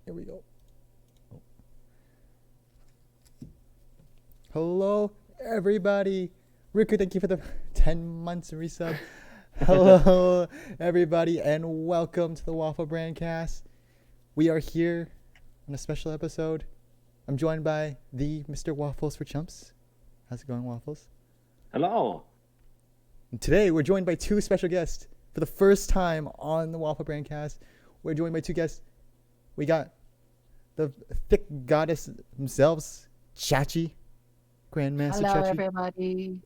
Here we go. Oh. Hello, everybody. Riku, thank you for the 10 months resub. Hello, everybody, and welcome to the WaffleBran cast. We are here on a special episode. I'm joined by the Mr. Waffles for Chumps. How's it going, Waffles? Hello. And today, we're joined by two special guests. For the first time on the WaffleBran cast, we're joined by two guests. We got the thick goddess themselves, Chachi, Grandmaster Hello, Chachi. everybody.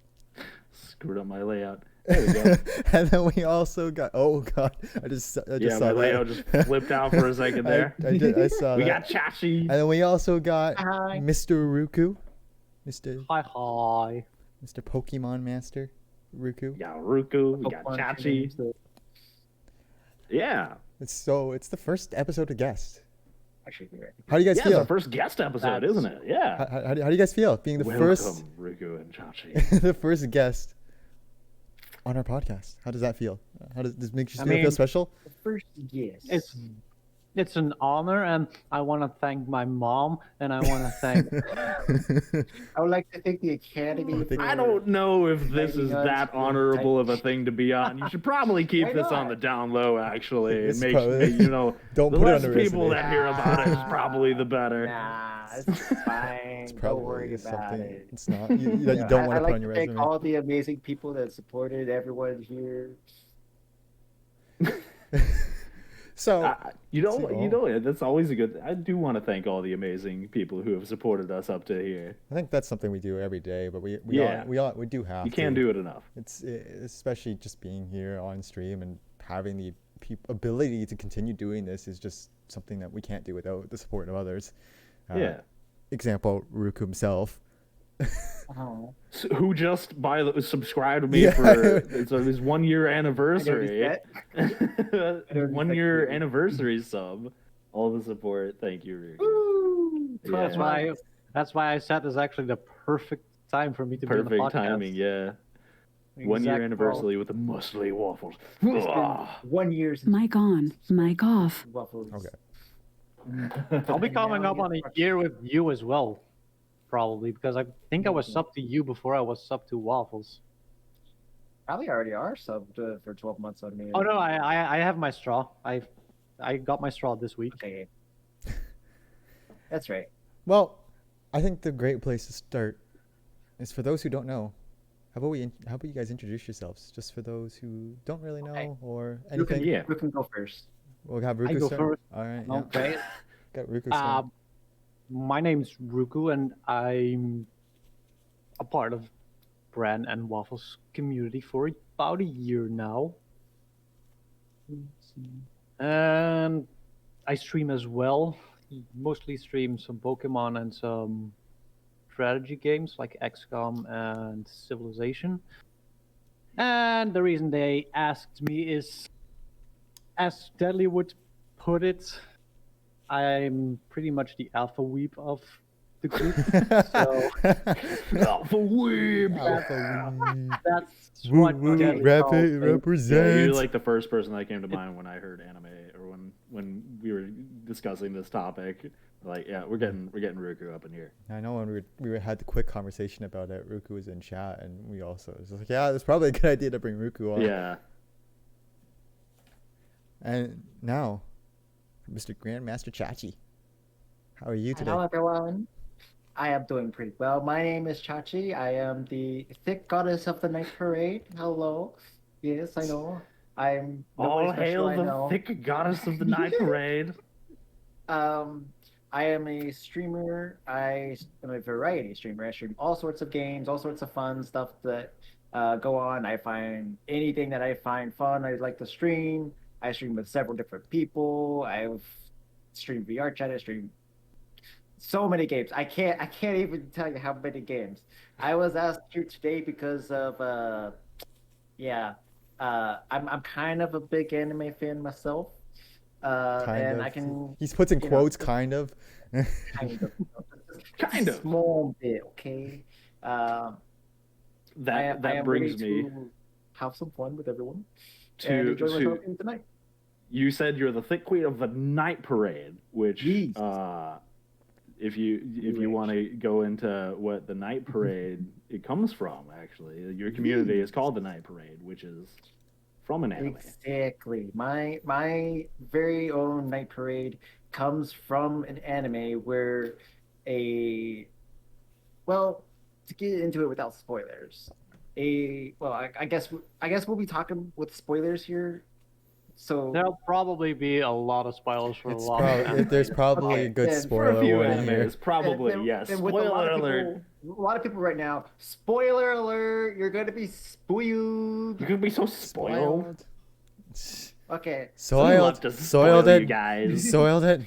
Screwed up my layout. There we go. And then we also got, oh god, I just saw My that. layout just flipped out for a second there. I saw We that. got Chachi. And then we also got Hi. Mr. Ruku, Mr. Hi. Pokemon Master, Ruku. We got Ruku. We got Chachi. Yeah. It's the first episode of guest. Actually, How do you guys Yeah, it's feel? our first guest episode, isn't it? Yeah. How do you guys feel being the Welcome, first Ruku and Chachi. the first guest on our podcast? How does that feel? How does this make you feel special? the first yes. It's an honor, and I want to thank my mom, and I want to thank. I would like to thank the Academy. I don't know if this is Inviting us that to honorable of a invite- thing to be on. You should probably keep Why this on not? the down low, actually. It's Make probably- you know, Don't the put it less on the people resume. that hear about it is probably the better. Nah, it's fine. It's Don't worry probably about something. it. It's not. That you don't want to I'd put like on your to thank resume. all the amazing people that supported everyone here. So You know, that's always a good. I do want to thank all the amazing people who have supported us up to here. I think that's something we do every day, but we Yeah. do have. You can't to. do it enough. It's especially just being here on stream and having the ability to continue doing this is just something that we can't do without the support of others. Yeah. Example, Ruku himself. Oh. So who just subscribed to me Yeah. for his 1 year anniversary. I noticed 1 that year too. anniversary sub. All the support. Thank you, Rick. Woo! Yeah. 12 months. That's why I said it's actually the perfect time for me to be on the Perfect podcast. timing, yeah. 1 year Exact- anniversary with the muscly waffles. It's Ah. been 1 year since Mic on, mic off. Waffles. Okay. I'll be And coming now up you on a get- year with you as well, probably, because I think I was sub to you before I was sub to Waffles. Probably already are subbed for 12 months on me. Oh no, I have my straw. I got my straw this week. Okay. That's right. Well, I think the great place to start is for those who don't know. How about you guys introduce yourselves, just for those who don't really know Okay. or You can, anything? Yeah. you can go first. We'll have I Ruku go start. first. All right. Yeah. Okay. Got Ruku start. My name's Ruku, and I'm a part of Bran and Waffles community for about a year now. And I stream as well. Mostly stream some Pokemon and some strategy games like XCOM and Civilization. And the reason they asked me is, as Deadly would put it, I'm pretty much the alpha weep of the group. So Alpha Weeb. Alpha Weeb. that's Woo, what woo, Deadly rep calls it, me. Yeah, represent. you're like the first person that came to mind when I heard anime or when we were discussing this topic. Like, yeah, we're getting Ruku up in here. I know when we had the quick conversation about it, Ruku was in chat, and we also was like, yeah, it's probably a good idea to bring Ruku on. Yeah. And now, Mr. Grandmaster Chachi, how are you today? Hello, everyone. I am doing pretty well. My name is Chachi. I am the thick goddess of the night parade. Hello. Yes, I know. I'm nobody All special, hail I the know. thick goddess of the night parade. I am a streamer. I am a variety streamer. I stream all sorts of games, all sorts of fun stuff that go on. I find anything that I find fun, I like to stream. I stream with several different people. I've streamed VR chat. I stream so many games. I can't even tell you how many games. I was asked here today because of I'm kind of a big anime fan myself. Kind and of. I can He's puts in you know, quotes, kind of. kind of Kind of. small bit, okay. I That am brings ready me to have some fun with everyone and to enjoy myself here tonight. you said you're the thick queen of the night parade, which Yes. if you want to go into what the night parade it comes from, actually, your community is called the night parade, which is from an anime. Exactly. My very own night parade comes from an anime where to get into it without spoilers, I guess we'll be talking with spoilers here. So There'll probably be a lot of spoilers for It's a lot probably of there's probably Okay, a good then For a spoiler few warning here. animes, probably yes. And with a lot Spoiler of alert! people, a lot of people right now. Spoiler alert! You're gonna be spoiled. You're gonna be so spoiled. Okay, Someone Soiled, love to soiled spoil you it, guys. soiled it.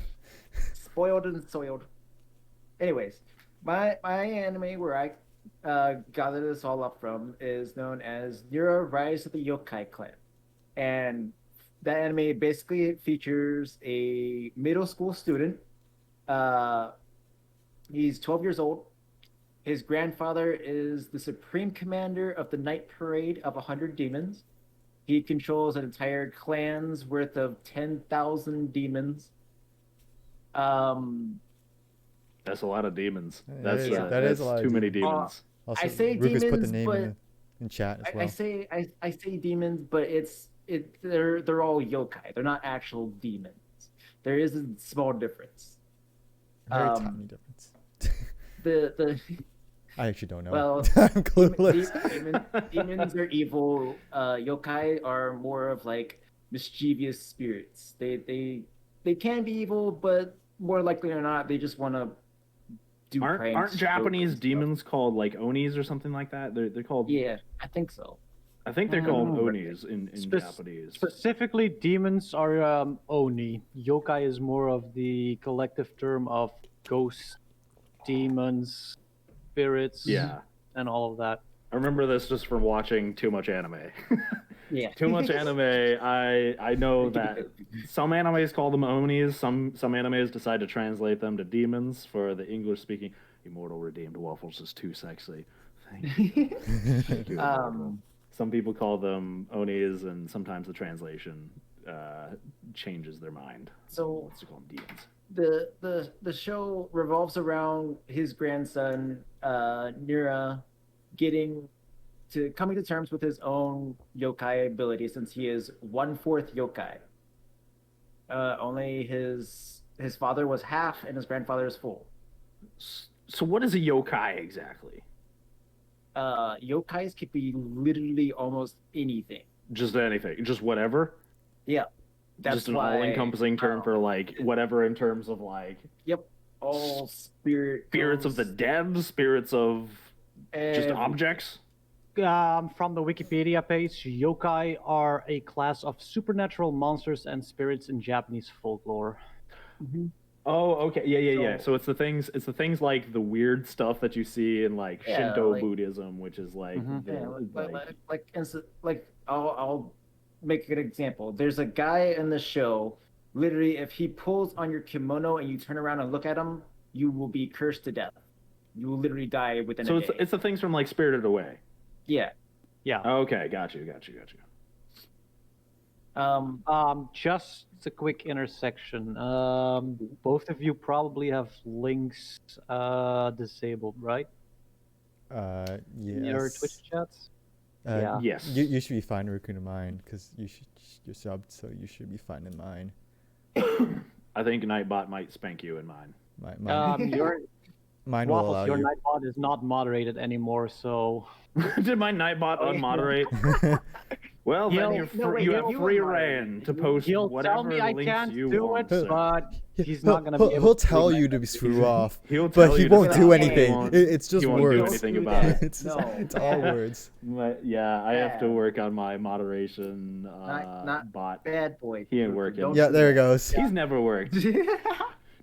spoiled and soiled. Anyways, my anime where I gathered this all up from is known as Nero: Rise of the Yokai Clan, and that anime basically features a middle school student. He's 12 years old. His grandfather is the supreme commander of the night parade of 100 demons. He controls an entire clan's worth of 10,000 demons. That's a lot of demons. That That's is- that is a lot of too many demons. demons. Also, I say Rukus put the demons, name but in chat as well. I say demons, but they're all yokai. They're not actual demons. There is a small difference. Very um, tiny difference. The I actually don't know. well, I'm clueless. demons are evil. Yokai are more of like mischievous spirits. They can be evil, but more likely or not, they just want to do pranks. Aren't Japanese jokes, demons called like onis or something like that? They're called. Yeah, I think so. I think they're called Mm. onis in Japanese. Specifically, demons are oni. Yokai is more of the collective term of ghosts, demons, spirits, Yeah, and all of that. I remember this just from watching too much anime. Yeah. Too much anime. I know that some animes call them onis. Some animes decide to translate them to demons for the English speaking. Immortal Redeemed Waffles is too sexy. Thank you. Thank you, Immortal. Some people call them onis, and sometimes the translation changes their mind. So Let's call them demons. the show revolves around his grandson, Nira, coming to terms with his own yokai ability, since he is 1/4 yokai. Only his father was half, and his grandfather is full. So what is a yokai exactly? Yokais could be literally almost anything. Just anything, just whatever. Yeah, that's Just an why, all-encompassing term for like whatever in terms of like Yep, all spirits of the dead, spirits of just objects. From the Wikipedia page, yokai are a class of supernatural monsters and spirits in Japanese folklore. Mhm. Oh, okay, yeah. So- So it's the things like the weird stuff that you see in like Yeah, Shinto like- Buddhism, which is like, Mhm. the, Yeah, like I'll make an example. There's a guy in the show. Literally, if he pulls on your kimono and you turn around and look at him, you will be cursed to death. You will literally die within so a it's day. it's the things from like Spirited Away. Yeah. Yeah. Okay, got you. Just a quick intersection. Both of you probably have links disabled, right? Yes. In your Twitch chats? Yeah. Yes. You should be fine, Rukun, in mine, because you're subbed, so you should be fine in mine. I think Nightbot might spank you in mine. Your Mine will allow Waffles, your you. Nightbot is not moderated anymore, so Did my Nightbot unmoderate? Well, then you have free reign to post he'll whatever tell me I links can't you do want. it, sir. but he's not gonna be He'll able to tell do you it. to screw off, He'll tell but he you to won't screw do off. anything. He won't- It's just he won't words. do anything about it. It's No. it's all words. But yeah, I have to Yeah. work on my moderation Not bot. bad boy. He ain't working. Don't Yeah, do there it that. goes. He's never worked.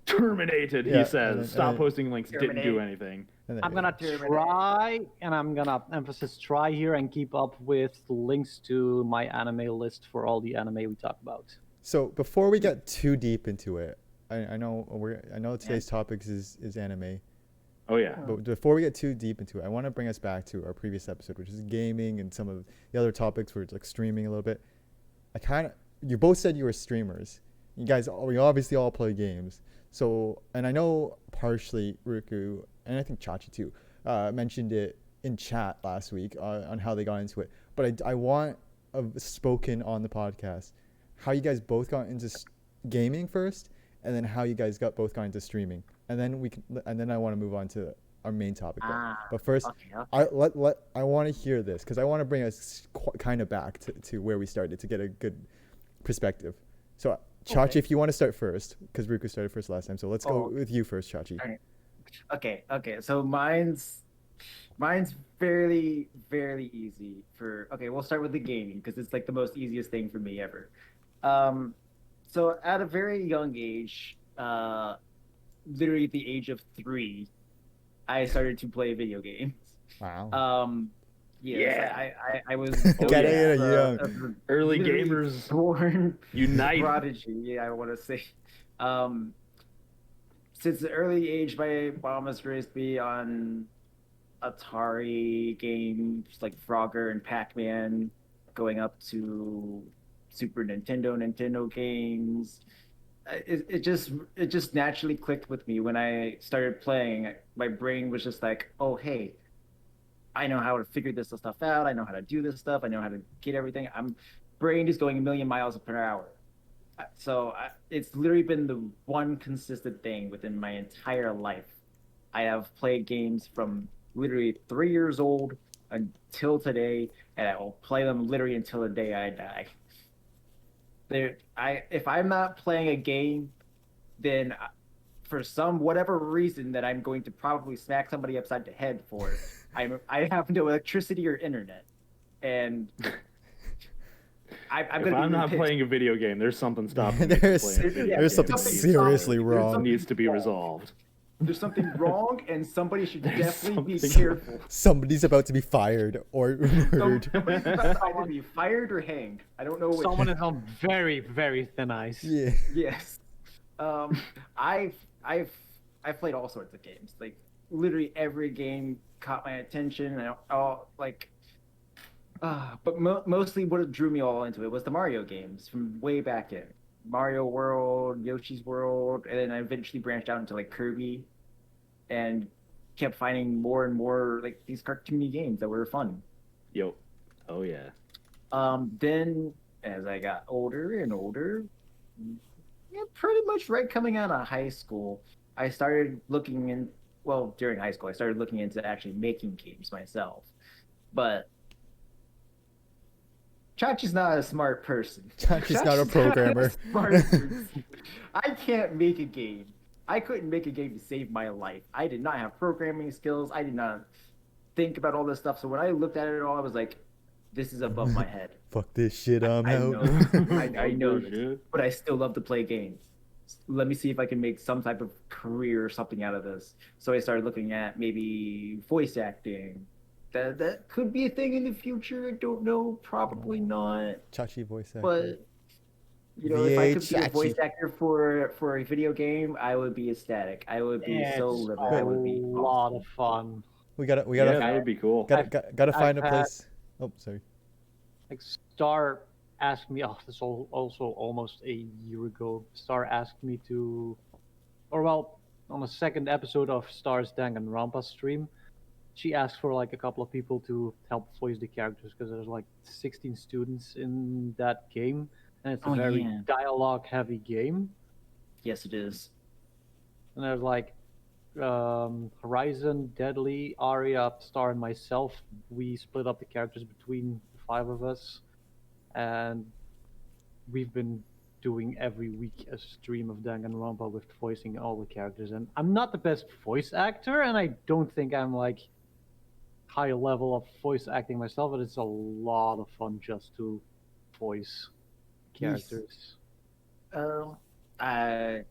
Terminated, Yeah, he says. and Stop then- posting links. Didn't do Terminate. anything. And then- I'm gonna Terminate. try, and I'm gonna emphasis try here and keep up with links to my anime list for all the anime we talk about. So before we get too deep into it, I know today's topic is anime, Oh yeah. but before we get too deep into it, I want to bring us back to our previous episode, which is gaming and some of the other topics where it's like streaming a little bit. you both said you were streamers. You guys, we obviously all play games. So, and I know partially Riku and I think Chachi too mentioned it in chat last week on how they got into it. But I want spoken on the podcast how you guys both got into gaming first, and then how you guys both got into streaming, and then I want to move on to our main topic. But first, Okay. I want to hear this because I want to bring us kind of back to where we started to get a good perspective. So, Chachi, Okay. if you want to start first, because Riku started first last time, so let's go with you first, Chachi. Alright. Okay. So mine's fairly easy for. Okay, we'll start with the gaming because it's like the most easiest thing for me ever. So at a very young age, literally at the age of 3, I started to play video games. Wow. Yes, Yeah. I was Getting it young. Early literally gamers born unite. prodigy. Yeah, I want to say. Since the early age, my mom has raised me on Atari games like Frogger and Pac-Man, going up to Super Nintendo games. It just naturally clicked with me when I started playing. My brain was just like, oh hey, I know how to figure this stuff out. I know how to do this stuff. I know how to get everything. Brain is going a million miles per hour. It's literally been the one consistent thing within my entire life. I have played games from literally 3 years old until today, and I will play them literally until the day I die. If I'm not playing a game, then for some whatever reason that I'm going to probably smack somebody upside the head for, I have no electricity or internet, and I'm If gonna I'm be not pissed. playing a video game, there's something stopping me from There's playing a video yeah, there's game. something something seriously stopping. wrong. There's Needs to be wrong. resolved. There's something wrong, and somebody should There's definitely be something- careful. Somebody's about to be fired or murdered. Somebody's about to either be fired or hanged. I don't know which. Someone is on very, very thin ice. Yeah. Yes. I've played all sorts of games. Like literally every game caught my attention, and but mostly what drew me all into it was the Mario games from way back in. Mario World, Yoshi's World, and then I eventually branched out into like Kirby, and kept finding more and more like these cartoony games that were fun. Yo. Oh yeah. Then as I got older and older, yeah, pretty much right coming out of high school, I started looking in. Well, during high school, I started looking into actually making games myself. But Chachi's not a smart person. Chachi's not a programmer. smart person. I can't make a game. I couldn't make a game to save my life. I did not have programming skills. I did not think about all this stuff. So when I looked at it all, I was like, this is above my head. Fuck this shit, I'm I out. know. I know this, Shit. but I still love to play games. Let me see if I can make some type of career or something out of this. So I started looking at maybe voice acting. That could be a thing in the future. I don't know. Probably not. Chachi voice actor. But if I could be a Chachi. voice actor for a video game, I would be ecstatic. I would be so It's livid. a I would be lot of fun. we gotta Yeah, that would be cool. gotta find a I've place. Oh, sorry. Like Star asked me, oh, this also almost a year ago. Star asked me to, on the second episode of Star's Danganronpa stream, she asked for like a couple of people to help voice the characters because there's like 16 students in that game, and it's a very yeah. dialogue-heavy game. Yes, it is. And there's like Horizon, Deadly, Arya, Star, and myself. We split up the characters between the 5 of us, and we've been doing every week a stream of Danganronpa with voicing all the characters. And I'm not the best voice actor, and I don't think I'm like high level of voice acting myself, but it's a lot of fun just to voice characters. I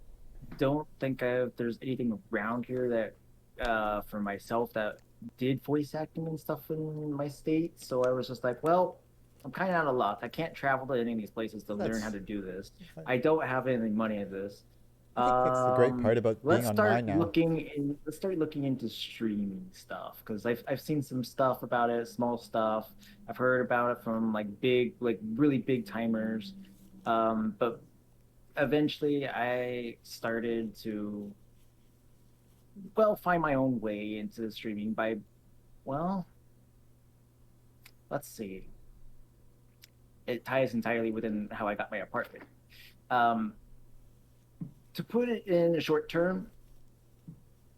don't think there's anything around here that for myself that did voice acting and stuff in my state. So I was just like, well, I'm kind of out of luck. I can't travel to any of these places to learn how to do this. I don't have any money at this. I think that's the great part about being online now. Let's start looking into streaming stuff because I've seen some stuff about it, small stuff. I've heard about it from like really big timers. But eventually I started to, well, find my own way into streaming by, well, let's see. It ties entirely within how I got my apartment. Um, to put it in a short term,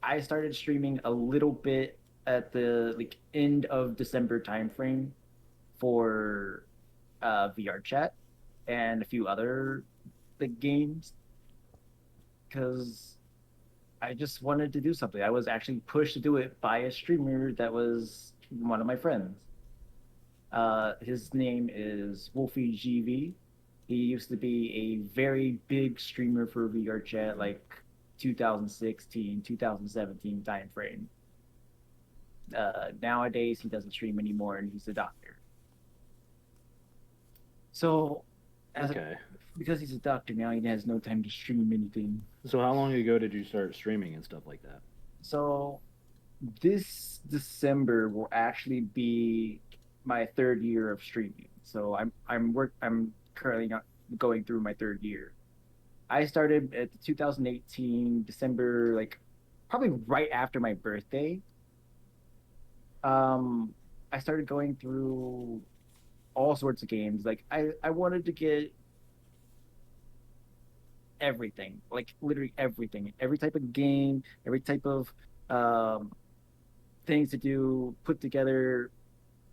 I started streaming a little bit at the like end of December timeframe for VR chat and a few other like games because I just wanted to do something. I was actually pushed to do it by a streamer that was one of my friends. His name is Wolfie GV. He used to be a very big streamer for VR chat, like 2016, 2017 time frame. Nowadays, he doesn't stream anymore, and he's a doctor. So, Okay. because he's a doctor now, he has no time to stream anything. So how long ago did you start streaming and stuff like that? So, this December will actually be my third year of streaming. So I'm currently not going through my third year. I started at the 2018 December, like probably right after my birthday. Um, I started going through all sorts of games. Like I wanted to get everything, like literally everything, every type of game, every type of um, things to do, put together.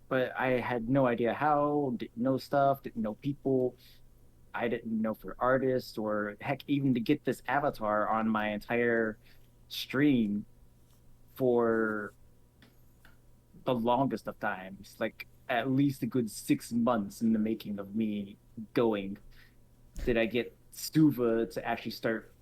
But I had no idea how, didn't know stuff, didn't know people. I didn't know for artists or heck, even to get this avatar on my entire stream for the longest of times, like at least a good 6 months in the making of me going, did I get Stuva to actually start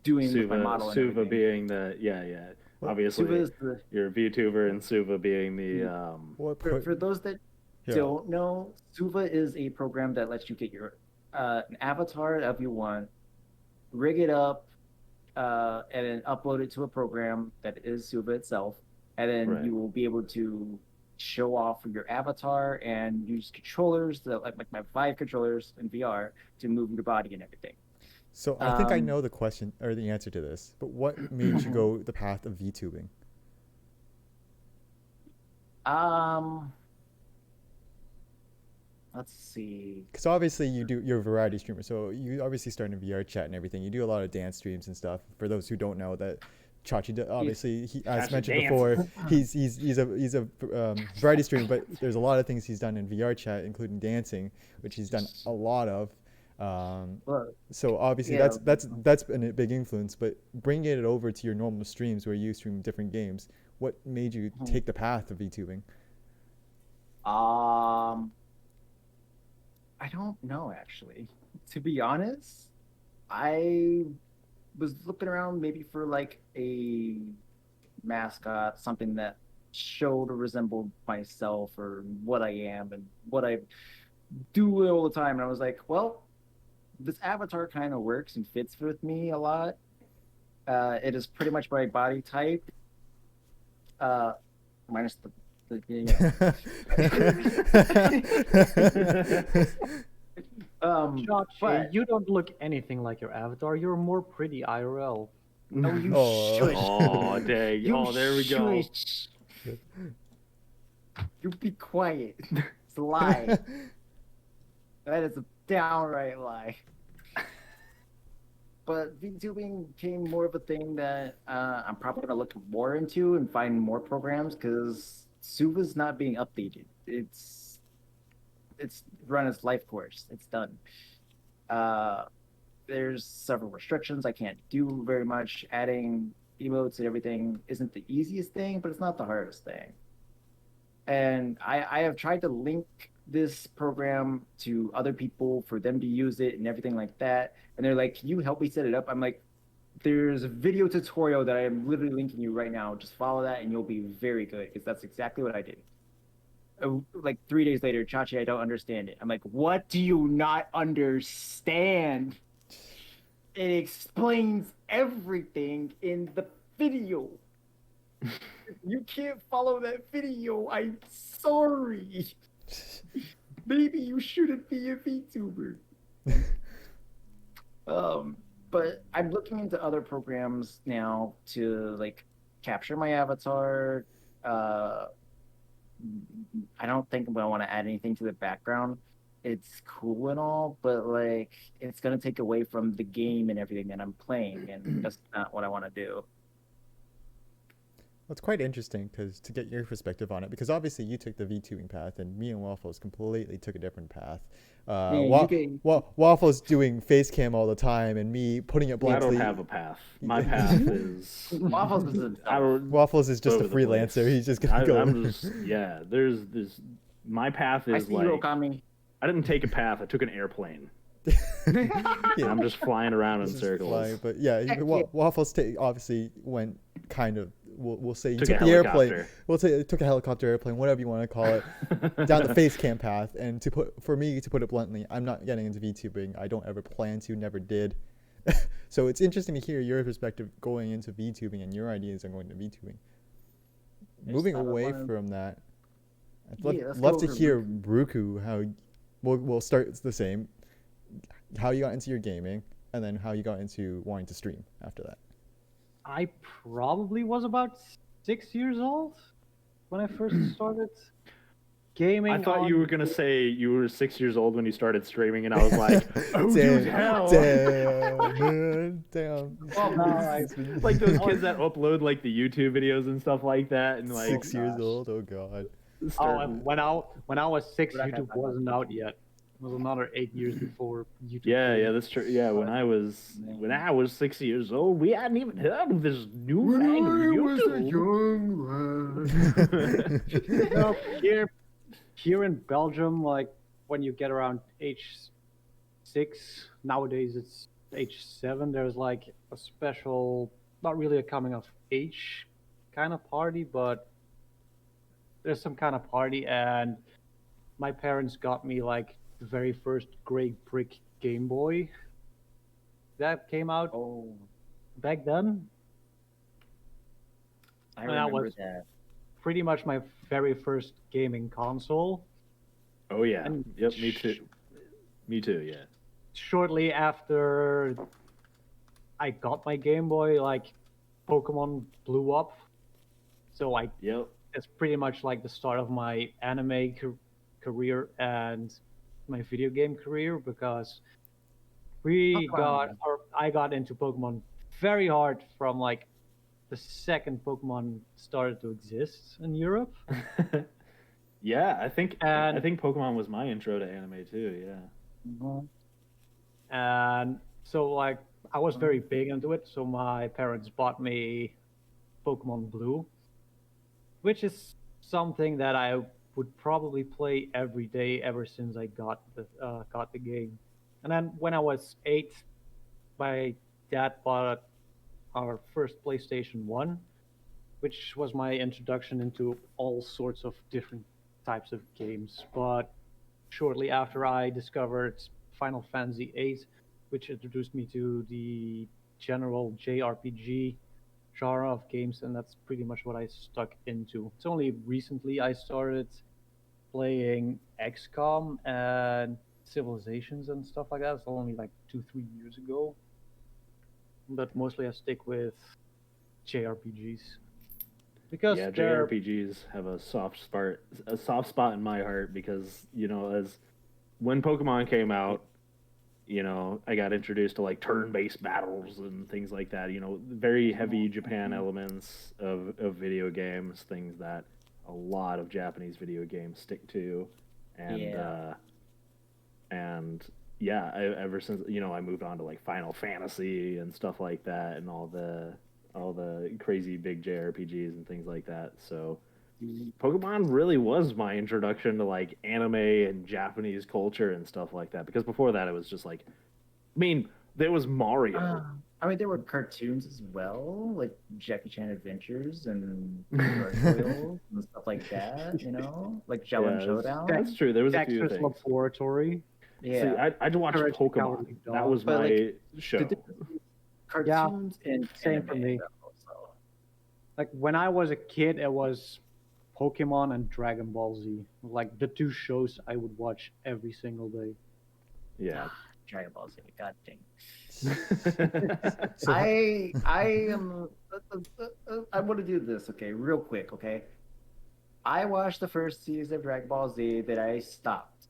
doing with my model and Suva everything. being the yeah. Well, Obviously, Suva is the you're a VTuber and Suva being the What for those that Yeah. don't know, Suva is a program that lets you get your an avatar of you want, rig it up, and then upload it to a program that is Suva itself, and then Right. you will be able to show off your avatar and use controllers, like my 5 controllers in VR to move your body and everything. So I think I Um, know the question or the answer to this, but what made you go the path of VTubing? um, let's see. Because obviously you're a variety streamer, so you obviously start in VR chat and everything. You do a lot of dance streams and stuff. For those who don't know, that obviously, as Chachi mentioned dances. before, he's a variety streamer, but there's a lot of things he's done in VR chat, including dancing, which he's done a lot of. Well, So obviously yeah. that's been a big influence. But bringing it over to your normal streams where you stream different games, what made you take the path of VTubing? I don't know actually. To be honest, I was looking around maybe for like a mascot, something that showed or resembled myself or what I am and what I do all the time. And I was like, well, this avatar kind of works and fits with me a lot. It is pretty much my body type, uh, minus the Chachi, but you don't look anything like your avatar. You're more pretty IRL. no, you Oh. shush. Oh dang! You Oh, there we go. shush. You be quiet. It's a lie. That is a downright lie. But VTubing became more of a thing that I'm probably gonna look more into and find more programs because Suva's not being updated. It's run its life course. It's done. Uh, there's several restrictions. I can't do very much. Adding emotes and everything isn't the easiest thing, but it's not the hardest thing. And I have tried to link this program to other people for them to use it and everything like that. And they're like, "Can you help me set it up?" I'm like, "There's a video tutorial that I am literally linking you right now. Just follow that and you'll be very good." Because that's exactly what I did. Like 3 days later, Chachi, I don't understand it. I'm like, "What do you not understand?" It explains everything in the video. You can't follow that video. I'm sorry. Maybe you shouldn't be a VTuber. But I'm looking into other programs now to like capture my avatar. Uh, I don't think I want to add anything to the background. It's cool and all, but like it's gonna take away from the game and everything that I'm playing, and that's not what I want to do. Well, it's quite interesting to get your perspective on it, because obviously you took the VTubing path and me and Waffles completely took a different path. Yeah, you can. Waffles doing face cam all the time and me putting it Well, I bluntly. don't have a path. My path is Waffles is I don't. Waffles is just a over the freelancer. place. He's just gonna go. I'm just yeah. There's this. My path I is see like you, Okami. I didn't take a path. I took an airplane. Yeah. I'm just flying around in Just circles. fly, but yeah, Heck yeah. Waffles obviously went kind of. We'll say you Took took a the airplane. helicopter. We'll say it took a helicopter, airplane, whatever you want to call it, down the face cam path. And to put it bluntly, I'm not getting into VTubing. I don't ever plan to, never did. So it's interesting to hear your perspective going into VTubing and your ideas on going to VTubing. Moving away from that, I'd love to hear Bruku how. We'll start the same. How you got into your gaming, and then how you got into wanting to stream after that. I probably was about 6 years old when I first started gaming. I thought on... you were gonna say you were 6 years old when you started streaming, and I was like, "Oh, damn, dude, hell!" Damn. Well, no, Like those kids that upload like the YouTube videos and stuff like that, and like 6 years old. Oh god. and when I was 6, Would I have YouTube that wasn't out yet. It was another 8 years before YouTube. Yeah, that's true. Yeah, when I was 6 years old, we hadn't even heard of this newfangled YouTube. You know, here in Belgium, like when you get around age 6, nowadays it's age 7. There's like a special, not really a coming of age kind of party, but there's some kind of party, and my parents got me like the very first gray brick Game Boy that came out back then. I And that remember was that. pretty much my very first gaming console. Oh yeah, And yep, me too. Me too. Yeah. Shortly after I got my Game Boy, like Pokemon blew up. So Yep. it's pretty much like the start of my anime career and my video game career, because I got into Pokemon very hard from like the second Pokemon started to exist in Europe. Yeah, I think And- Pokemon was my intro to anime too. Yeah. And so like I was very big into it, so my parents bought me Pokemon Blue, which is something that I would probably play every day ever since I got the game. And then when I was 8, my dad bought our first PlayStation 1, which was my introduction into all sorts of different types of games. But shortly after, I discovered Final Fantasy VIII, which introduced me to the general JRPG genre of games, and that's pretty much what I stuck into. It's only recently I started playing XCOM and Civilizations and stuff like that. It's only like 2-3 years ago. But mostly I stick with JRPGs. Because Yeah, they're JRPGs have a soft spot in my heart, because as when Pokemon came out, I got introduced to like turn-based battles and things like that. Very heavy Japan elements of video games, things that a lot of Japanese video games stick to, ever since I moved on to like Final Fantasy and stuff like that, and all the crazy big JRPGs and things like that. So Pokemon really was my introduction to like anime and Japanese culture and stuff like that, because before that it was just like, there was Mario. There were cartoons as well, like Jackie Chan Adventures and Gargoyles and stuff like that, like Shaolin Showdown. That's true. There was a few Dexter's things. Laboratory. Yeah. See, I'd watch Courage the Pokemon. Cowardly Dog. That was But, my show. Cartoons and same for me. Also. Like when I was a kid, it was Pokemon and Dragon Ball Z, like the two shows I would watch every single day. Yeah. Dragon Ball Z. God dang. So I am. I want to do this. Okay, real quick. Okay, I watched the first season of Dragon Ball Z. That I stopped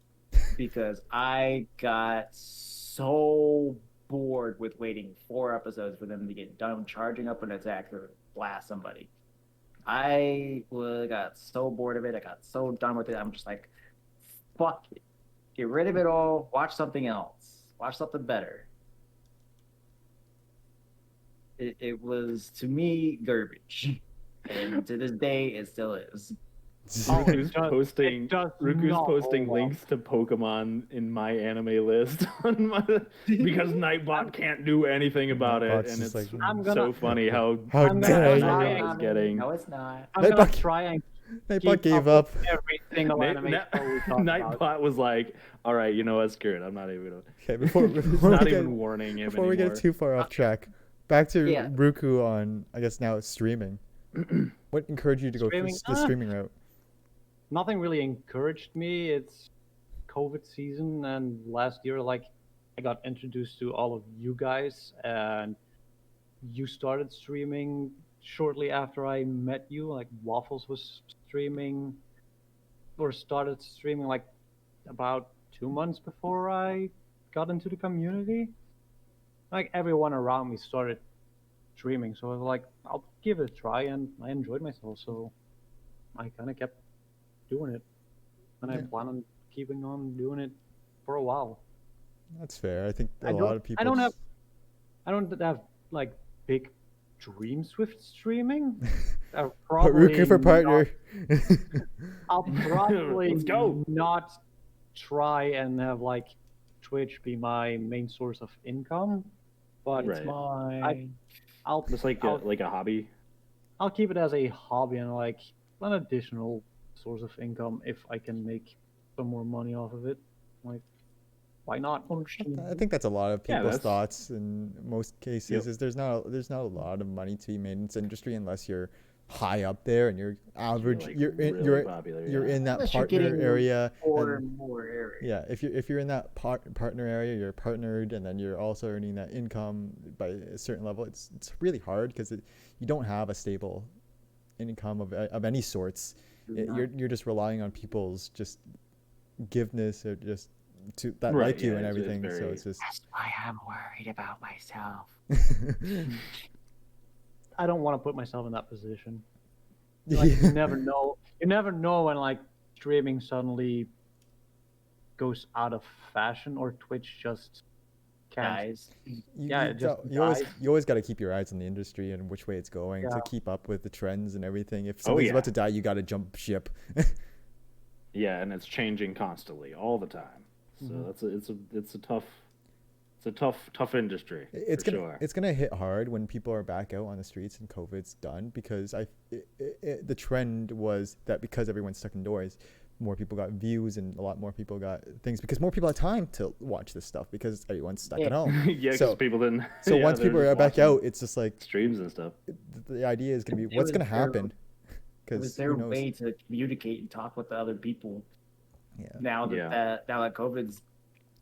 because I got so bored with waiting 4 episodes for them to get done charging up an attack or blast somebody. Got so bored of it. I got so done with it. I'm just like, fuck it. Get rid of it all. Watch something else. Watch something better. It was, to me, garbage. And to this day, it still is. Ruku's posting does Ruku's not posting hold up. links to Pokemon in my anime list on my because Nightbot can't do anything about it, Nightbot's and just it's like, I'm gonna- so funny how I'm gonna dare try you? Nero and- is getting. No, it's not. I'm Nightbot- gonna try and Nightbot keep gave up up. with every single anime show we talk about. Nightbot was like, "All right, you know what? Screw it. I'm not even gonna." Okay, before He's we not get, even warning him before we anymore. get too far off track, back to Yeah. Ruku on, I guess now it's streaming. What encouraged you to go Streaming? the streaming route? Nothing really encouraged me. It's COVID season, and last year, like, I got introduced to all of you guys, and you started streaming shortly after I met you. Like, Waffles was streaming, or started streaming, like, about 2 months before I got into the community. Like, everyone around me started streaming, so I was like, I'll give it a try, and I enjoyed myself, so I kind of kept doing it, and I Yeah. plan on keeping on doing it for a while. That's fair. I think a I lot don't- of people. I don't have like big dreams with streaming. I'll Put probably Ruku for partner. I'll probably Let's go. not try and have like Twitch be my main source of income, but Right. It's mine. I'll Just like a hobby. I'll keep it as a hobby and like an additional source of income if I can make some more money off of it. Like, why not? I think that's a lot of Yeah, people's that's- thoughts in most cases. Yep. Is there's not a lot of money to be made in this industry unless you're high up there and you're average. Like, You're really popular. you're yeah. in that Unless you're partner getting area. More and- and more area. Yeah, if you're in that partner area, you're partnered, and then you're also earning that income by a certain level. It's really hard because you don't have a stable income of any sorts. You're just relying on people's just giveness or just to that Right, like you yeah, and it's everything. So very- it's just That's why I'm worried about myself. I don't want to put myself in that position. Like, you never know. You never know when like streaming suddenly goes out of fashion or Twitch just can't. Guys, Yeah, it just you always dies. got to keep your eyes on the industry and which way it's going to Yeah. keep up with the trends and everything. If Oh, somebody's yeah. about to die, you got to jump ship. Yeah, and it's changing constantly, all the time. So Mm-hmm. it's a tough industry. It's for gonna sure. it's gonna hit hard when people are back out on the streets and COVID's done because the trend was that because everyone's stuck indoors, more people got views and a lot more people got things because more people had time to watch this stuff because everyone's stuck at home. yeah, because So- people didn't. So yeah, once they're people just are back watching out, it's just like streams and stuff. the idea is gonna be It what's was gonna their- happen it was because their who knows? way to communicate and talk with the other people. Yeah. Now that Yeah. now that COVID's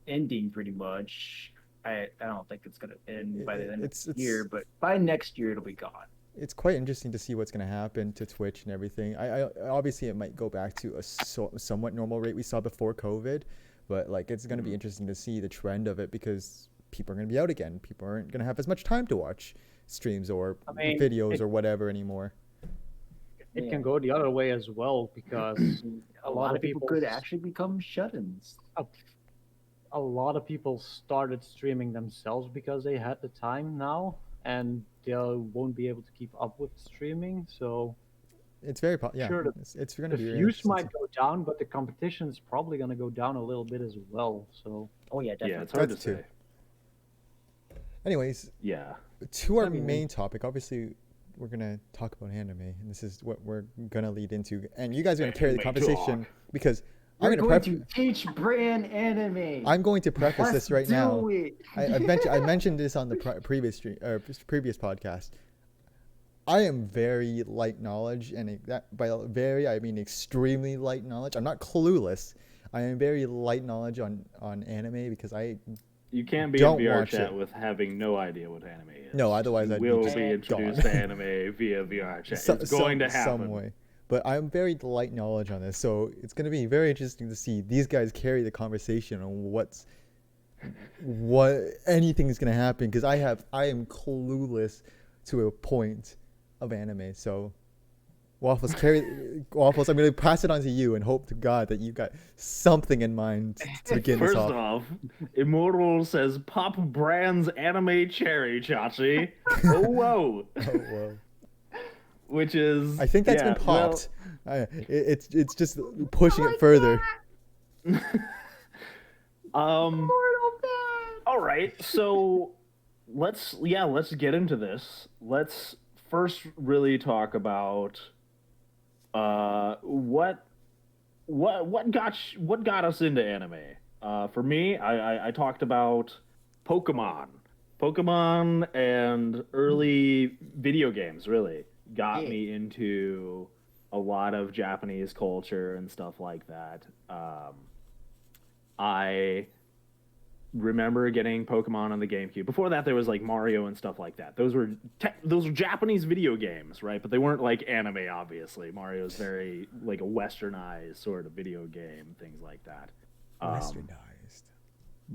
ending pretty much, I don't think it's gonna end by the end of It's- the year, but by next year it'll be gone. It's quite interesting to see what's going to happen to Twitch and everything. I obviously it might go back to a somewhat normal rate we saw before COVID, but like it's going to be interesting to see the trend of it because people are going to be out again. People aren't going to have as much time to watch streams or I mean, videos it- or whatever anymore. It Yeah. can go the other way as well because A lot of people could actually become shut-ins. a lot of people started streaming themselves because they had the time now and they won't be able to keep up with streaming. So It's very yeah. Sure, It's going the to be very views interesting to might go down, but the competition is probably going to go down a little bit as well. So Oh yeah, definitely. Yeah, it's hard to That's true. say. see. Anyways, Yeah. to our I mean- main topic, obviously we're going to talk about anime and this is what we're going to lead into and you guys are going to carry the Anime conversation talk. because We're I'm going going to teach Bran anime. I'm going to preface Let's this right do now. it. I mentioned this on the previous podcast. I am very light knowledge, and that by very I mean extremely light knowledge. I'm not clueless. I am very light knowledge on anime because I You can't be Don't in VR watch chat it. with having no idea what anime is. No, otherwise you I'd be will just be introduced gone. to anime via VR chat. So- It's going to some happen. way. But I'm very light knowledge on this, so it's going to be very interesting to see these guys carry the conversation on what anything is going to happen, because I am clueless to a point of anime. So Waffles, Waffles, I'm going to pass it on to you and hope to God that you got something in mind to begin this First off. off, Immortal says Pop Brand's anime cherry, Chachi. Oh, whoa. Oh, whoa. Which is... I think that's yeah, been popped. It's just pushing it further. All right, so let's get into this. Let's first really talk about what got us into anime. For me, I talked about Pokemon and early video games really got me into a lot of Japanese culture and stuff like that. I remember getting Pokemon on the GameCube. Before that, there was like Mario and stuff like that. Those were Japanese video games, right? But they weren't like anime, obviously. Mario's very like a westernized sort of video game, things like that. Westernized.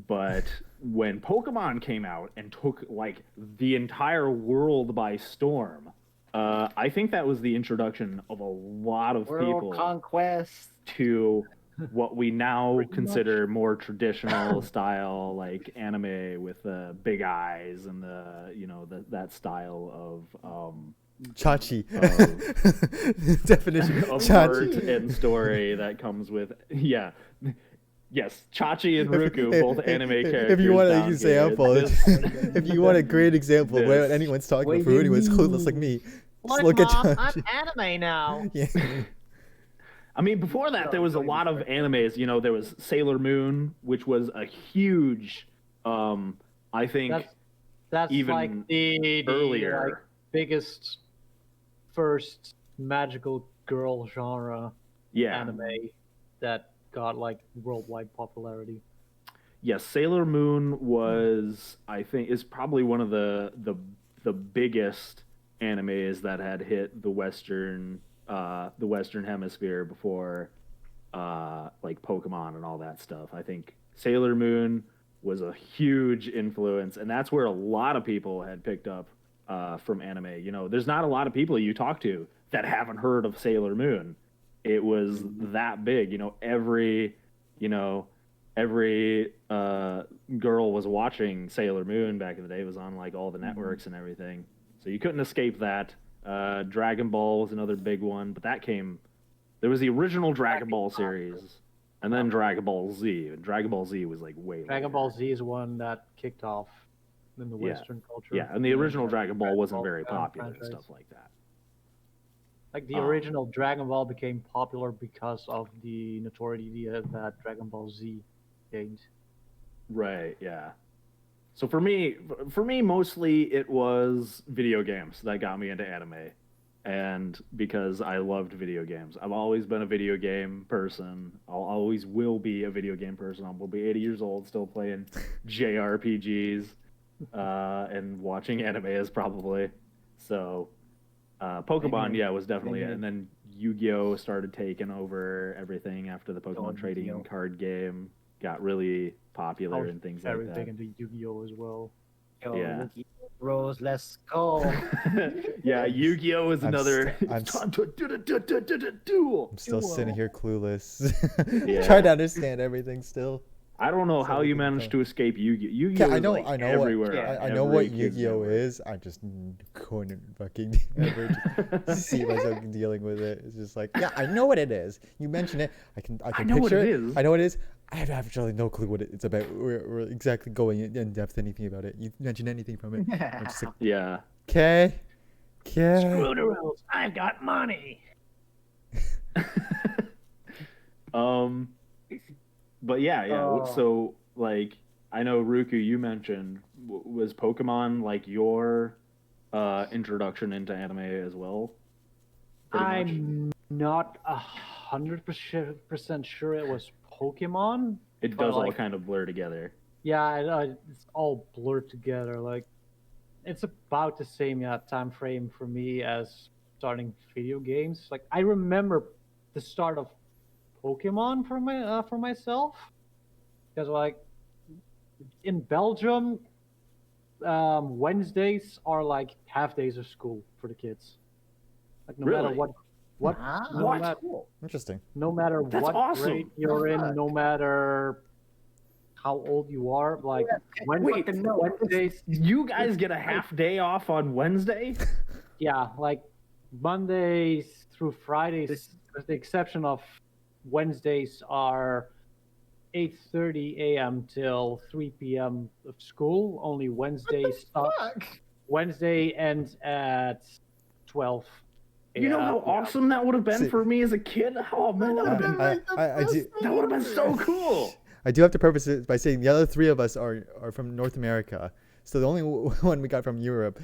But when Pokemon came out and took like the entire world by storm, I think that was the introduction of a lot of World people conquest. to what we now consider more traditional style, like anime with big eyes and that style of Chachi. Definition. of Chachi. art and story that comes with yes, Chachi and Ruku, both anime characters. If you want an down example, here. if you want a great example of when This. anyone's talking What about do for you anyone's clueless mean? like me, just What, look at Mom? I'm Chachi. anime now. Yeah. I mean, before that, there was a lot of animes. You know, there was Sailor Moon, which was a huge, I think, That's even like the earlier. like, biggest first magical girl genre yeah. anime that got like worldwide popularity. Yes, Sailor Moon was, I think, is probably one of the biggest animes that had hit the Western hemisphere before like Pokemon and all that stuff. I think Sailor Moon was a huge influence, and that's where a lot of people had picked up from anime. You know, there's not a lot of people you talk to that haven't heard of Sailor Moon. It was that big. You know, every girl was watching Sailor Moon back in the day. It was on like all the networks and everything, so you couldn't escape that. Dragon Ball was another big one, but there was the original Dragon Ball series, and then Dragon Ball Z. And Dragon Ball Z was like way Dragon later. Ball Z is one that kicked off in the Western culture. Yeah, and the original Dragon Ball wasn't very Ball popular and franchise. stuff like that. Like the original Dragon Ball became popular because of the notoriety that Dragon Ball Z gained. Right, yeah. So for me, mostly it was video games that got me into anime, and because I loved video games. I've always been a video game person. I'll always will be a video game person. I will be 80 years old, still playing JRPGs, and watching animes probably. So, Pokemon, was definitely it. And then Yu-Gi-Oh started taking over everything after the Pokemon trading Yu-Gi-Oh. card game got really popular and things like Very that. big into Yu-Gi-Oh as well. Yo, Yeah. Yu-Gi-Oh! Bros, let's go. Yeah, Yu-Gi-Oh is I'm another. st- I'm It's time to duel. I'm still sitting here clueless. Yeah. Trying to understand everything still. I don't know how you everything managed to escape Yu-Gi-Oh. Yeah, Yu-Gi-Oh I is know, like I know everywhere. what, on I know every what kid's Yu-Gi-Oh network. is. I just couldn't fucking ever see myself dealing with it. It's just like, yeah, I know what it is. You mention it, I can know what picture it it. is. I know what it is. I have absolutely no clue what it's about or exactly going in depth anything about it. You mention anything from it, I'm just like, Yeah. okay. Screw the rules. I've got money. But yeah. Oh. So like, I know Ruku, you mentioned was Pokemon like your introduction into anime as well? Pretty much? I'm not 100% sure it was Pokemon. It but, does all like, kind of blur together. it's all blurred together. Like, it's about the same time frame for me as starting video games. Like, I remember the start of Pokemon for myself, because like in Belgium, Wednesdays are like half days of school for the kids. Like no matter Really? what, Ah, no What? matter, cool. Interesting. no matter That's what awesome. grade you're in, Fuck. no matter how old you are, like Wait, Wednesdays, You guys get a half day off on Wednesday? yeah, like Mondays through Fridays, with the exception of Wednesdays, are 8:30 a.m. till 3 p.m. of school. Only Wednesdays start. Fuck. Wednesday ends at 12. You know how awesome that would have been See- for me as a kid? Oh man, that would have been that would have been so cool. I do have to preface it by saying the other three of us are from North America. So the only one we got from Europe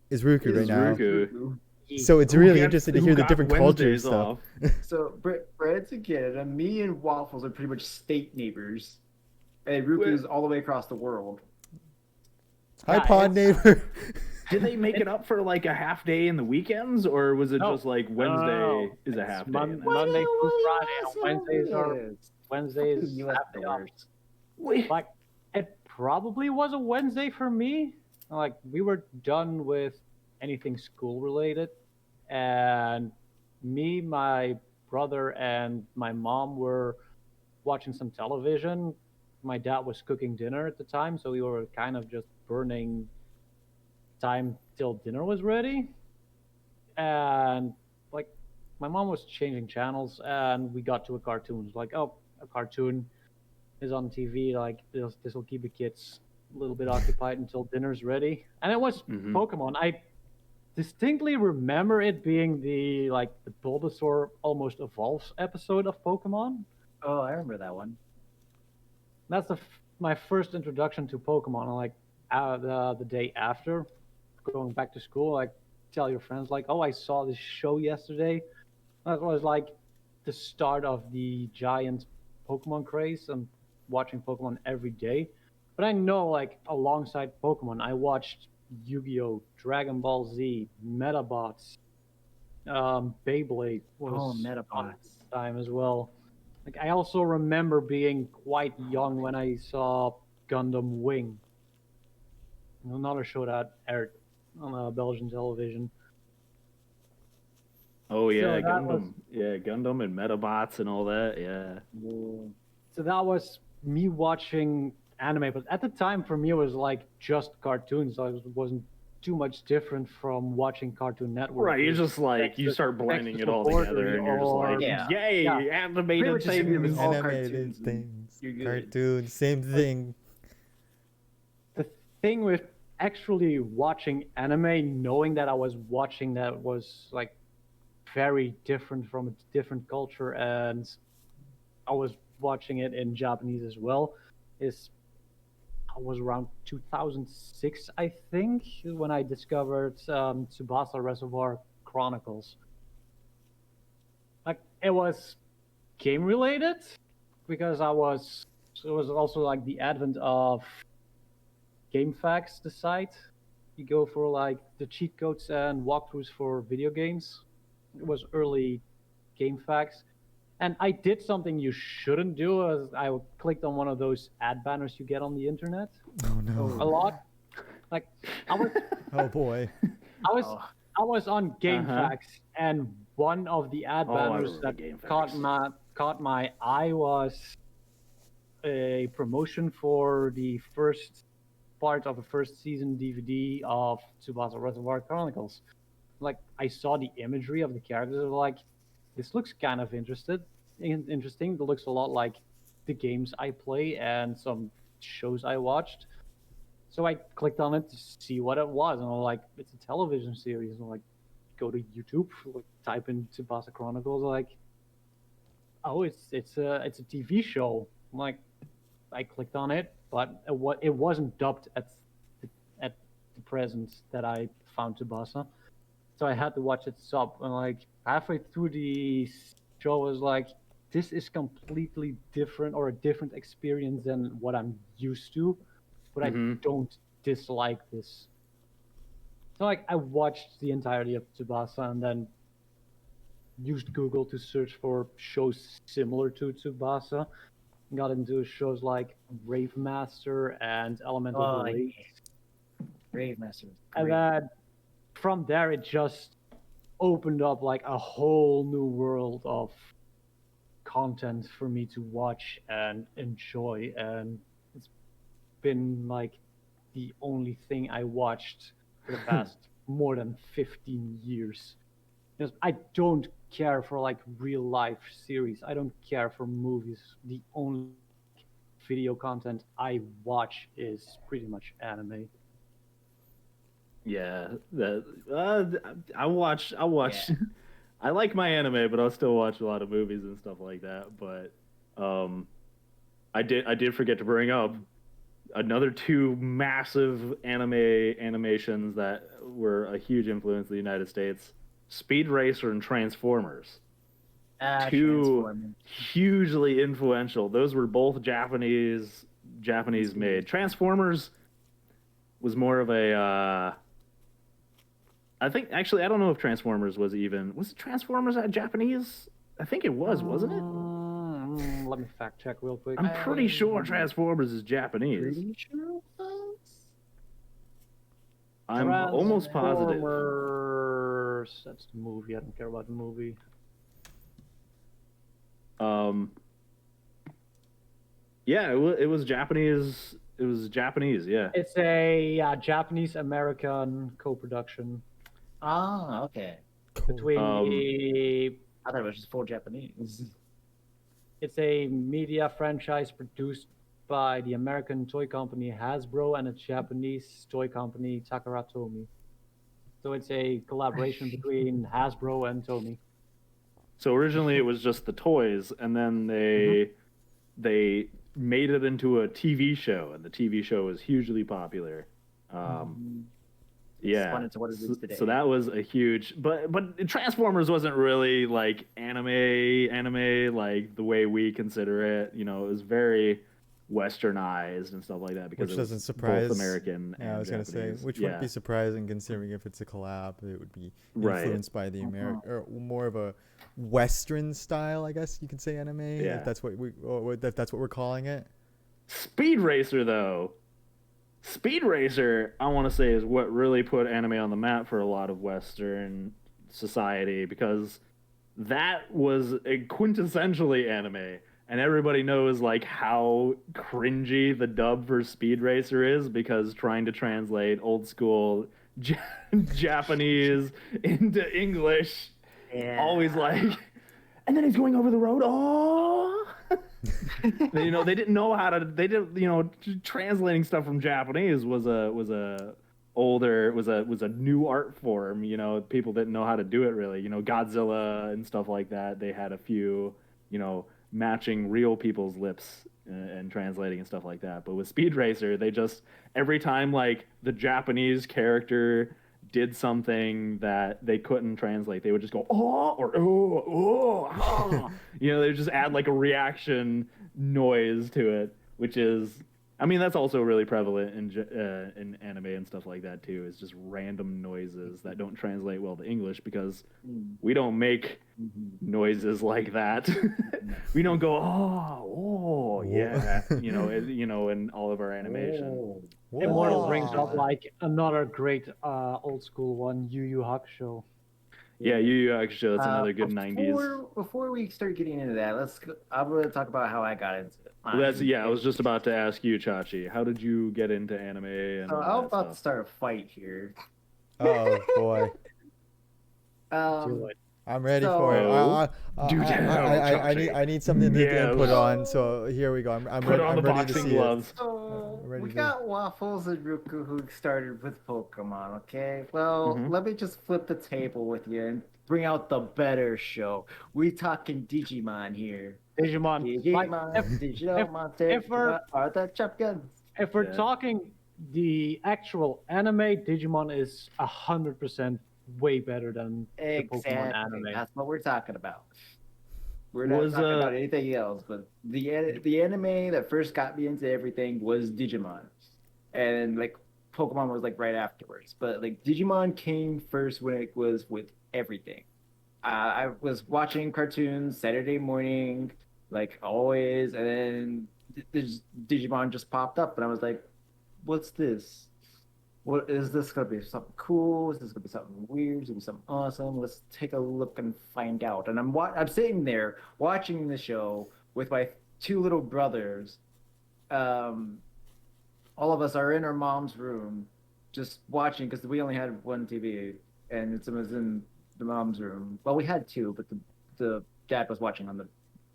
is Ruku right now. Ruku. So it's Who really gets- interesting to who hear the got different culture Wednesdays stuff. off? So Brett's a kid, and me and Waffles are pretty much state neighbors. And Ruku's all the way across the world. Hi, Yeah, Pond it's- neighbor. Did they make it up for like a half day in the weekends, or was it No. just like Wednesday is a half day? and then- Monday through Friday. And Wednesdays Fucking US half day the off. worst. Wait, Like it probably was a Wednesday for me. Like we were done with anything school related, and me, my brother, and my mom were watching some television. My dad was cooking dinner at the time, so we were kind of just burning time till dinner was ready. And like my mom was changing channels, and we got to a cartoon. It's like, oh, a cartoon is on TV. Like this will keep the kids a little bit occupied until dinner's ready. And it was Mhm. Pokemon. I distinctly remember it being the Bulbasaur almost evolves episode of Pokemon. Oh, I remember that one. That's my first introduction to Pokemon. Like the day after going back to school, like tell your friends like, oh, I saw this show yesterday. That was like the start of the giant Pokemon craze. I'm watching Pokemon every day. But I know like alongside Pokemon, I watched Yu-Gi-Oh, Dragon Ball Z, Metabots, Beyblade was Oh, on Metabots. time as well. Like I also remember being quite young when I saw Gundam Wing, another show that aired on Belgian television. oh yeah, So that Gundam, yeah, Gundam and Metabots and all that, yeah. So that was me watching anime, but at the time for me it was like just cartoons. So it wasn't too much different from watching Cartoon Network. Right, you're with just like you Dexter- start blending it all Dexter together, and you're just or- like, Yeah. yay, Yeah. Pretty animated much just agree with things. all Animated cartoons and things, you're good. cartoons, same thing. The thing with actually watching anime, knowing that I was watching that was like very different from a different culture, and I was watching it in Japanese as well, is I was around 2006, I think, when I discovered Tsubasa Reservoir Chronicles. Like it was game related because it was also like the advent of GameFAQs, the site. You go for like the cheat codes and walkthroughs for video games. It was early GameFAQs. And I did something you shouldn't do. As I clicked on one of those ad banners you get on the internet Oh no. a lot. Like I was, Oh boy. I was, Oh. I was on GameFAQs, and one of the ad Oh, I banners remember that GameFAQs. caught my eye was a promotion for the first part of a first season DVD of Tsubasa Reservoir Chronicles. Like I saw the imagery of the characters, I was like, this looks kind of interesting. It looks a lot like the games I play and some shows I watched. So I clicked on it to see what it was, and I'm like, it's a television series. And I'm like, go to YouTube, like, type in Tsubasa Chronicles, like, oh, it's a TV show. I'm like, I clicked on it, but it wasn't dubbed at the present that I found Tsubasa. So I had to watch it sub, and like halfway through the show, I was like, this is completely different or a different experience than what I'm used to, but I don't dislike this. So like I watched the entirety of Tsubasa and then used Google to search for shows similar to Tsubasa. Got into shows like Rave Master and Elemental Oh, Blade. Brave Master. And then from there it just opened up like a whole new world of content for me to watch and enjoy, and it's been like the only thing I watched for the past more than 15 years. Because I don't care for like real life series. I don't care for movies. The only video content I watch is pretty much anime. Yeah, I watch. Yeah. I like my anime, but I'll still watch a lot of movies and stuff like that. But I did forget to bring up another two massive animations that were a huge influence in the United States: Speed Racer and Transformers. Two Transformers. hugely influential. Those were both Japanese made. Transformers was more of a I think actually I don't know if Transformers was it Transformers Japanese? I think it was, wasn't it? Let me fact check real quick. I'm pretty sure Transformers is Japanese. Pretty sure it was? I'm almost positive. Transformers. That's the movie. I don't care about the movie. Yeah, it was Japanese. It was Japanese. Yeah. It's a Japanese-American co-production Ah, okay. between I thought it was just full Japanese. It's a media franchise produced by the American toy company Hasbro and a Japanese toy company Takara Tomy. So it's a collaboration between Hasbro and Tomy. So originally it was just the toys, and then they made it into a TV show, and the TV show was hugely popular. Yeah, Spun into what it is today. so that was a huge. But Transformers wasn't really like anime like the way we consider it. You know, it was very westernized and stuff like that because Which it was doesn't surprise. both American. Yeah, and I was gonna say, Japanese. which wouldn't be surprising considering if it's a collab, it would be Right. influenced by the or more of a Western style, I guess you could say, anime. Yeah. If that's that's what we're calling it. Speed Racer, though. Speed Racer, I want to say, is what really put anime on the map for a lot of Western society because that was a quintessentially anime. And everybody knows like how cringy the dub for Speed Racer is because trying to translate old school Japanese into English, always like, and then he's going over the road. Oh, you know, they didn't know how to. They didn't, you know, translating stuff from Japanese was a new art form. You know, people didn't know how to do it really. You know, Godzilla and stuff like that. They had a few, you know, matching real people's lips and translating and stuff like that. But with Speed Racer, they just every time like the Japanese character did something that they couldn't translate, they would just go oh or oh. You know, they just add like a reaction noise to it, which is, I mean, that's also really prevalent in anime and stuff like that too. Is just random noises that don't translate well to English because we don't make noises like that. We don't go oh yeah, you know, in all of our animation. Immortal Whoa. brings up like another great old school one, Yu Yu Hakusho. Yeah, Yu Yu Hakusho. That's another good '90s. Before we start getting into that, I'm going to talk about how I got into it. Well, I was just about to ask you, Chachi. How did you get into anime? And So all I'm that about stuff? to start a fight here. Oh boy, Do it. I'm ready So- for it. Do tell, I need something to Yes. input on. So here we go. I'm Put ready. on I'm the ready to boxing see gloves. So Ready we to- got Waffles and Ruku who started with Pokemon, okay? Well, Mhm. let me just flip the table with you and bring out the better show. We talking Digimon here. Digimon. Like, Digimon, digital monsters if we're- are the champions. if we're Yeah. talking the actual anime, Digimon is 100% way better than the Pokemon Exactly. anime. That's what we're talking about. We're not Was, talking about anything else, but the anime that first got me into everything was Digimon, and like Pokemon was like right afterwards. But like Digimon came first when it was with everything. I was watching cartoons Saturday morning, like always, and then this Digimon just popped up, and I was like, "What's this? What is this gonna be? Something cool? Is this gonna be something weird? Is it gonna be something awesome? Let's take a look and find out." And I'm sitting there watching the show with my two little brothers. Um, all of us are in our mom's room, just watching because we only had one TV, and it was in the mom's room. Well, we had two, but the dad was watching on the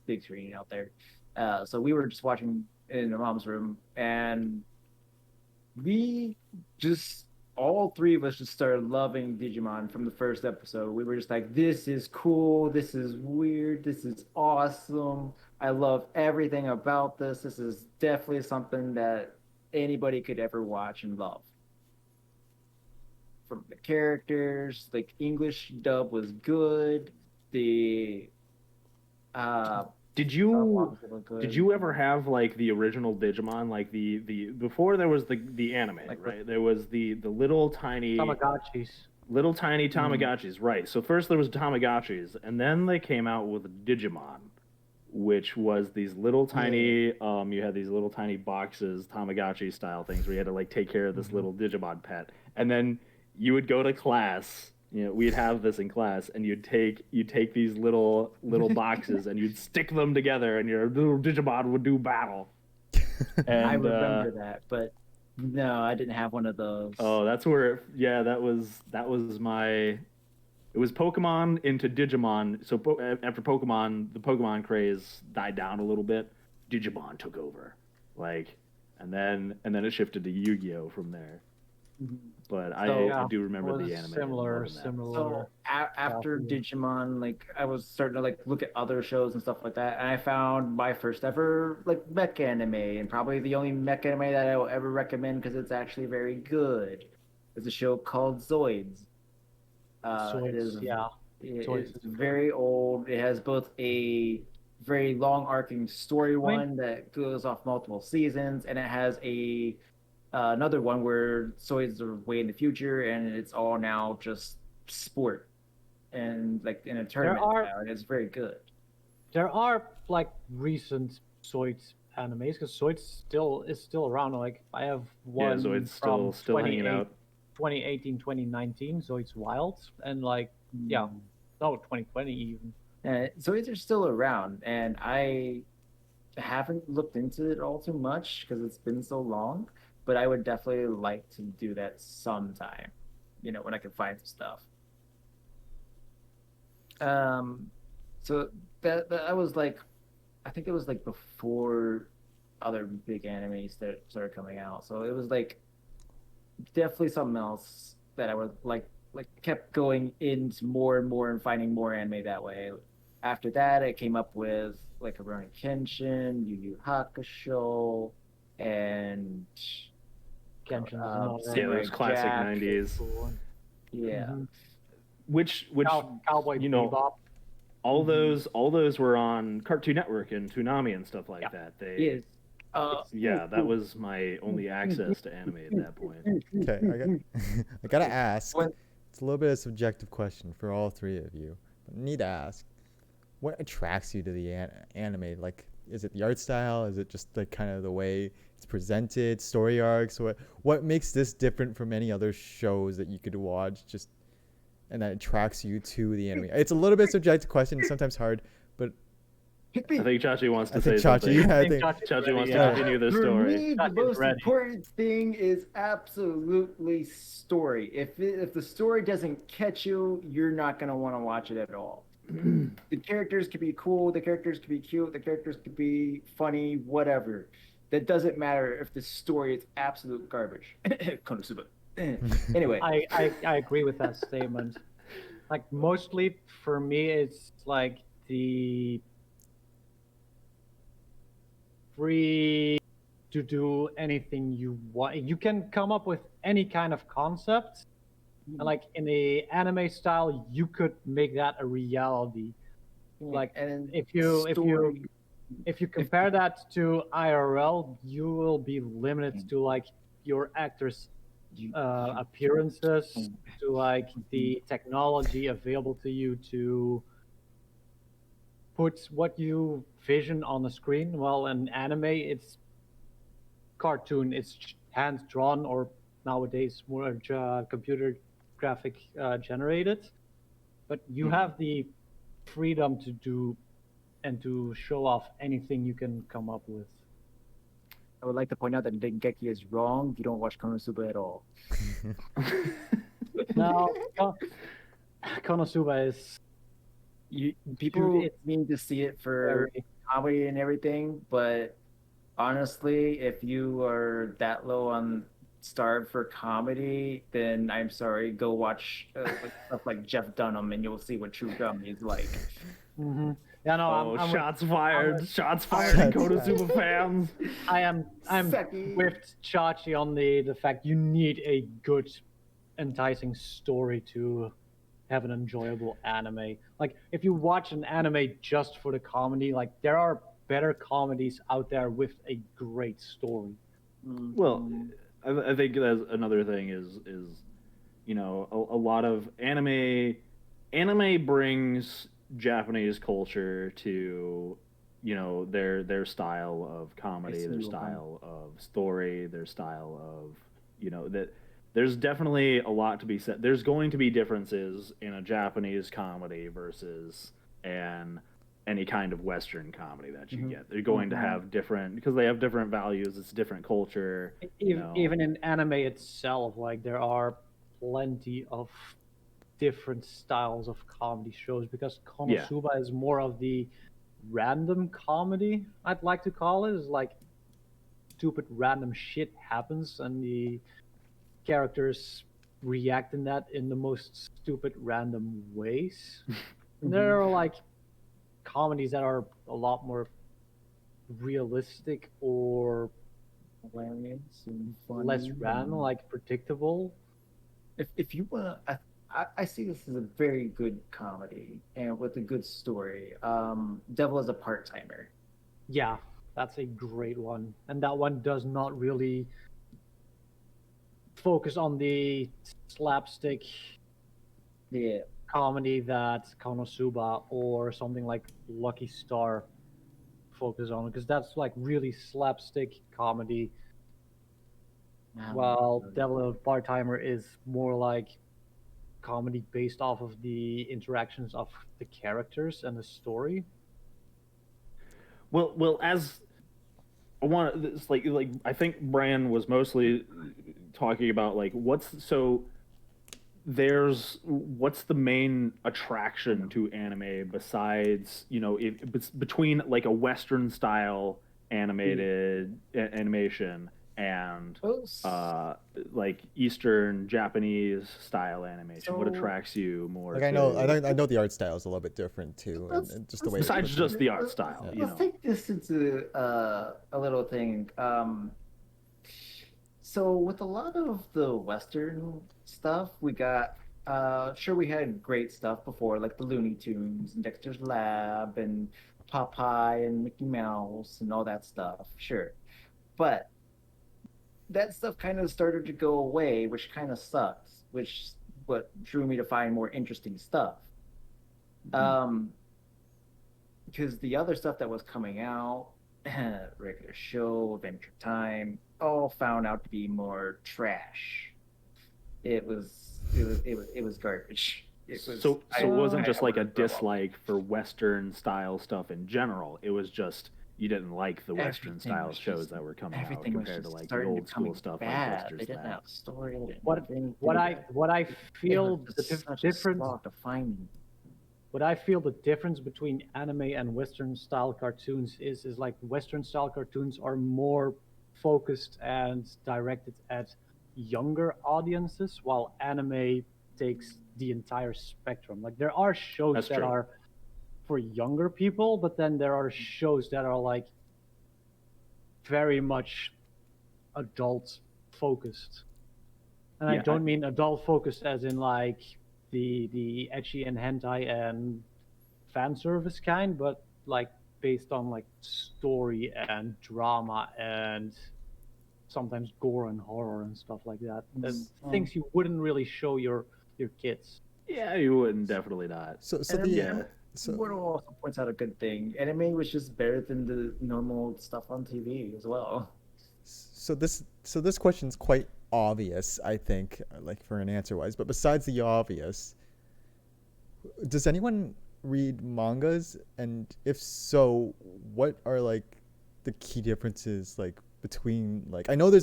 big screen out there. So we were just watching in the mom's room, and we just all three of us just started loving Digimon from the first episode. We were just like, "This is cool. This is weird. This is awesome. I love everything about this. This is definitely something that anybody could ever watch and love." From the characters, like English dub was good. The Did dialogues you were good. did you ever have like the original Digimon, like the before there was the anime, Like right? There was the little tiny Tamagotchis. Tamagotchis, right? So first there was Tamagotchis, and then they came out with Digimon, which was these little tiny you had these little tiny boxes, Tamagotchi style things, where you had to like take care of this little Digimon pet, and then you would go to class. You know, we'd have this in class, and you'd take these little boxes and you'd stick them together, and your little Digimon would do battle. And I remember that, but no, I didn't have one of those. oh, that's where that was my. It was Pokemon into Digimon. So after Pokemon, the Pokemon craze died down a little bit. Digimon took over, like, and then it shifted to Yu-Gi-Oh from there. But I do remember the anime. Similar. So after Digimon, like I was starting to like look at other shows and stuff like that, and I found my first ever like mech anime, and probably the only mech anime that I will ever recommend because it's actually very good. It's a show called Zoids. It is Zoids it's very old. It has both a very long arcing story one that goes off multiple seasons, and it has a another one where Zoids are way in the future, and it's all now just sport and like in a tournament now, and it's very good. There are like recent Zoids animes because Zoids is still around. Like I have one Zoids from still hanging out. 2018, 2019, Zoids Wild, and like 2020 even. Zoids are still around, and I haven't looked into it all too much because it's been so long. But I would definitely like to do that sometime, when I can find some stuff. So that was like, I think it was like before other big animes that started coming out. So it was like definitely something else that I would like kept going into more and more and finding more anime that way. After that, I came up with like Rurouni Kenshin, Yu Yu Hakusho, and those classic Jack. 90s. Yeah. Mm-hmm. Which Cowboy Bebop. all those were on Cartoon Network and Toonami and stuff like that. That was my only access to anime at that point. Okay, I gotta ask. It's a little bit of a subjective question for all three of you. But I need to ask, what attracts you to the anime? Like, is it the art style? Is it just like kind of the way it's presented, story arcs? What makes this different from any other shows that you could watch and that attracts you to the anime? It's a little bit subjective question, it's sometimes hard, but I think Chachi wants to say Chachi, something. I think Chachi wants to continue the story. For me, the most important thing is absolutely story. If the story doesn't catch you, you're not gonna want to watch it at all. The characters could be cool, the characters could be cute, the characters could be funny, whatever. That doesn't matter if the story is absolute garbage. Konosuba. Anyway. I agree with that statement. Like mostly for me it's like the free to do anything you want. You can come up with any kind of concept. And like in the anime style, you could make that a reality. Like and if you story, compare that to IRL, you will be limited to like your actors' appearances, to like the technology available to you to put what you vision on the screen. Well, in anime, it's cartoon, it's hand drawn, or nowadays more computer graphic generated. But you have the freedom to do and to show off anything you can come up with. I would like to point out that Dengeki is wrong. You don't watch Konosuba at all. Now, Konosuba is People it's need to see it for very comedy and everything, but honestly, if you are that low on starved for comedy, then I'm sorry, go watch like stuff like Jeff Dunham, and you'll see what true comedy is like. Mhm. Yeah, no, Oh, I'm shots fired! with- Shots I'm fired! with- Konosuba fans. I'm Seki. with Chachi on the fact you need a good, enticing story to have an enjoyable anime. Like if you watch an anime just for the comedy, like there are better comedies out there with a great story. Well, I think that's another thing is you know a lot of anime brings Japanese culture to you know their style of comedy, their style of story, their style of you know that there's definitely a lot to be said. There's going to be differences in a Japanese comedy versus an any kind of Western comedy that you get. They're going to have different because they have different values. It's different culture. You know. Even in anime itself, like there are plenty of different styles of comedy shows because Konosuba is more of the random comedy, I'd like to call it. Is like stupid random shit happens and the characters react in that in the most stupid random ways. There are like comedies that are a lot more realistic or Hilarious and funny. less random, like predictable. If you want to, I see this as a very good comedy and with a good story. Devil is a part timer. Yeah, that's a great one. And that one does not really focus on the slapstick Yeah. comedy that Konosuba or something like Lucky Star focus on, because that's like really slapstick comedy. While Devil Part Timer is more like comedy based off of the interactions of the characters and the story. Well, as I want, it's like I think Bran was mostly talking about like what's the main attraction to anime besides you know it's between like a Western style animated animation and like Eastern Japanese style animation. What attracts you more? Like I know the art style is a little bit different too, and just the way. Besides just the art style, you Let's know. take this into a little thing. So with a lot of the Western stuff, we got sure we had great stuff before, like the Looney Tunes and Dexter's Lab and Popeye and Mickey Mouse and all that stuff. Sure. But that stuff kind of started to go away, which kind of sucks, which what drew me to find more interesting stuff. Because the other stuff that was coming out, regular show, Adventure Time, all found out to be more trash. It was garbage. So it wasn't just like a dislike for Western style stuff in general. It was just you didn't like the Western style shows that were coming out compared to like the old school stuff like Dexter's They didn't Lab. have a story. They didn't What have anything. what I feel It was the such a difference. slog to find. What I feel the difference between anime and Western style cartoons is like Western style cartoons are more focused and directed at younger audiences, while anime takes the entire spectrum. Like there are shows That's that true. are for younger people, but then there are shows that are like very much adult focused. And I Yeah, don't mean adult focused as in like the ecchi and hentai and fan service kind, but like based on like story and drama and sometimes gore and horror and stuff like that. Things you wouldn't really show your kids. Yeah, you wouldn't, definitely not. So And the Yeah. so Mortal also points out a good thing. Anime was just better than the normal stuff on TV as well. so this question's quite obvious, I think, like for an answer wise. But besides the obvious, does anyone read mangas? And if so, what are like the key differences like between like I know there's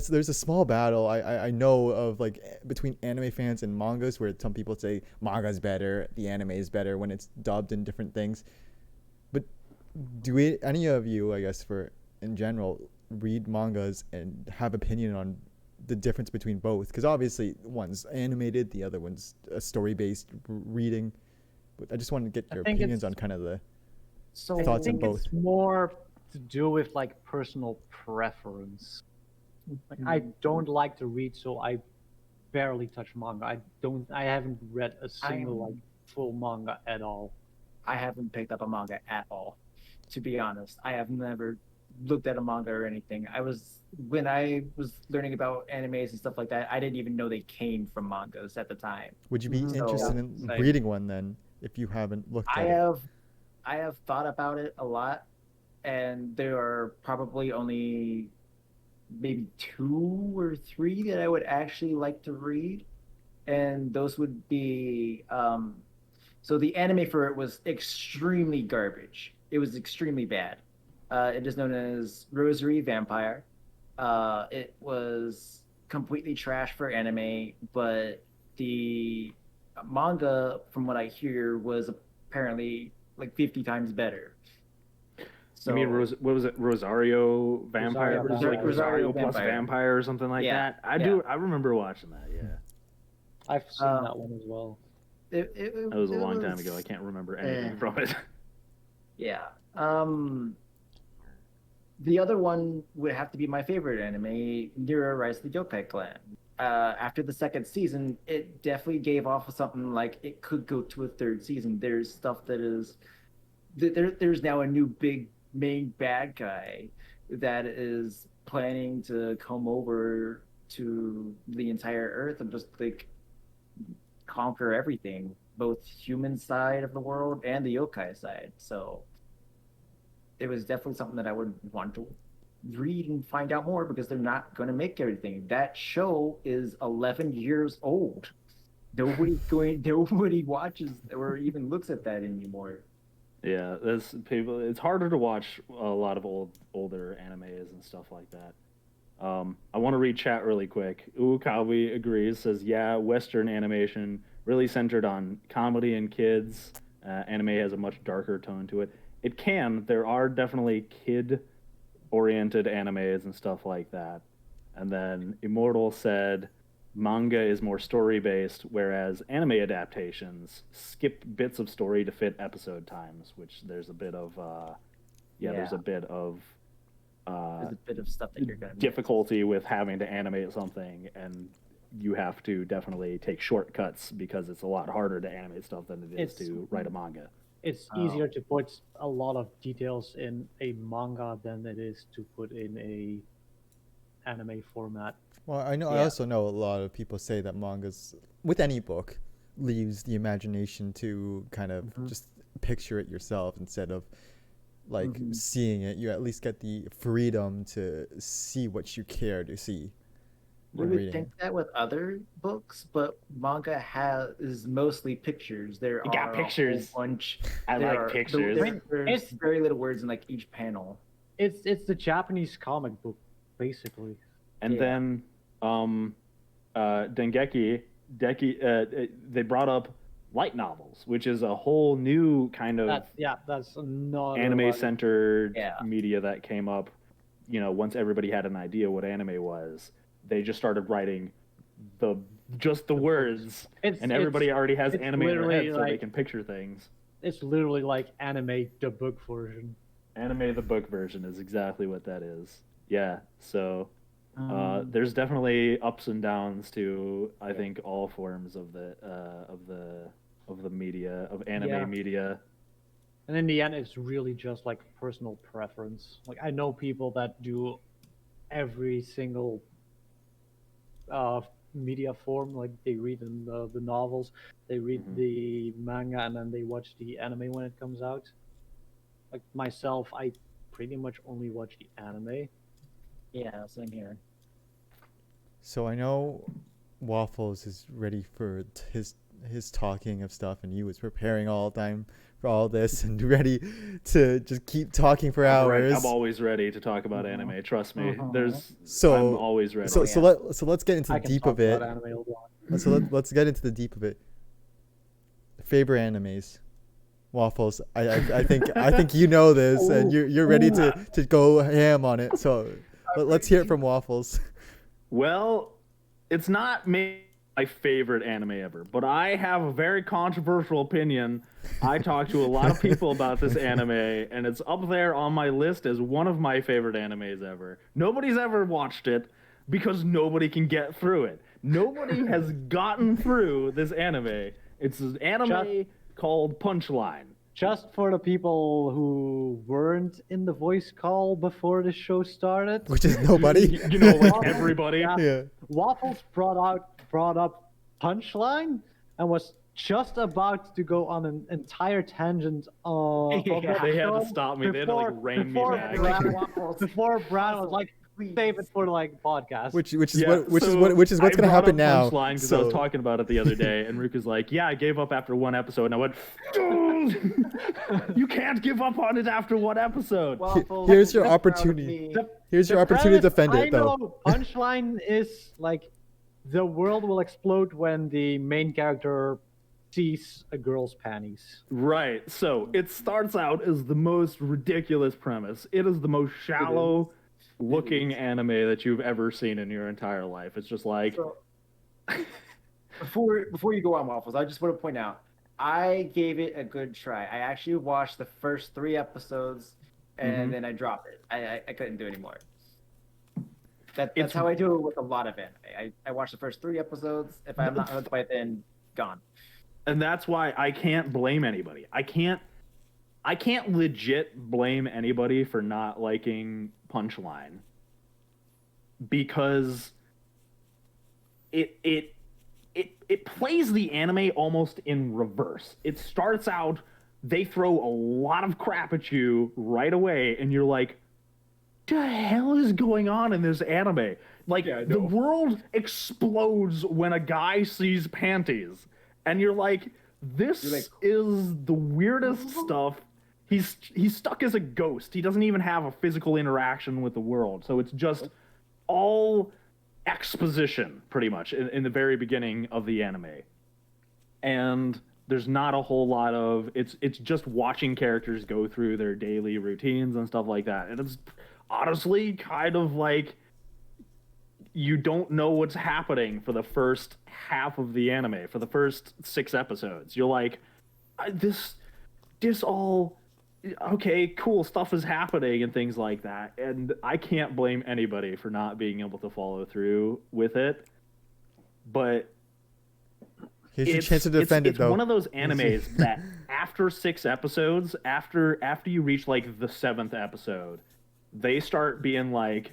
there's a small battle I know of like between anime fans and mangas where some people say manga's better, the anime is better when it's dubbed in different things. But any of you, I guess, for in general, read mangas and have opinion on the difference between both? Because obviously one's animated, the other one's a story-based reading. But I just wanted to get your opinions on kind of the So thoughts on I think both. it's more to do with like personal preference. Like I don't like to read, so I barely touch manga. I haven't read a single like full manga at all. I haven't picked up a manga at all, to be honest. I have never looked at a manga or anything. When I was learning about animes and stuff like that, I didn't even know they came from mangas at the time. Would you be So- interested in Same. reading one then if you haven't looked at it? I have thought about it a lot, and there are probably only maybe 2 or 3 that I would actually like to read, and those would be so the anime for it was extremely garbage. It was extremely bad. It is known as Rosary Vampire. It was completely trash for anime, but the manga, from what I hear, was apparently like 50 times better. So, You mean what was it? Rosario Vampire? Rosario Rosario plus Vampire. Vampire or something like Yeah, that. I remember watching that. Yeah, I've seen Um, that one as well. that was a long time ago. I can't remember anything from it. Yeah. The other one would have to be my favorite anime, Nero Rise of the Yokai Clan. After the second season, it definitely gave off something like it could go to a third season. There's stuff that is there's now a new big main bad guy that is planning to come over to the entire Earth and just like conquer everything, both human side of the world and the yokai side. So it was definitely something that I would want to read and find out more because they're not going to make everything. That show is 11 years old. Nobody watches or even looks at that anymore. Yeah, that's people. It's harder to watch a lot of older animes and stuff like that. I want to read chat really quick. Ukawi agrees, says, yeah, Western animation really centered on comedy and kids. Anime has a much darker tone to it. It can. There are definitely kid-oriented animes and stuff like that. And then Immortal said, manga is more story-based, whereas anime adaptations skip bits of story to fit episode times, which there's a bit of, there's a bit of There's a bit of stuff that you're going to difficulty with having to animate something, and you have to definitely take shortcuts because it's a lot harder to animate stuff than it is to write a manga. It's easier to put a lot of details in a manga than it is to put in a anime format. Well, I know. I also know a lot of people say that mangas, with any book, leaves the imagination to kind of just picture it yourself instead of like seeing it. You at least get the freedom to see what you care to see We when would reading. think that with other books, but manga is mostly pictures. There You got are pictures. a whole bunch. I there like are- pictures. There's It's- very little words in like each panel. It's the Japanese comic book, basically. And Yeah. then they brought up light novels, which is a whole new kind of That's not anime-centered Yeah. media that came up. Once everybody had an idea what anime was, they just started writing just the words, and everybody already has it's anime in their literally head, so they like- can picture things. It's literally like anime, the book version. Anime, the book version, is exactly what that is. Yeah, so Um, there's definitely ups and downs to I think all forms of of the media, of anime Yeah. media. And in the end, it's really just like personal preference. Like I know people that do every single media form. Like they read in the novels, they read Mhm. the manga, and then they watch the anime when it comes out. Like myself, I pretty much only watch the anime. Yeah, same here. So I know Waffles is ready for his talking of stuff, and he was preparing all the time for all this and ready to just keep talking for hours. I'm always ready to talk about anime. Trust me. I'm So always ready. let's get into I the can deep talk of it. about anime all day. Let's get into the deep of it. Favorite animes. Waffles. I think you know this, and you're ready to go ham on it. So let's hear it from Waffles. Well, it's not my favorite anime ever, but I have a very controversial opinion. I talked to a lot of people about this anime, and it's up there on my list as one of my favorite animes ever. Nobody's ever watched it because nobody can get through it. Nobody has gotten through this anime. It's an anime called Punchline. Just for the people who weren't in the voice call before the show started, Which is nobody. You know, like everybody. Yeah. Waffles brought up Punchline and was just about to go on an entire tangent of Yeah. that They had show to stop me. They had to like rein me back. before Brad was like, save it for like podcast. Which is Yeah, what's so gonna brought happen up now. Punchline because I was talking about it the other day, and Ruka's like, "Yeah, I gave up after one episode," and I went, "You can't give up on it after one episode." Here's your opportunity. Here's your opportunity to defend it, though. I know Punchline is like the world will explode when the main character sees a girl's panties. Right. So it starts out as the most ridiculous premise. It is the most shallow looking anime that you've ever seen in your entire life. It's just like So, before you go on, Waffles, I just want to point out I gave it a good try. I actually watched the first 3 episodes and then I dropped it. I couldn't do anymore. That's how I do it with a lot of anime. I watch the first 3 episodes. If I'm not hooked by it, then gone. and that's why I can't blame anybody. I can't legit blame anybody for not liking Punchline because it plays the anime almost in reverse. It starts out, they throw a lot of crap at you right away, and you're like, the hell is going on in this anime? Like, the world explodes when a guy sees panties, and you're like, this is the weirdest stuff. He's stuck as a ghost. He doesn't even have a physical interaction with the world. So it's just all exposition, pretty much, in the very beginning of the anime. And there's not a whole lot of... It's just watching characters go through their daily routines and stuff like that. And it's honestly kind of like... You don't know what's happening for the first half of the anime, for the first 6 episodes. You're like, this all... Okay, cool stuff is happening and things like that. And I can't blame anybody for not being able to follow through with it. But Here's your chance to defend it, though. It's one of those animes that after 6 episodes, after you reach like the 7th episode, they start being like,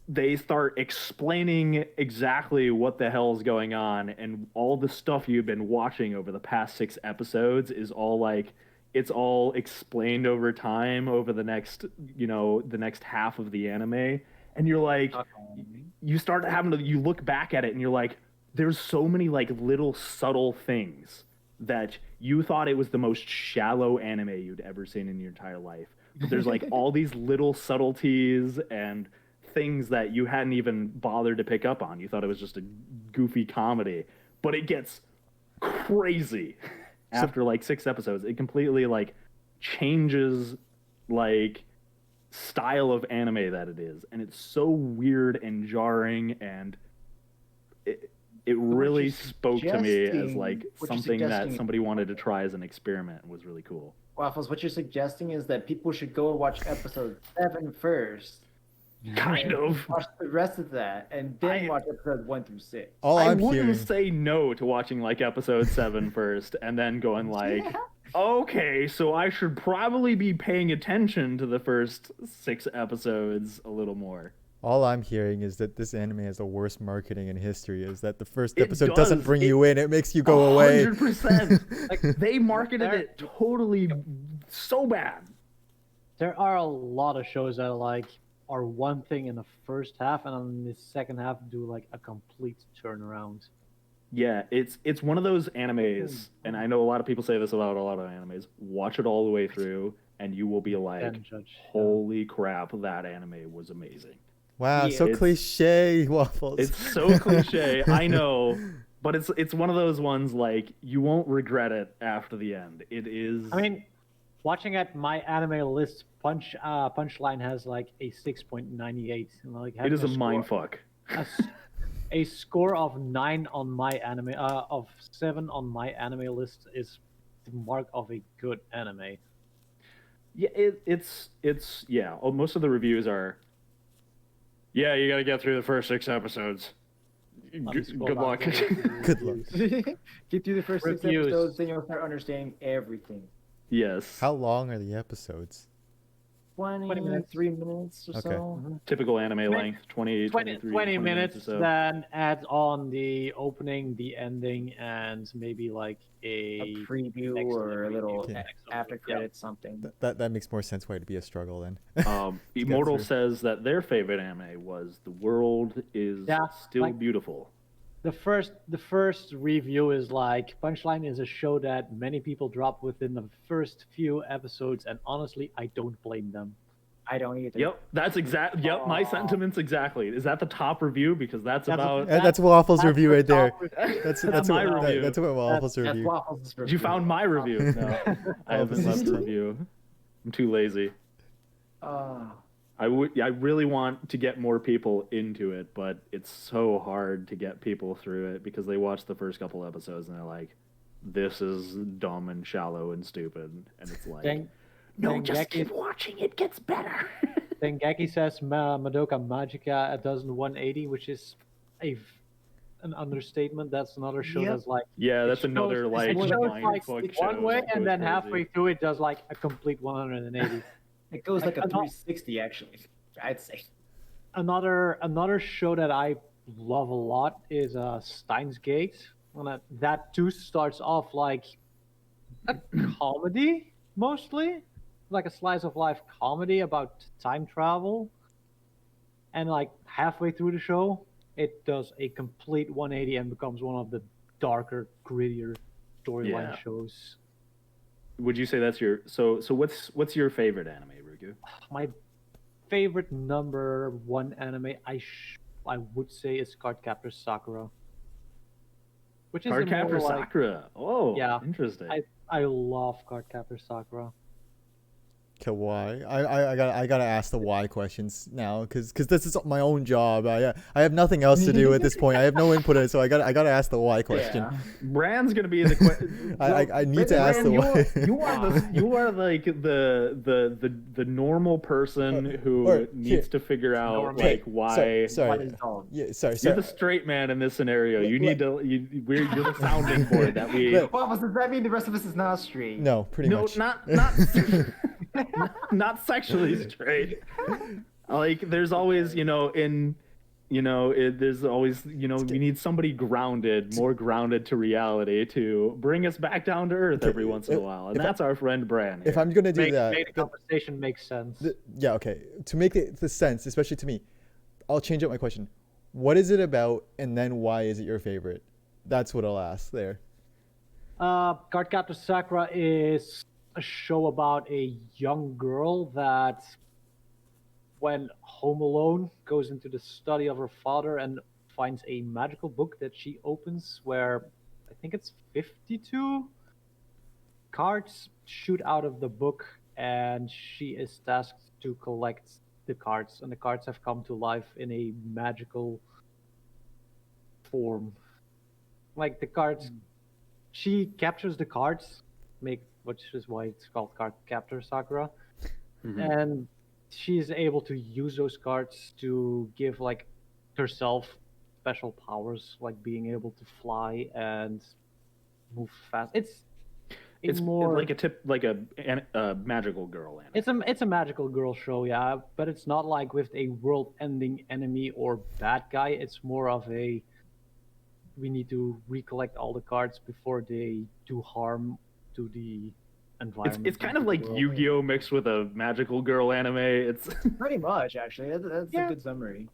they start explaining exactly what the hell is going on, and all the stuff you've been watching over the past 6 episodes is all like, it's all explained over time over the next, the next half of the anime. And you're like, you start having to, you look back at it and you're like, there's so many like little subtle things that you thought it was the most shallow anime you'd ever seen in your entire life. But there's like all these little subtleties and things that you hadn't even bothered to pick up on. You thought it was just a goofy comedy, but it gets crazy. After like 6 episodes, it completely like changes like style of anime that it is, and it's so weird and jarring, and it really spoke to me as like something that somebody wanted to try as an experiment, and was really cool. Waffles, what you're suggesting is that people should go and watch episode 7 first, Kind of. Watch the rest of that, and then watch episodes 1 through 6. All I I'm wouldn't hearing. say no to watching like episode 7 first, and then going like, okay, so I should probably be paying attention to the first 6 episodes a little more. All I'm hearing is that this anime has the worst marketing in history. Is that the first It episode doesn't does. bring you in; it makes you go away. 100%. Like, They marketed it totally so bad. there are a lot of shows that are one thing in the first half, and in the second half do like a complete turnaround. Yeah, it's one of those animes, and I know a lot of people say this about a lot of animes. Watch it all the way through, and you will be like, Then judge. "Holy crap, that anime was amazing." Wow, Yeah, so it's- cliche, Waffles. It's so cliche, I know, but it's one of those ones like you won't regret it after the end. It is. I mean, watching at my anime list, Punchline has like a 6.98. Like it is a having mind score- fuck. a score of 9 on my anime, of 7 on my anime list is the mark of a good anime. Yeah, it's yeah. Oh, most of the reviews are. Yeah, you got to get through the first 6 episodes. Good luck. Good luck. Get through the first 6 Reviews. episodes, then you'll start understanding everything. Yes. How long are the episodes? 20 minutes. minutes, 3 minutes or Okay. so. Typical anime length, 20, 20 23, 20 or minutes, so. then add on the opening, the ending, and maybe like A a preview excellent or a review. little Yeah. after Yeah. credits something. That makes more sense why it'd be a struggle then. get Immortal through. says that their favorite anime was "The World Is Yeah, Still like- Beautiful." The first review is like Punchline is a show that many people drop within the first few episodes, and honestly, I don't blame them. I don't either. Yep, that's exact. Yep, my Aw. sentiments exactly. Is that the top review? Because that's about. That's Waffles' review the right there. top review. That's my what, review. That's what Waffles' That's review. Waffles' You found my review. No, I haven't this left is a true. review. I'm too lazy. Oh, I really want to get more people into it, but it's so hard to get people through it because they watch the first couple episodes and they're like, "This is dumb and shallow and stupid," and it's like, "No, just keep watching. It gets better." Dengeki says Madoka Magica does 180, which is an understatement. That's another show Yep. that's like Yeah, that's it shows- another like it shows mind like fuck one show way, that and goes then crazy. halfway through it does like a complete 180. it goes like a Like, 360 actually. I'd say. Another show that I love a lot is Steins Gate. And that too starts off like a comedy, mostly like a slice of life comedy about time travel. And like halfway through the show, it does a complete 180 and becomes one of the darker, grittier storyline Yeah. shows. Would you say that's your so what's your favorite anime, Ruku? My favorite number 1 anime, I would say, is Cardcaptor Sakura, which is Cardcaptor more like Sakura. Oh, Yeah, interesting. I love Cardcaptor Sakura. Okay, why? I gotta ask the why questions now, because this is my own job. I have nothing else to do at this point. I have no input in it, so I gotta ask the why question. Yeah. Brand's gonna be the. I need to ask the Brand, why. you are like the normal person who or needs here. to figure out Normal. like why. Sorry. What is dog? Yeah, sorry. You're the straight man in this scenario. You need to. You're the sounding board that we. Look. Well, does that mean the rest of us is not straight? No, pretty No, much. not not sexually straight. Like there's always, there's always, we need somebody grounded, more grounded to reality to bring us back down to earth every once in a while, and if I- that's our friend Bran. If here. I'm gonna do Make that, the conversation make sense. yeah, okay. To make the sense, especially to me, I'll change up my question. What is it about, and then why is it your favorite? That's what I'll ask there. Cardcaptor Sakura is a show about a young girl that, when home alone, goes into the study of her father and finds a magical book that she opens where I think it's 52 cards shoot out of the book, and she is tasked to collect the cards, and the cards have come to life in a magical form. Like the cards, she captures the cards, which is why it's called Cardcaptor Sakura, Mhm. and she's able to use those cards to give like herself special powers, like being able to fly and move fast. It's more like a magical girl anime. it's a magical girl show, yeah, but it's not like with a world-ending enemy or bad guy. It's more of a we need to recollect all the cards before they do harm to the environment. It's kind of the like world. Yu-Gi-Oh mixed with a magical girl anime. It's Pretty much, actually. That's Yeah. a good summary.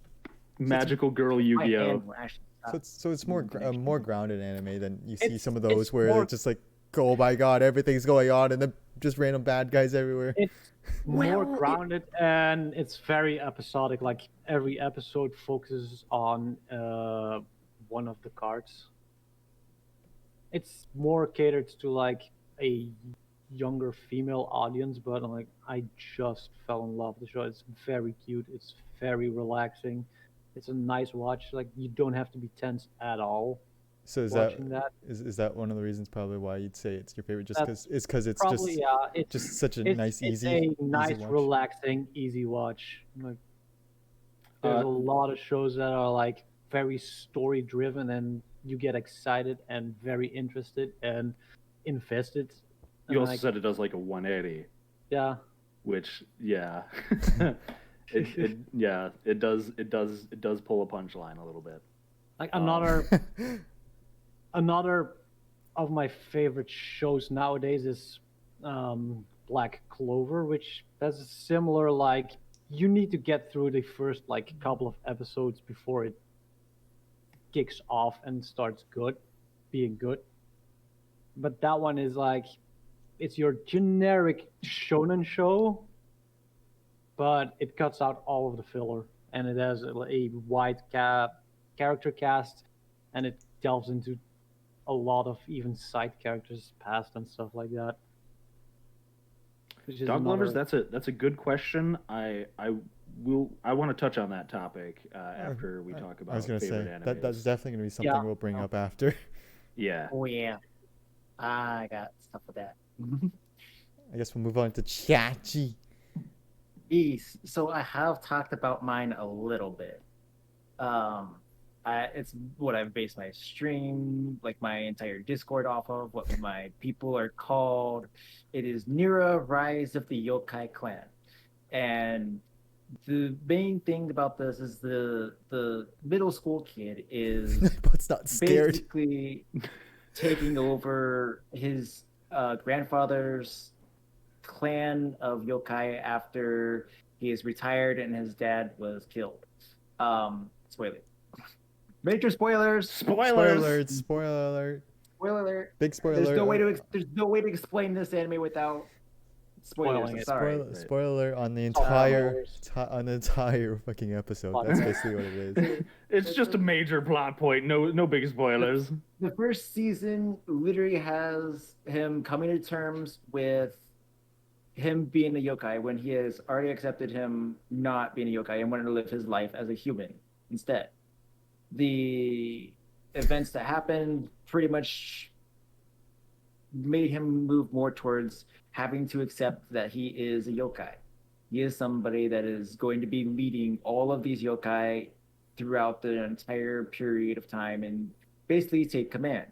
magical girl My Yu-Gi-Oh. hand will actually stop. So it's more connection. more grounded anime than you see It's- some of it's those where more- it's just like, oh my god, everything's going on and then just random bad guys everywhere. It's more Well, grounded and it's very episodic. Like every episode focuses on one of the cards. It's more catered to like a younger female audience, but like I just fell in love with the show. It's very cute. It's very relaxing. It's a nice watch. Like you don't have to be tense at all So is that watching that. is that one of the reasons probably why you'd say it's your favorite? Just That's because it's Probably just yeah. It's just such a it's, nice it's easy a nice easy watch. relaxing easy watch. Like there's a lot of shows that are like very story driven and you get excited and very interested and invested. You And, also like, said it does like a 180, yeah, which yeah, it does pull a punchline a little bit. like Um, another of my favorite shows nowadays is Black Clover, which has a similar like you need to get through the first like couple of episodes before it kicks off and starts being good. But that one is like it's your generic shonen show, but it cuts out all of the filler and it has a wide character cast and it delves into a lot of even side characters past and stuff like that. Which is Dog lovers, another- that's a good question. I want to touch on that topic after we talk about I was gonna favorite say animes. that's definitely gonna be something Yeah. we'll bring up after. Yeah. Oh yeah, I got stuff with that. I guess we'll move on to Chachi. So I have talked about mine a little bit. It's what I've based my stream, like my entire Discord off of, what my people are called. It is Nero, Rise of the Yokai Clan. And the main thing about this is the middle school kid is But not scared. basically taking over his grandfather's clan of yokai after he is retired and his dad was killed. Spoiler. Major spoilers. Spoiler alert! Spoiler alert! Spoiler alert. Big spoiler There's alert! no way to explain this anime without spoilers. Spoiling I'm it. sorry. Spoiler alert on the Spoilers. entire fucking episode. That's basically what it is. It's just a major plot point. No big spoilers. The first season literally has him coming to terms with him being a yokai when he has already accepted him not being a yokai and wanting to live his life as a human instead. The events that happened pretty much made him move more towards having to accept that he is a yokai. He is somebody that is going to be leading all of these yokai throughout the entire period of time and basically take command.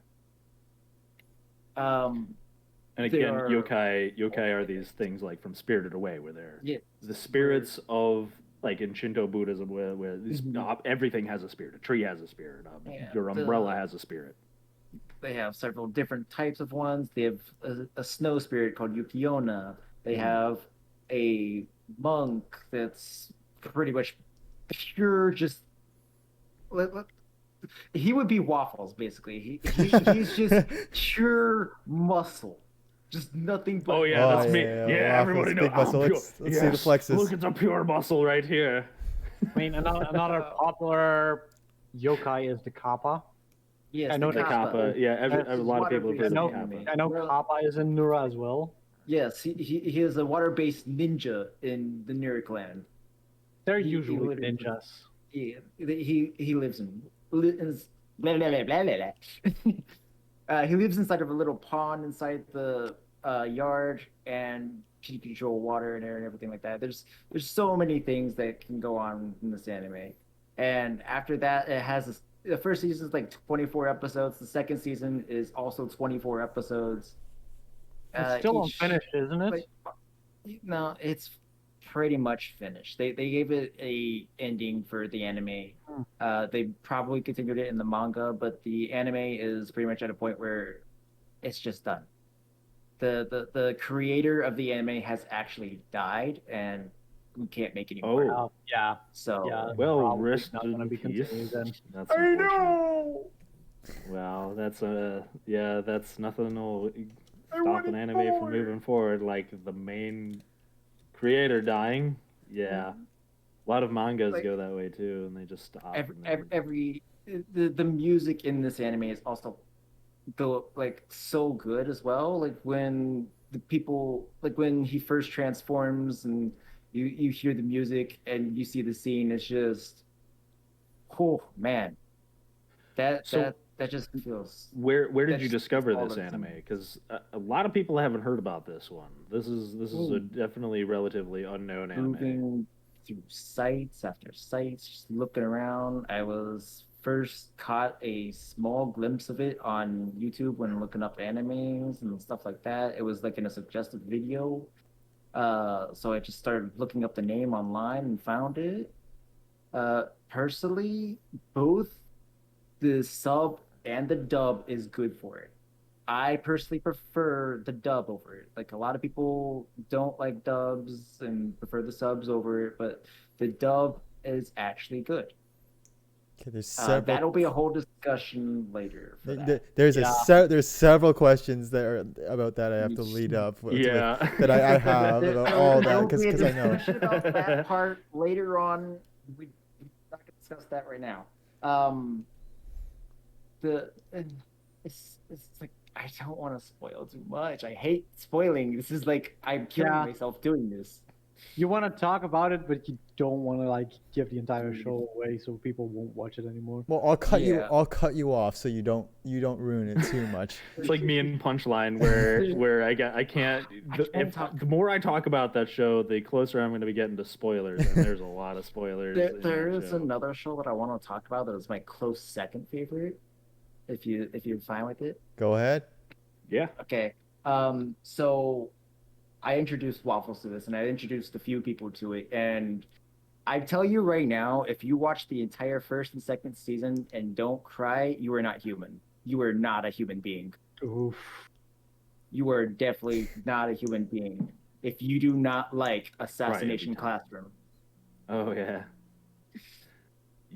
And again, There are- yokai are these things like from Spirited Away, where they're Yeah, the spirits of like in Shinto Buddhism, where these, Mhm. everything has a spirit. A tree has a spirit. Yeah, Your the- umbrella has a spirit. they have several different types of ones. They have a snow spirit called Yukiona. They have a monk that's pretty much pure just. He would be Waffles, basically. He's just pure muscle. Just nothing but. Oh yeah, Oh, that's me. yeah, Yeah, Waffles, everybody big knows. muscle. I'm pure. Let's see the flexes. Look, it's a pure muscle right here. I mean, another popular yokai is the Kappa. Yes, I know The kappa. Yeah, That's a lot of people have heard water-based of the anime. kappa. I know Well- Kappa is in Nura as well. Yes, he is a water-based ninja in the Nero clan. They're He usually literally- ninjas. He lives in blah, blah, blah, blah, blah. He lives inside of a little pond inside the yard, and can control water and air and everything like that. There's so many things that can go on in this anime. And after that, it has the first season is like 24 episodes. The second season is also 24 episodes. It's still Each, unfinished, isn't it? like, no, it's pretty much finished. They gave it a ending for the anime. They probably continued it in the manga, but the anime is pretty much at a point where it's just done. The creator of the anime has actually died, and we can't make any more. Oh, Yeah. So Yeah. well, probably rest not in gonna be peace. continued then. That's I unfortunate. know. Wow, that's that's nothing will I stop wanted an anime more. from moving forward. Like the main creator dying, yeah. A lot of mangas Like, go that way too, and they just stop. the music in this anime is also so good as well. Like when the people when he first transforms and you hear the music and you see the scene, it's just oh man. That So- that just feels Where did That's you just discover all this that's in anime? it. Because a lot of people haven't heard about this one. This is a Ooh. definitely relatively unknown anime. moving through sites after sites, just looking around. I was first caught a small glimpse of it on YouTube when looking up animes and stuff like that. It was like in a suggested video. So I just started looking up the name online and found it. Personally, both the sub and the dub is good for it. I personally prefer the dub over it. Like a lot of people don't like dubs and prefer the subs over it, but the dub is actually good. Okay, there's several. That'll be a whole discussion later. For that. There's several questions that are about that I have to lead up with, Yeah. that I have about all that There'll be a because I know. discussion about that part later on. We're not gonna discuss that right now. It's like I don't want to spoil too much. I hate spoiling. This is like I'm killing Yeah. myself doing this. You want to talk about it, but you don't want to like give the entire show away so people won't watch it anymore. Well, I'll cut Yeah. you off so you don't ruin it too much. It's like me and Punchline, where I can't. The more I talk about that show, the closer I'm going to be getting to spoilers, and there's a lot of spoilers. in There that is show. another show that I want to talk about that is my close second favorite. If you're fine with it. Go ahead. Yeah. Okay. So I introduced Waffles to this, and I introduced a few people to it, and I tell you right now, if you watch the entire first and second season and don't cry, you are not human. You are not a human being. Oof. You are definitely not a human being if you do not like Assassination every time. Classroom. Oh yeah.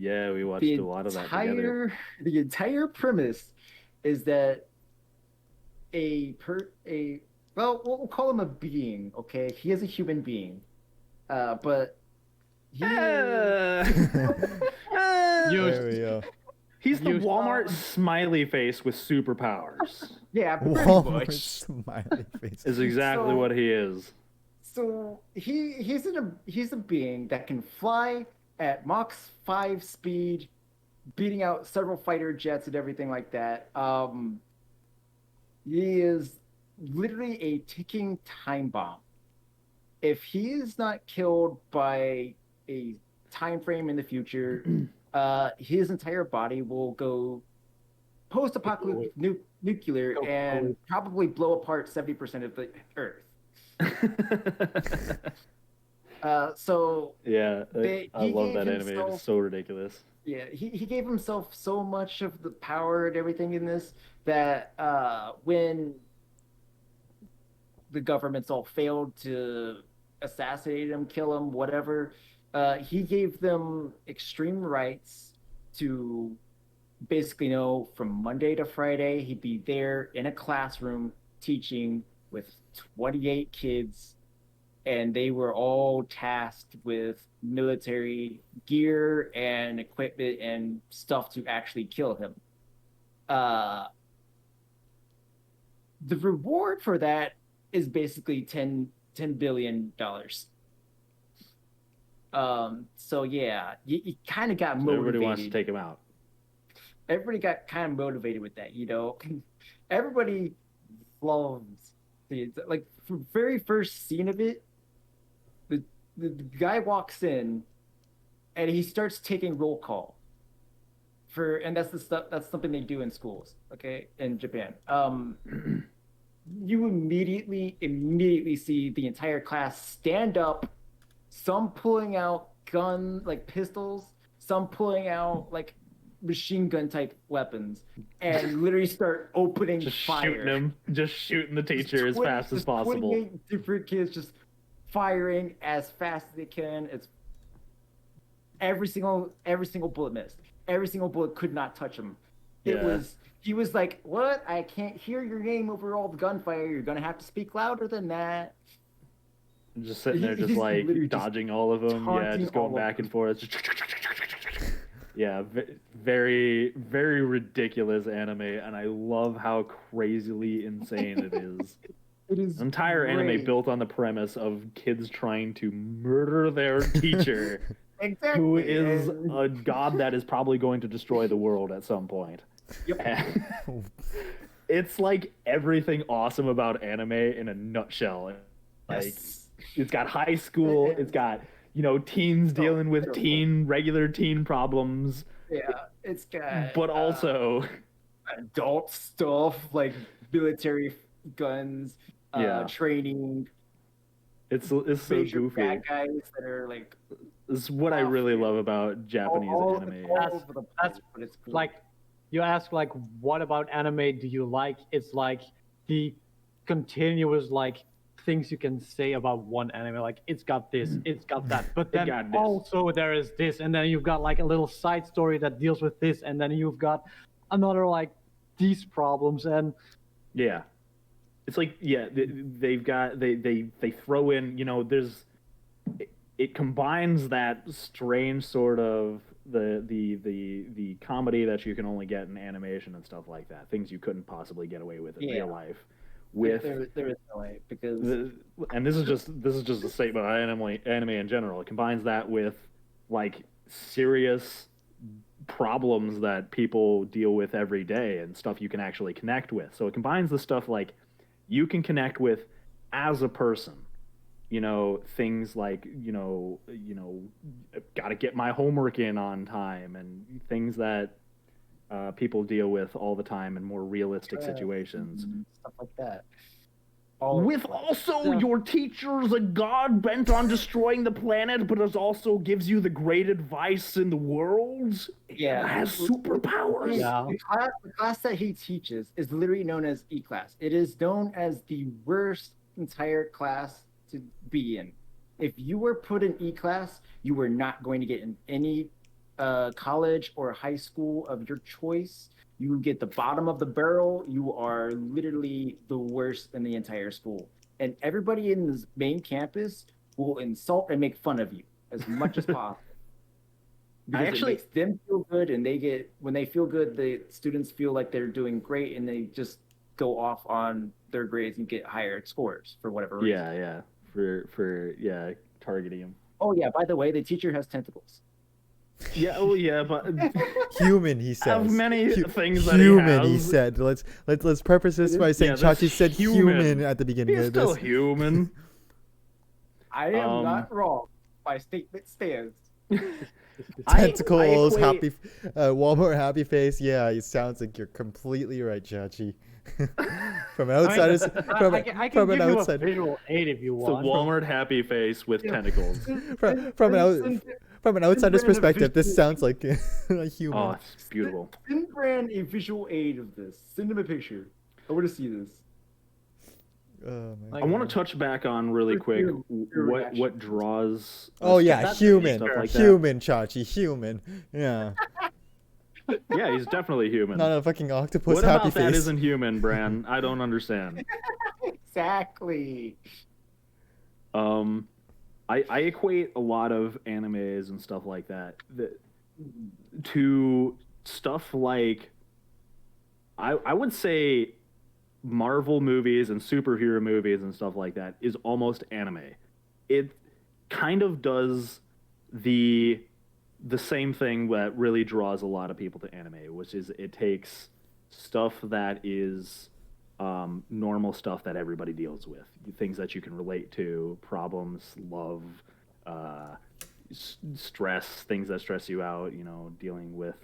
Yeah, we watched a lot of that together. The entire premise is that we'll call him a being, okay? He is a human being, but he There we go. He's the You- Walmart smiley face with superpowers. yeah, pretty Walmart much. smiley face. Is exactly So- what he is. So he's a being that can fly at Mach 5 speed, beating out several fighter jets and everything like that. He is literally a ticking time bomb. If he is not killed by a time frame in the future, his entire body will go post-apocalyptic nuclear Go and forward. probably blow apart 70% of the Earth. So Yeah, I he love gave that anime. himself- It's so ridiculous. yeah, he gave himself so much of the power and everything in this that when the governments all failed to assassinate him, kill him, whatever, he gave them extreme rights to basically know from Monday to Friday he'd be there in a classroom teaching with 28 kids, and they were all tasked with military gear and equipment and stuff to actually kill him. The reward for that is basically $10 billion. So yeah, you kind of got So motivated. everybody wants to take him out. Everybody got kind of motivated with that, you know. Everybody loves like from very first scene of it, the guy walks in and he starts taking roll call and that's the stuff that's something they do in schools, okay, in Japan. You immediately see the entire class stand up, some pulling out gun like pistols, some pulling out like machine gun type weapons, and literally start opening Just fire. shooting the teacher as fast as possible. 28 different kids just firing as fast as they can. It's every single bullet missed. Every single bullet could not touch him. He was like, "What? I can't hear your name over all the gunfire. You're gonna have to speak louder than that." Just sitting there, just He's like literally dodging all of them. Yeah, taunting just going all of back and forth. Yeah, very, very ridiculous anime, and I love how crazily insane it is. It is Entire anime great. built on the premise of kids trying to murder their teacher, Exactly. who is a god that is probably going to destroy the world at some point. Yep. And it's like everything awesome about anime in a nutshell. Like, Yes. it's got high school, it's got, teens dealing with regular teen problems, Yeah, it's got but also adult stuff like military guns, Yeah. training, it's so major goofy. bad guys that are like This is what I really love about Japanese anime. all over the place, That's but it's cool. Like, you ask, like, what about anime do you like? It's like the continuous, like, things you can say about one anime. Like, it's got this, it's got that, but got then this. also there is this, and then you've got like a little side story that deals with this, and then you've got another like these problems, and Yeah, it's like they've got they throw in it combines that strange sort of the comedy that you can only get in animation and stuff like that, things you couldn't possibly get away with in real life. With there is no way because and this is just a statement about anime in general. It combines that with like serious problems that people deal with every day and stuff you can actually connect with. So it combines the stuff like you can connect with as a person. Things like got to get my homework in on time, and things that people deal with all the time in more realistic situations. stuff like that. With also your teacher's a god bent on destroying the planet, but it also gives you the great advice in the world. Yeah. It has superpowers. Yeah. The class that he teaches is literally known as E-class. It is known as the worst entire class to be in. If you were put in E-class, you were not going to get in any college or high school of your choice. You get the bottom of the barrel. You are literally the worst in the entire school. And everybody in this main campus will insult and make fun of you as much as possible. Because it makes them feel good, and when they feel good, the students feel like they're doing great, and they just go off on their grades and get higher scores for whatever reason. Yeah. For targeting him. Oh yeah, by the way, the teacher has tentacles. Yeah, but Human, he says. of many things that Human, he he has, said. Let's preface this by saying this Chachi said human. human at the beginning he's of this. still human. I am not wrong. My statement stands. Tentacles, I happy, Walmart happy face. Yeah, it sounds like you're completely right, Chachi. From outsiders, I can give you a visual aid if you It's a want. Walmart happy face with tentacles. from an outsider's perspective, this sounds like a human. Oh, it's beautiful. Send Brand a visual aid of this. Send him a picture. I want to see this. Oh, man. I want to touch back on really quick Your reaction. what draws. Oh yeah, that's- human, stuff like that. human, Chachi, human. Yeah, Yeah, he's definitely human. not a fucking octopus What happy about that face. isn't human, Bran? I don't understand. Exactly. I equate a lot of animes and stuff like that to stuff like I would say Marvel movies and superhero movies and stuff like that is almost anime. It kind of does the same thing that really draws a lot of people to anime, which is it takes stuff that is normal stuff that everybody deals with, things that you can relate to, problems, love, stress, things that stress you out, dealing with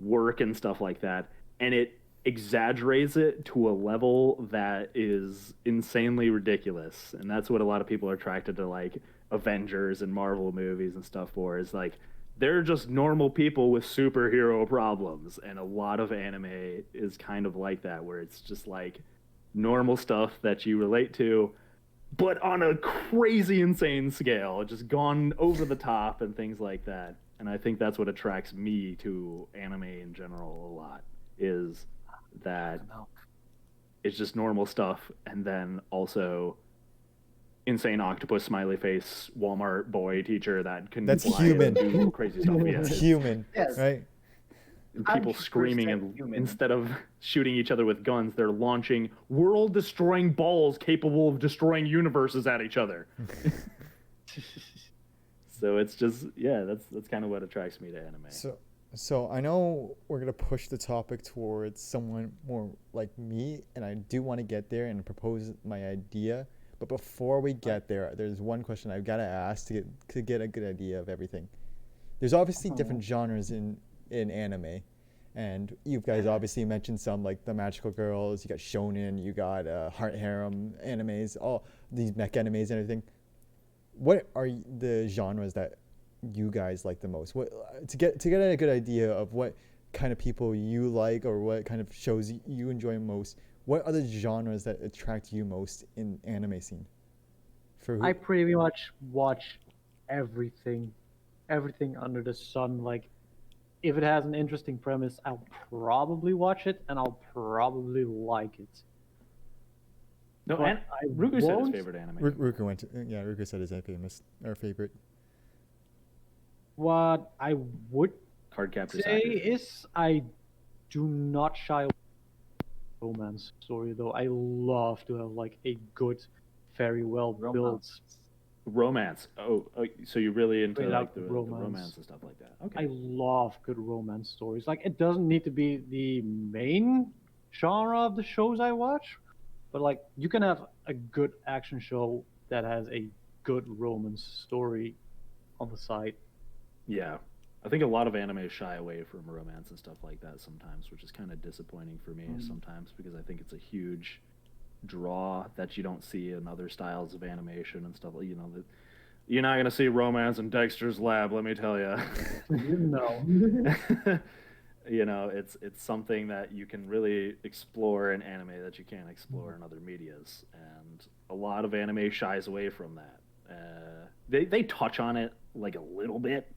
work and stuff like that. And it exaggerates it to a level that is insanely ridiculous. And that's what a lot of people are attracted to, like, Avengers and Marvel movies and stuff for, is like, they're just normal people with superhero problems. And a lot of anime is kind of like that, where it's just like normal stuff that you relate to, but on a crazy insane scale, just gone over the top and things like that. And I think that's what attracts me to anime in general a lot, is that it's just normal stuff, and then also insane octopus smiley face Walmart boy teacher that can That's fly human. and do crazy stuff. Yeah, It's human, Yes. right? and people 100% screaming, and human. instead of shooting each other with guns, they're launching world-destroying balls capable of destroying universes at each other. So it's just, that's kind of what attracts me to anime. So I know we're gonna push the topic towards someone more like me, and I do want to get there and propose my idea. But before we get there, there's one question I've got to ask to get a good idea of everything. There's obviously different genres in anime, and you guys obviously mentioned some, like the magical girls. You got shonen, you got heart harem animes, all these mech animes and everything. What are the genres that you guys like the most? What to get a good idea of what kind of people you like, or what kind of shows you enjoy most? What are the genres that attract you most in anime scene? I pretty much watch everything under the sun. Like, if it has an interesting premise, I'll probably watch it, and I'll probably like it. No, But and I Ruku said his won't- favorite anime. Ruku said his favorite. What I would Cardcaptor say Sakura. is I do not shy away from romance story, though. I love to have like a good, very well built. Romance. Oh, so you're really into Straight like out the romance. romance and stuff like that. Okay. I love good romance stories. Like, it doesn't need to be the main genre of the shows I watch, but like, you can have a good action show that has a good romance story on the side. Yeah. I think a lot of anime shy away from romance and stuff like that sometimes, which is kind of disappointing for me sometimes, because I think it's a huge draw that you don't see in other styles of animation and stuff. That you're not going to see romance in Dexter's Lab, let me tell you. No. It's something that you can really explore in anime that you can't explore in other medias, and a lot of anime shies away from that. They touch on it like a little bit.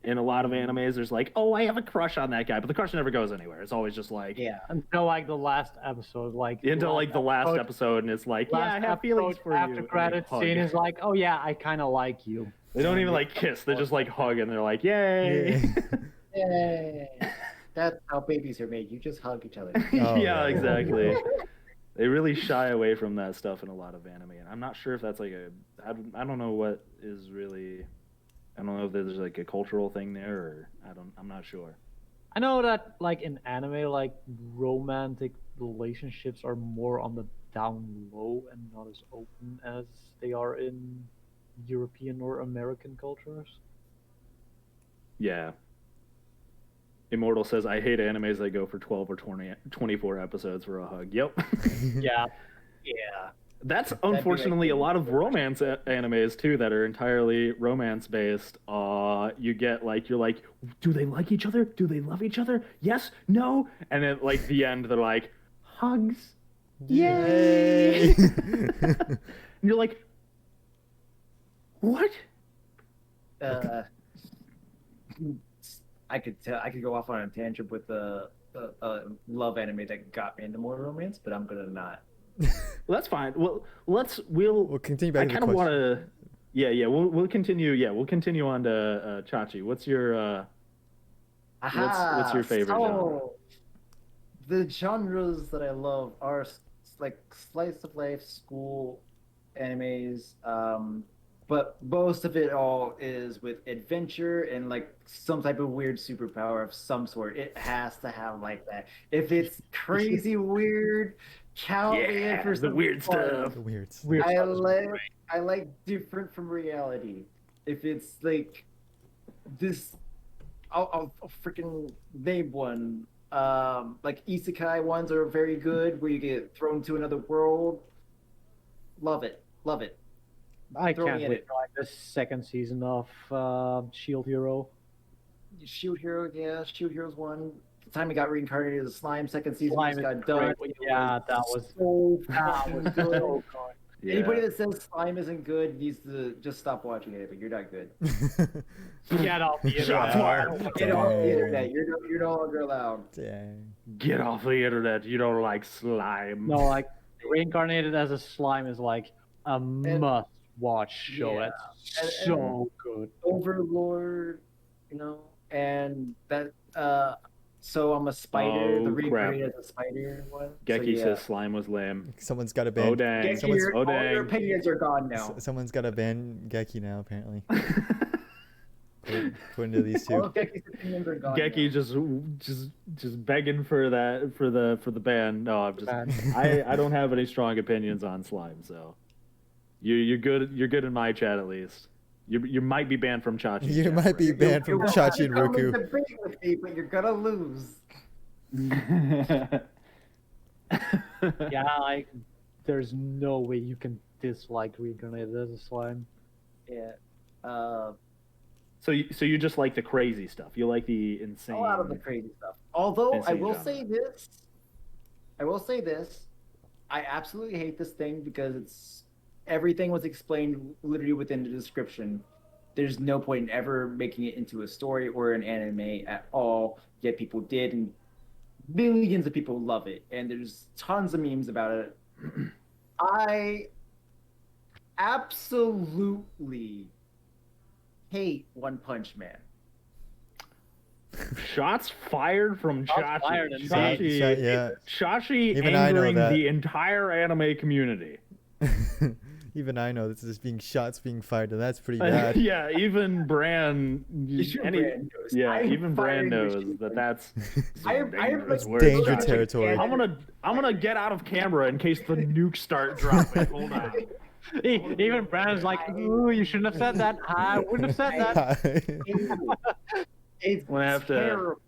In a lot of animes, there's like, oh, I have a crush on that guy, but the crush never goes anywhere. It's always just like, Until like the last episode, the last episode, and it's like, I have feelings for you. After credit scene is like, oh yeah, I kind of like you. They don't even like kiss. They just like hug, and they're like, yay. Yay! That's how babies are made. You just hug each other. Yeah, exactly. They really shy away from that stuff in a lot of anime, and I'm not sure if that's like I don't know what is really. I don't know if there's like a cultural thing there, or I'm not sure. I know that like in anime, like romantic relationships are more on the down low and not as open as they are in European or American cultures. Yeah. Immortal says, I hate animes that go for 12 or 24 episodes for a hug. Yep. Yeah. That's unfortunately a lot of romance animes too that are entirely romance based. You get like, you're like, do they like each other? Do they love each other? Yes, no, and then like the end they're like, hugs, yay! And you're like, what? I could go off on a tangent with the love anime that got me into more romance, but I'm gonna not. Well, that's fine. Well, we'll continue back I to the kind of want question. to. We'll continue. Yeah, we'll continue on to Chachi. What's your what's your favorite genre? The genres that I love are like slice of life school animes, but most of it all is with adventure and like some type of weird superpower of some sort. It has to have like that. If it's crazy weird, count me in for the some weird fun. stuff. The weird. Weird I stuff is like great. I like different from reality. If it's like this, I'll freaking name one. Like isekai ones are very good, where you get thrown to another world. Love it, love it. I Throw me can't in wait it. for like the second season of Shield Hero. Shield Hero, yeah, Shield Hero's one. The time he got reincarnated as a slime, second season Slime just is got done. great. Yeah, that was so that fucking was good. so good. Yeah. Anybody that says slime isn't good needs to just stop watching it. But you're not good. Get off the Shots internet. fired. Get off the Dang. internet. You're no longer allowed. Dang. Get off the internet. You don't like slime. No, like reincarnated as a slime is like a must-watch show. Yeah. It's And- so good. Overlord, and that. So I'm a spider. Oh, The crap. reincarnated as a spider one. Geki so, says slime was lame. Someone's got to ban. Oh dang. Geki, Someone's- all your opinions are gone now. Someone's got to ban Geki now, apparently. According to these All two. of Geki's opinions are gone. Geki now. just begging for that for the ban. No, I'm just Ban. I don't have any strong opinions on slime, so you're good in my chat at least. You might be banned from Chachi. You might be banned from You're Chachi and welcome to Roku. debate with me, but you're gonna lose. Yeah, like there's no way you can dislike reincarnated as a slime. Yeah. So you just like the crazy stuff. You like the insane. A lot of the crazy stuff. Although I Insane will genre. say this, I absolutely hate this thing because everything was explained literally within the description. There's no point in ever making it into a story or an anime at all. Yet people did, and millions of people love it, and there's tons of memes about it. I absolutely hate One Punch Man. Shots fired from Shots Chachi. fired and Yeah. Chachi Even I know angering that. the entire anime community. Even I know this is being shots being fired, and that's pretty bad. Yeah, even Bran. Bran knows. Yeah, I am even Bran firing knows machine that guns. that's I am dangerous like words, Danger Chachi. territory. I'm gonna get out of camera in case the nukes start dropping. Hold on. Even Brandon's like, ooh, you shouldn't have said that. I wouldn't have said that. It's We'll have to- terrible.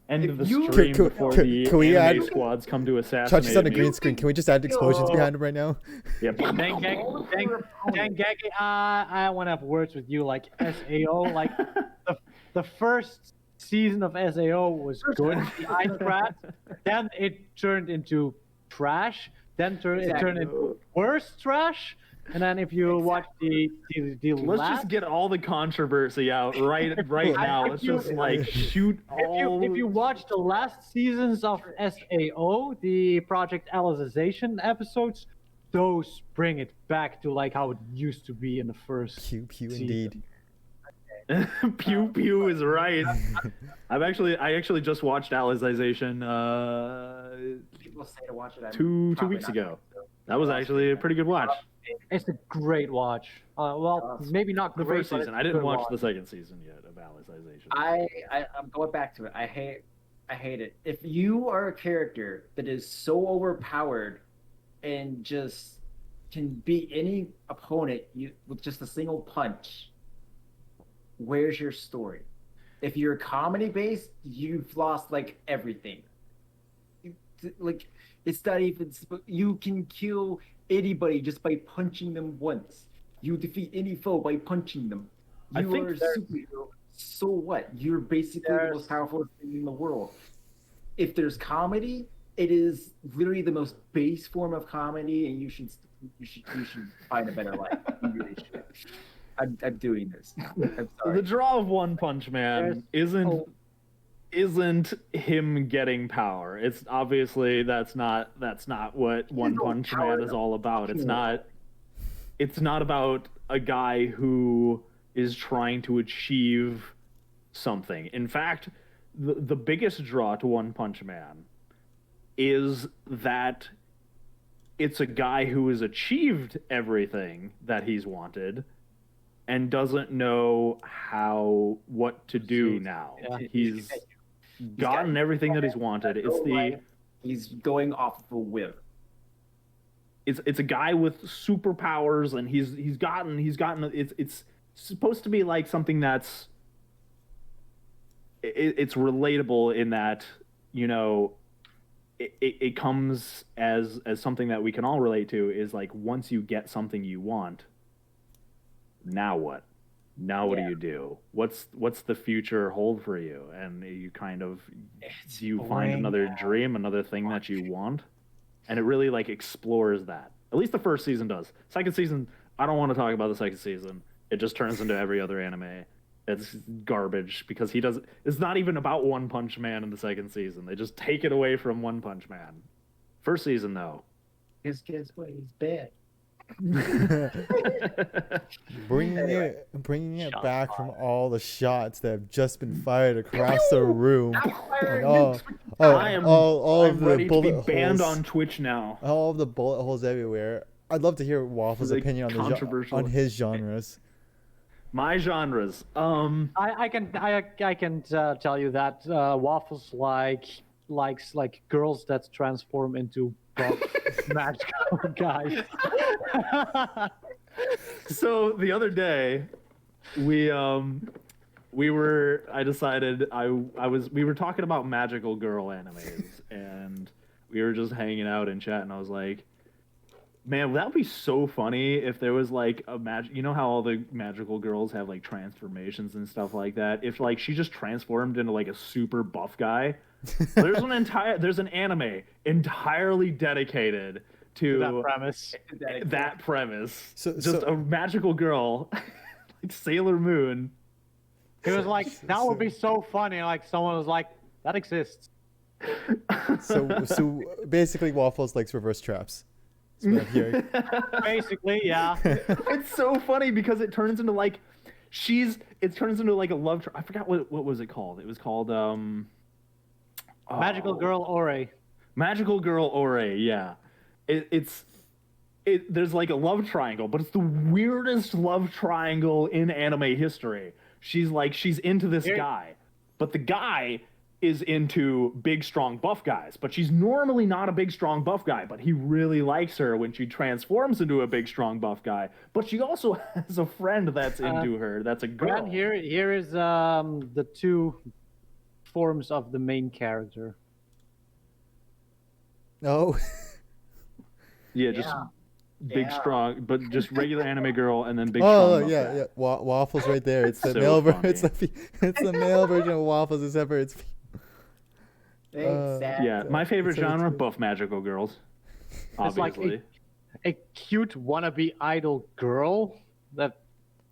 End If of the you- stream Can- before can- the can we anime add- squads come to assassinate Chachi's on a me. green screen. Can we just add explosions behind him right now? Yep. Dengeki, I want to have words with you. Like SAO, like the first season of SAO was good. The Ice Craft, then it turned into trash. Then it turned into worse trash. And then if you watch the Let's last, just get all the controversy out right now. Let's just like shoot all. if you watch the last seasons of SAO, the Project Alicization episodes, those bring it back to like how it used to be in the first. Pew pew season. indeed. Pew pew is right. I actually just watched Alicization People say to watch it. I'm two probably weeks not ago. going to. That was actually a pretty good watch. It's a great watch. Well, maybe not The great, first but season. it's I a didn't good watch watch. the second season yet of Alicization. I'm going back to it. I hate it. If you are a character that is so overpowered and just can beat any opponent with just a single punch, where's your story? If you're comedy based, you've lost like everything. Like it's not even. You can kill anybody just by punching them once. You defeat any foe by punching them. I You think are a superhero. So what? You're basically the most powerful thing in the world. If there's comedy, it is literally the most base form of comedy, and you should find a better life. You really should. I'm doing this. I'm sorry. The draw of One Punch Man isn't him getting power. It's obviously that's not what One no Punch power, Man is no. all about. It's not about a guy who is trying to achieve something. In fact, the biggest draw to One Punch Man is that it's a guy who has achieved everything that he's wanted and doesn't know what to do now. Yeah. He's gotten everything that he's wanted. He's going off of a whim. It's a guy with superpowers, and he's gotten it's supposed to be like something that's it's relatable in that, you know, it comes as something that we can all relate to, is like, once you get something you want, now what? Now what do you do? What's the future hold for you? And you kind of do you find another dream, another thing that you want? And it really like explores that. At least the first season does. Second season, I don't want to talk about the second season. It just turns into every other anime. It's garbage because it's not even about One Punch Man in the second season. They just take it away from One Punch Man. First season though. His kids, what? He's bad. bringing it back from all the shots that have just been fired across the room, and all of the bullet holes banned on Twitch now. All of the bullet holes everywhere. I'd love to hear Waffle's opinion on his genres. My genres. I can tell you that Waffles likes girls that transform into buff magical guys. So the other day, we were talking about magical girl animes, and we were just hanging out in chat, and I was like, man, that would be so funny if there was like you know how all the magical girls have like transformations and stuff like that? If like she just transformed into like a super buff guy. There's an anime entirely dedicated to that premise. So a magical girl like Sailor Moon. It was like, that would be so funny. Like someone was like, that exists. So basically Waffles likes reverse traps. Basically, yeah. It's so funny because it turns into like a love I forgot what was it called. It was called Magical Girl Ore. Magical Girl Ore, yeah. There's like a love triangle, but it's the weirdest love triangle in anime history. She's into this guy, but the guy is into big, strong, buff guys. But she's normally not a big, strong, buff guy, but he really likes her when she transforms into a big, strong, buff guy. But she also has a friend that's into her, that's a girl. Brad, here is the two forms of the main character. Oh. Yeah, just big, strong, but just regular anime girl, and then big, strong. Oh yeah, yeah. Waffles right there. It's the So male funny. it's the male version of Waffles, except for it's. Exactly. Yeah, my favorite So genre, it's- buff magical girls. It's like Obviously. a cute wannabe idol girl that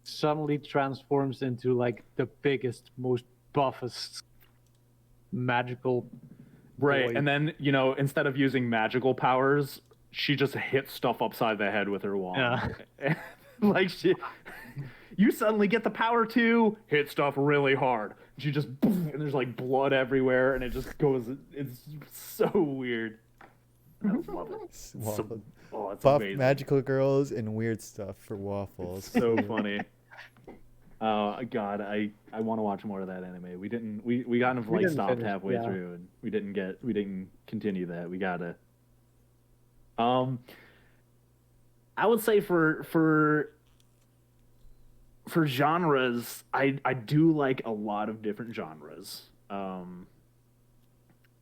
suddenly transforms into like the biggest, most buffest magical Right, boy. and then, you know, instead of using magical powers, she just hits stuff upside the head with her wand. Yeah. Like, you suddenly get the power to hit stuff really hard. She just, and there's like blood everywhere, and it just goes, it's so weird. I love it. It's Buff amazing. magical girls and weird stuff for Waffles. So funny. Oh God, I want to watch more of that anime. We kind of like stopped halfway through, and we didn't continue that. We gotta. I would say for genres, I do like a lot of different genres.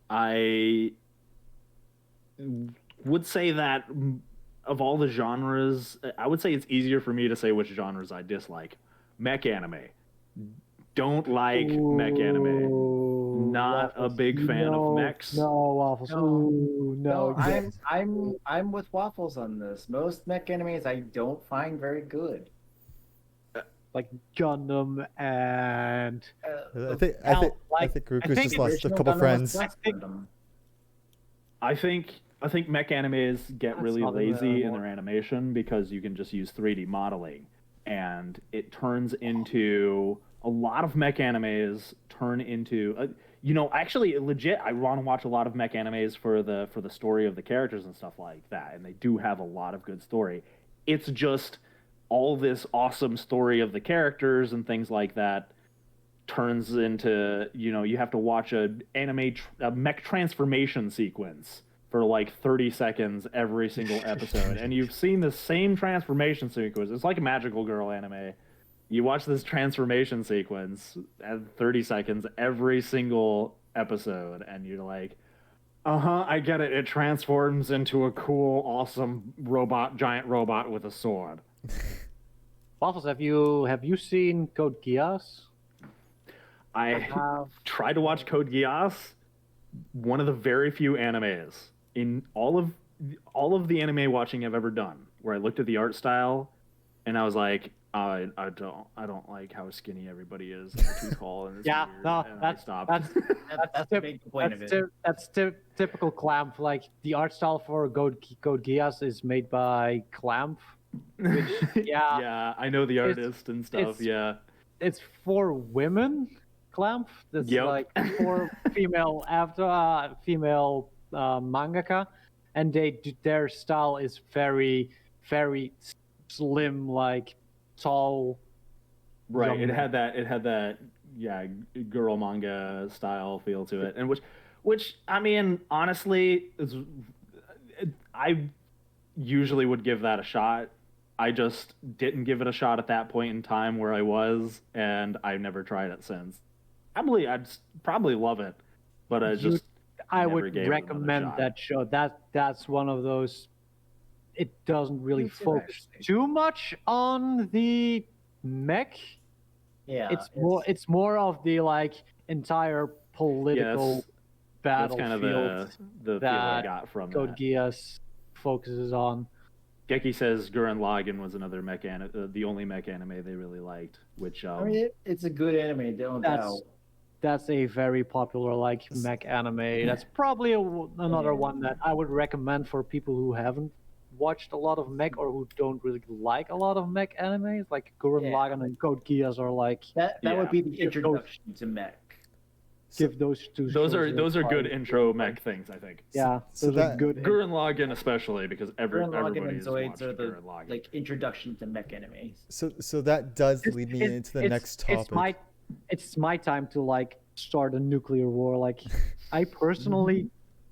I would say that of all the genres, I would say it's easier for me to say which genres I dislike. Mech anime. Don't like mech anime. Not a big fan of mechs. No, Waffles. No. I'm with Waffles on this. Most mech animes I don't find very good. Like Gundam and I think Ruku's just lost a couple friends. I think mech animes get really not lazy in more. their animation because you can just use 3D modeling, and it turns into a lot of mech animes turn into actually, legit, I want to watch a lot of mech animes for the story of the characters and stuff like that, and they do have a lot of good story. It's just all this awesome story of the characters and things like that turns into, you have to watch a mech transformation sequence for like 30 seconds every single episode, and you've seen the same transformation sequence. It's like a magical girl anime. You watch this transformation sequence at 30 seconds every single episode, and you're like, I get it. It transforms into a cool, awesome giant robot with a sword. Waffles, have you seen Code Geass? I have tried to watch Code Geass, one of the very few animes in all of the anime watching I've ever done, where I looked at the art style and I was like, I don't like how skinny everybody is. And they're too tall and it's Yeah, weird, no, and that's I stopped. that's the big point of it. That's typical Clamp. Like the art style for Code Geass is made by Clamp. Which, yeah, yeah, I know the artist and stuff. Yeah, it's for women. Clamp. That's like for female mangaka, and their style is very, very slim, like tall. right. young- It had that girl manga style feel to it, and which I mean, honestly, I usually would give that a shot. I just didn't give it a shot at that point in time where I was, and I've never tried it since. I'd probably love it, but I I never would gave it another recommend shot. that show. That's one of those. It doesn't really It's focus interesting. too much on the mech. Yeah, It's more of the like entire political That's kind of battlefield the feel I that got from Code that. Geass focuses on. Geki says Gurren Lagann was another the only mech anime they really liked, which I mean, it's a good anime, don't doubt. That's a very popular like mech anime. That's probably another one that I would recommend for people who haven't watched a lot of mech or who don't really like a lot of mech animes. Like Gurren Lagann and Code Geass are like That would be the Give those- introduction to mech. give those two. those shows are a good try. intro mech things, I think. Yeah, So those are that- good. Gurren Lagann especially because Gurren Lagann everybody's and Zoids watched are the Gurren Lagann. like introduction to mech animes. So that does lead me into the next topic. It's my time to like start a nuclear war. Like, I personally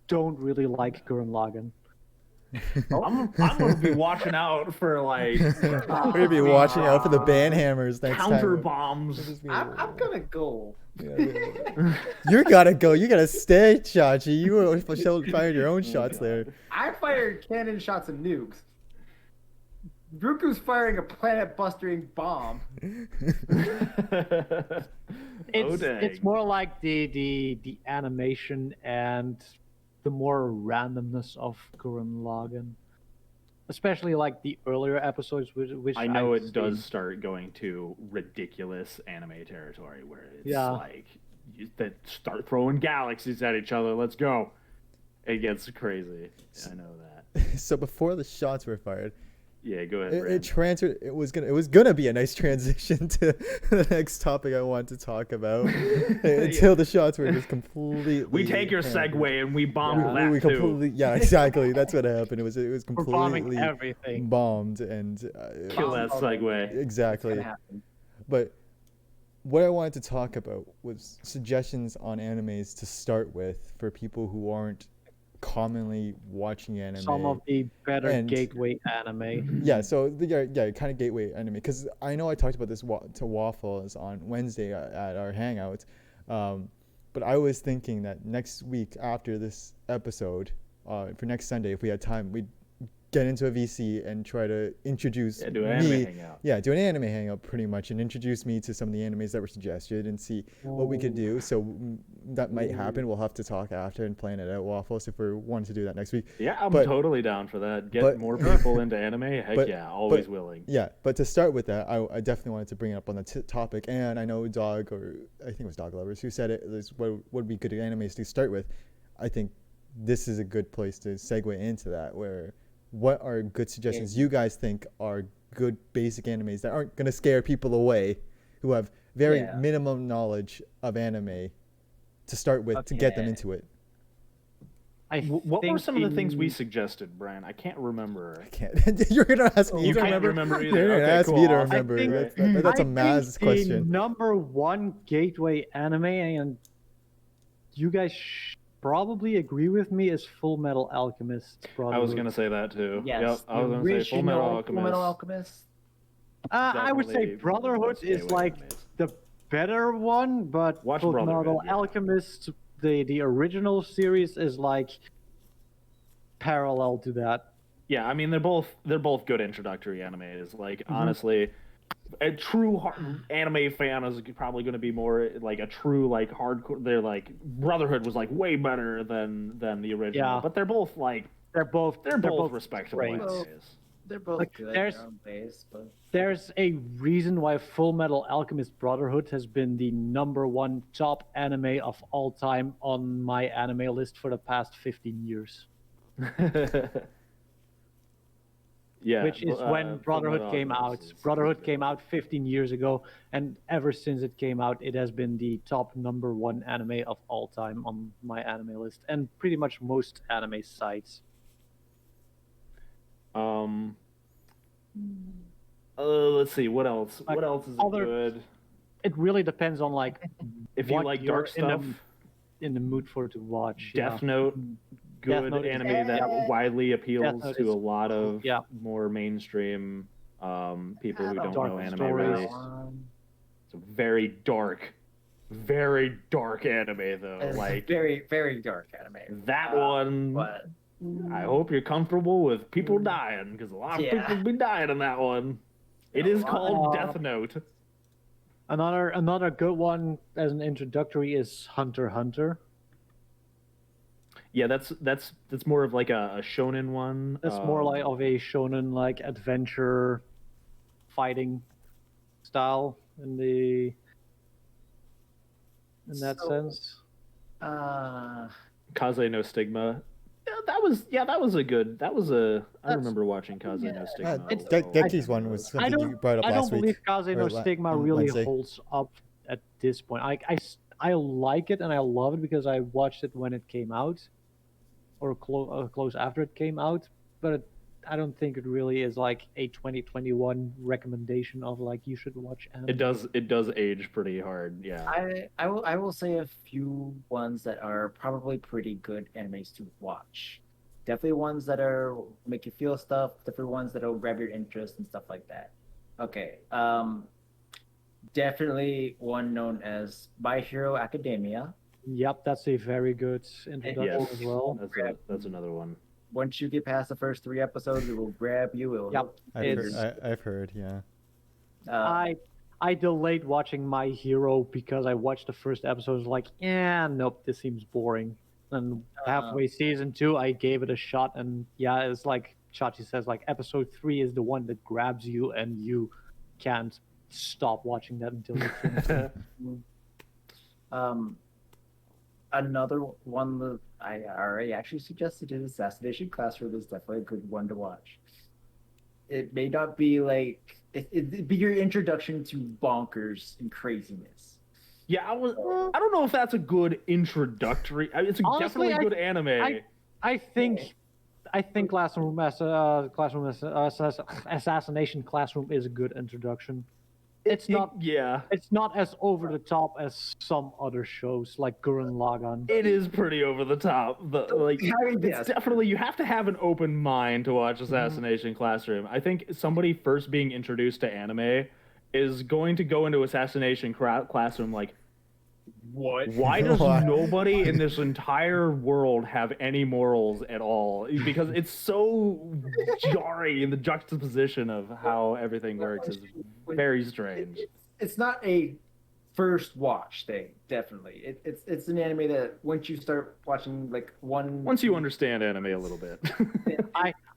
don't really like Gurren Lagann. I'm gonna be watching out for like We're gonna be watching out for the banhammers next counter time. bombs. I'm gonna go. You gotta go. You gotta stay, Chachi. You fired your own shots there. I fired cannon shots and nukes. Ruku's firing a planet-busting bomb. It's more like the animation and the more randomness of Gurren Lagann, especially like the earlier episodes, which I know I've it does seen. start going to ridiculous anime territory where it's Yeah. like that start throwing galaxies at each other. Let's go. It gets crazy. I know that. So before the shots were fired, Yeah, go ahead. it Brad. transferred. It was gonna be a nice transition to the next topic I want to talk about. Until the shots were just completely. We take your hammered. segue and we bomb that we too. completely. Yeah, exactly. That's what happened. It was We're bombing completely everything. bombed and Kill that segue. exactly. Gonna happen. But what I wanted to talk about was suggestions on animes to start with for people who aren't commonly watching anime. Some of the better And- gateway anime. Yeah, so kind of gateway anime. Because I know I talked about this to Waffles on Wednesday at our hangout, but I was thinking that next week after this episode, for next Sunday, if we had time, we'd get into a VC and try to introduce Do an me. anime hangout. Yeah, do an anime hangout pretty much, and introduce me to some of the animes that were suggested, and see what we could do. So that might happen. We'll have to talk after and plan it out, Waffles, if we're wanting to do that next week. Yeah, I'm But- totally down for that. Get but- more people into anime. Heck but- yeah, always but- willing. Yeah, but to start with that, I definitely wanted to bring it up on the topic, and I know Dog, or I think it was Dog Lovers, who said it is what would be good animes to start with. I think this is a good place to segue into that, where what are good suggestions you guys think are good basic animes that aren't going to scare people away who have very Yeah. minimum knowledge of anime to start with to get them Okay. into it? What were think some of the things we in- suggested, Brian? I can't remember. I can't. You're gonna ask me You to can't remember. remember either. You're gonna Okay, ask cool. me to Awesome. remember. think- That's a I Maz's think the question. number one gateway anime, and you guys probably agree with me, is Full Metal Alchemist. I was gonna say that too. Yes, Yep, I was gonna say Full Metal Alchemist. Full Metal Alchemist. I would say definitely Brotherhood most is gateway like animes. the better one, but Watch Full Brotherhood, Metal yeah. Alchemist, the original series, is like parallel to that. Yeah, I mean they're both good introductory animes. Like honestly, a true anime fan is probably going to be more like a true like hardcore. They're like Brotherhood was like way better than the original, Yeah. but they're both like They're both respectable great. animes. They're both Like, good in there's- their own ways, but There's a reason why Full Metal Alchemist Brotherhood has been the number one top anime of all time on my anime list for the past 15 years. Yeah, Which is when Full Brotherhood Metal came out. Alchemist is Brotherhood good. came out 15 years ago, and ever since it came out, it has been the top number one anime of all time on my anime list, and pretty much most anime sites. Let's see what else. Like, What else is other- good? It really depends on like If you what like you're dark stuff, in the mood for to watch. Death yeah. Note, good Note is- anime that widely appeals Note to is- a lot of yeah. more mainstream people who don't Dark know anime stories. really. It's a very dark anime though. it's Like very, very dark anime. that one. But I hope you're comfortable with people dying because a lot of Yeah. people be dying in that one. It A is lot. called Death Note. Another good one as an introductory is Hunter x Hunter. Yeah, that's more of like a shonen one. That's more like of a shonen like adventure fighting style in that So- sense. Kaze no Stigma. Yeah, that was a good. I remember watching Kaze no Stigma. it's- Geki's one was I something you don't brought up I don't last week. believe Kaze no or Stigma on really Wednesday. holds up at this point. I like it and I love it because I watched it when it came out, or close after it came out. But I don't think it really is like a 2021 recommendation of like you should watch anime. It does age pretty hard. Yeah. I will say a few ones that are probably pretty good animes to watch. Definitely ones that are make you feel stuff. Definitely ones that will grab your interest and stuff like that. Okay. Definitely one known as My Hero Academia. Yep, that's a very good introduction Yes. as well. That's another one. Once you get past the first 3 episodes, it will grab you. It will Yep. I've heard, yeah. I delayed watching My Hero because I watched the first episode. I was like, yeah, nope, this seems boring. And halfway season 2, I gave it a shot, and yeah, it's like Chachi says, like episode 3 is the one that grabs you, and you can't stop watching that until you finish it. Another one that I already actually suggested is Assassination Classroom is definitely a good one to watch. It may not be like it'd be your introduction to bonkers and craziness. Yeah, I don't know if that's a good introductory. It's Honestly, definitely a good anime. I think Assassination Classroom is a good introduction. It's not Yeah, It's not as over the top as some other shows like Gurren Lagann. it is pretty over the top. It's Yes. definitely you have to have an open mind to watch Assassination Classroom. I think somebody first being introduced to anime is going to go into Assassination Classroom like, What? why does Why? nobody in this entire world have any morals at all? Because it's so jarring, and the juxtaposition of how everything works is very strange. It's not a first watch thing. Definitely, it's an anime that once you start watching like Once you understand anime a little bit.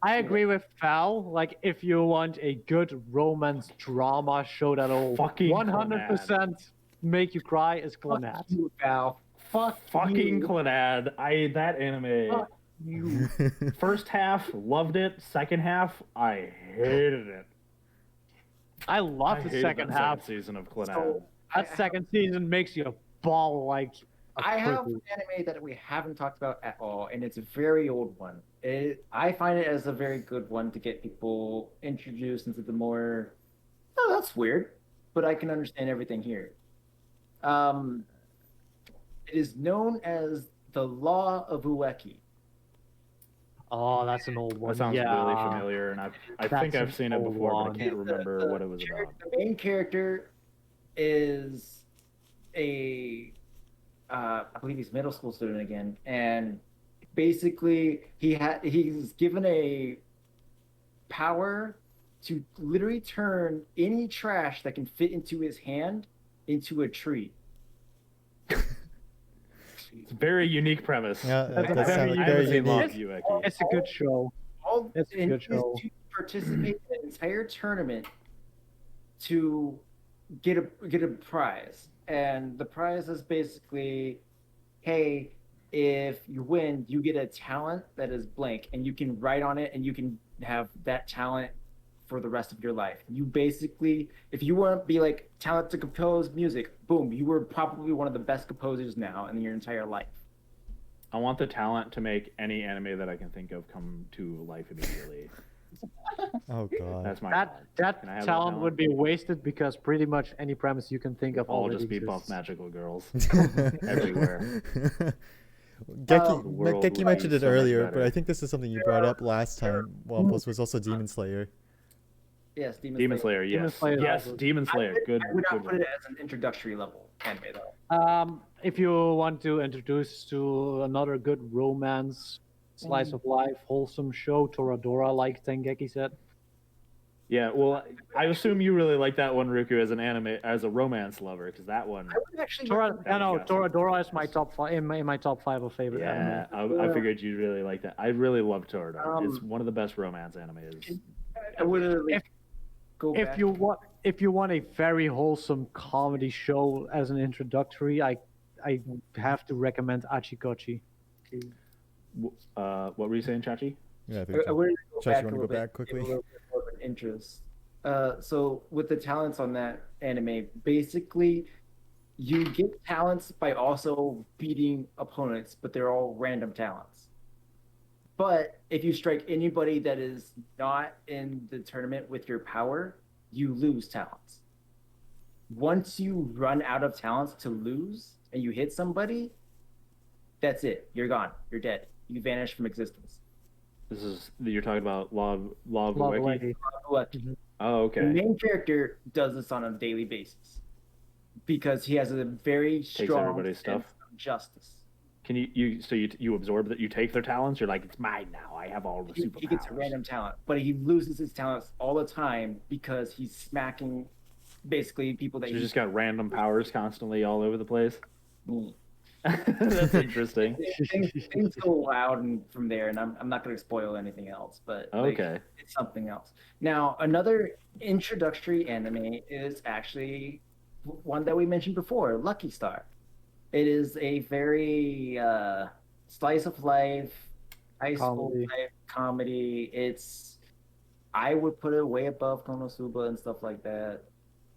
I agree with Val. Like, if you want a good romance drama show that'll Fucking 100% make you cry, is Clannad. Fuck you, Val. Fucking you. Clannad. That anime. Fuck you. First half, loved it. Second half, I hated it. I I love the hated second that half. season of Clannad. So, That second season makes you bawl like I have Pretty- an anime that we haven't talked about at all, and it's a very old one. I find it as a very good one to get people introduced into the more. Oh, that's weird, but I can understand everything here. Um, it is known as the Law of Ueki. Oh, that's an old one. That sounds yeah. really familiar, and I think That's I've an seen it old before, but I one. can't remember what it was about. The main character is a, I believe he's a middle school student again, and basically he's given a power to literally turn any trash that can fit into his hand into a tree. It's a very unique premise. Yeah, That's that very sounds unique. very I haven't seen Law of unique. Ueki. It's a good show. All It's a and good he show. is to participate in an entire tournament to get a prize, and the prize is basically, hey, if you win, you get a talent that is blank, and you can write on it, and you can have that talent for the rest of your life. You basically, if you want to be like talent to compose music, boom, you were probably one of the best composers now in your entire life. I want the talent to make any anime that I can think of come to life immediately. Oh god. That's my That Can I have that talent would be wasted because pretty much any premise you can think of all already just be buff exists. magical girls everywhere. Geki, The world Geki would mentioned be it so much earlier, but better. I think this is something you brought up last time. Waffles was also Demon Slayer. Yes, Demon Slayer, yes. Demon Slayer is Yes, also- Demon Slayer. Good. I would not Good put one. it as an introductory level anime though. If you want to introduce to another good romance, slice of life, wholesome show, Toradora, like Tengeki said. Yeah, well, I assume you really like that one, Ruku, as an anime, as a romance lover, because that one. I would actually Toradora is my top five in my top five of favorite Yeah, anime. I figured you'd really like that. I really love Toradora. It's Um, one of the best romance animes. I would go If back. you want a very wholesome comedy show as an introductory, I have to recommend Achikochi. What were you saying, Chachi? Yeah, I think I so. would go Josh, back you a wanna little go back bit, quickly? give a little bit more of an interest. So with the talents on that anime, basically you get talents by also beating opponents, but they're all random talents. But if you strike anybody that is not in the tournament with your power, you lose talents. Once you run out of talents to lose and you hit somebody, that's it. You're gone. You're dead. You vanish from existence. You're talking about Law of Love Ueki? Ueki. Oh, The okay. main character does this on a daily basis because he has a very strong everybody's sense stuff. of justice. Can you absorb that? You take their talents. You're like, it's mine now. I have all the superpowers. He gets a random talent, but he loses his talents all the time because he's smacking basically people that So you he just got random powers constantly all over the place. Mm. That's interesting. things go loud and from there, and I'm not going to spoil anything else, but like, Okay. it's something else. Now, another introductory anime is actually one that we mentioned before, Lucky Star. It is a very slice of life, high school Comedy. type comedy. I would put it way above Konosuba and stuff like that.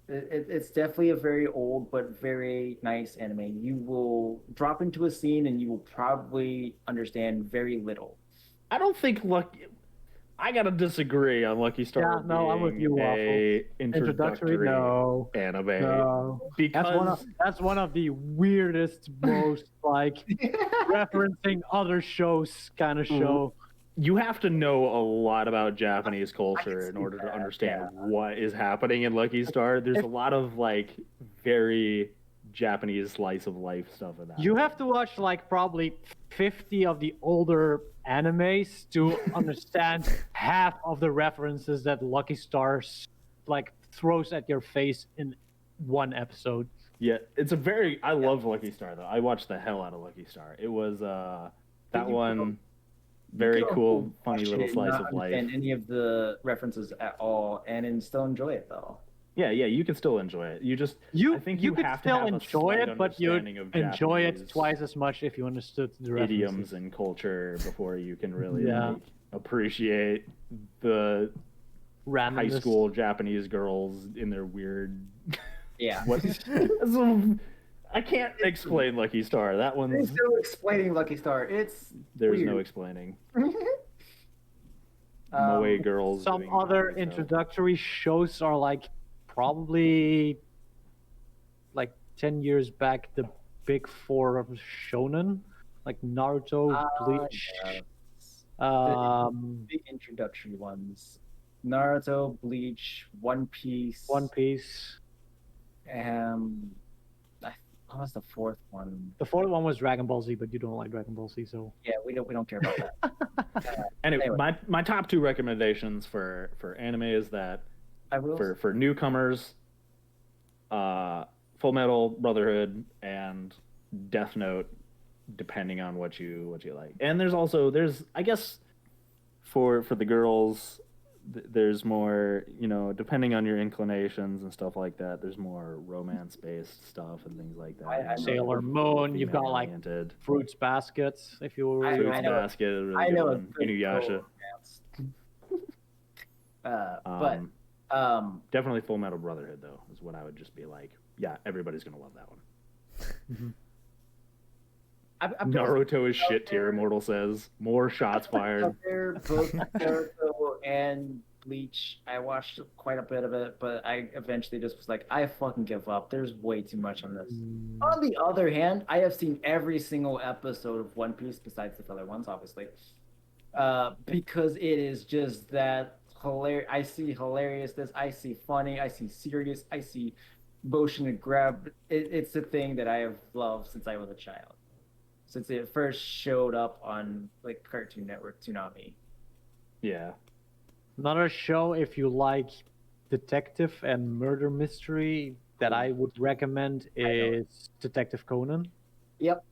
It's definitely a very old but very nice anime. You will drop into a scene and you will probably understand very little. I don't think I gotta disagree on Lucky Star. Yeah, no, I'm with being you, Waffle. a introductory No. anime. No. Because That's one of the weirdest, most like referencing other shows kind of show. you have to know a lot about Japanese culture see in order to that, understand yeah. what is happening in Lucky Star. There's a lot of like very Japanese slice of life stuff in that. You have to watch like probably 50 of the older animes to understand half of the references that Lucky Stars like throws at your face in one episode. Yeah, I love Lucky Star though. I watched the hell out of Lucky Star. It was that You one very You can cool, also funny watch little it and slice not of life. understand any of the references at all, and still enjoy it though. Yeah, you can still enjoy it. I think you could have to still have a enjoy slight it, but you'd understanding of enjoy it Japanese twice as much if you understood the references. idioms and culture before you can really Yeah. like, appreciate the high Randomness. school Japanese girls in their weird Yeah. what I can't explain Lucky Star. That There's one's no explaining Lucky Star. It's there's no weird. explaining. Moe girls. Some doing other comedy, so. introductory shows are like probably like 10 years back, the big four of shonen, like Naruto, Bleach, Yes. um, Big introductory ones. Naruto, Bleach, One Piece. One Piece. What was the fourth one? The fourth one was Dragon Ball Z, but you don't like Dragon Ball Z, so Yeah, we don't care about that. Anyway, my top two recommendations for anime is that I will. for newcomers, Full Metal Brotherhood and Death Note, depending on what you like. And there's I guess for the girls, there's more, depending on your inclinations and stuff like that. There's more romance-based stuff and things like that. Sailor Moon. You've got like Female-oriented. Fruits Baskets, if you were. Fruits know- Basket is a really I good know one. Inuyasha. But Definitely Full Metal Brotherhood though is what I would just be like. Yeah, everybody's gonna love that one. I'm Naruto is shit tier. Immortal says more shots fired. out there, both Naruto and Bleach. I watched quite a bit of it, but I eventually just was like, I fucking give up. There's way too much on this. On the other hand, I have seen every single episode of One Piece besides the filler ones, obviously, because it is just that hilarious. I see hilariousness. I see funny. I see serious. I see motion and grab. It's a thing that I have loved since I was a child. Since it first showed up on like Cartoon Network Toonami. Yeah. Another show, if you like detective and murder mystery, that I would recommend is Detective Conan. Yep.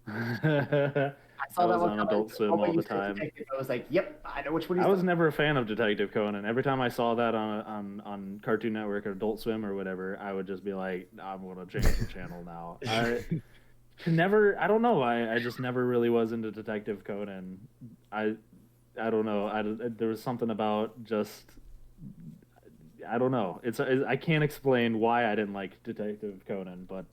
I Saw that was one on coming. Adult Swim When all you the said time. detective, I was like, yep, I know which one he's I was talking never a fan of Detective Conan. Every time I saw that on Cartoon Network or Adult Swim or whatever, I would just be like, I'm gonna change the channel now. I don't know. I just never really was into Detective Conan. I don't know. There was something about just, I don't know. I can't explain why I didn't like Detective Conan, but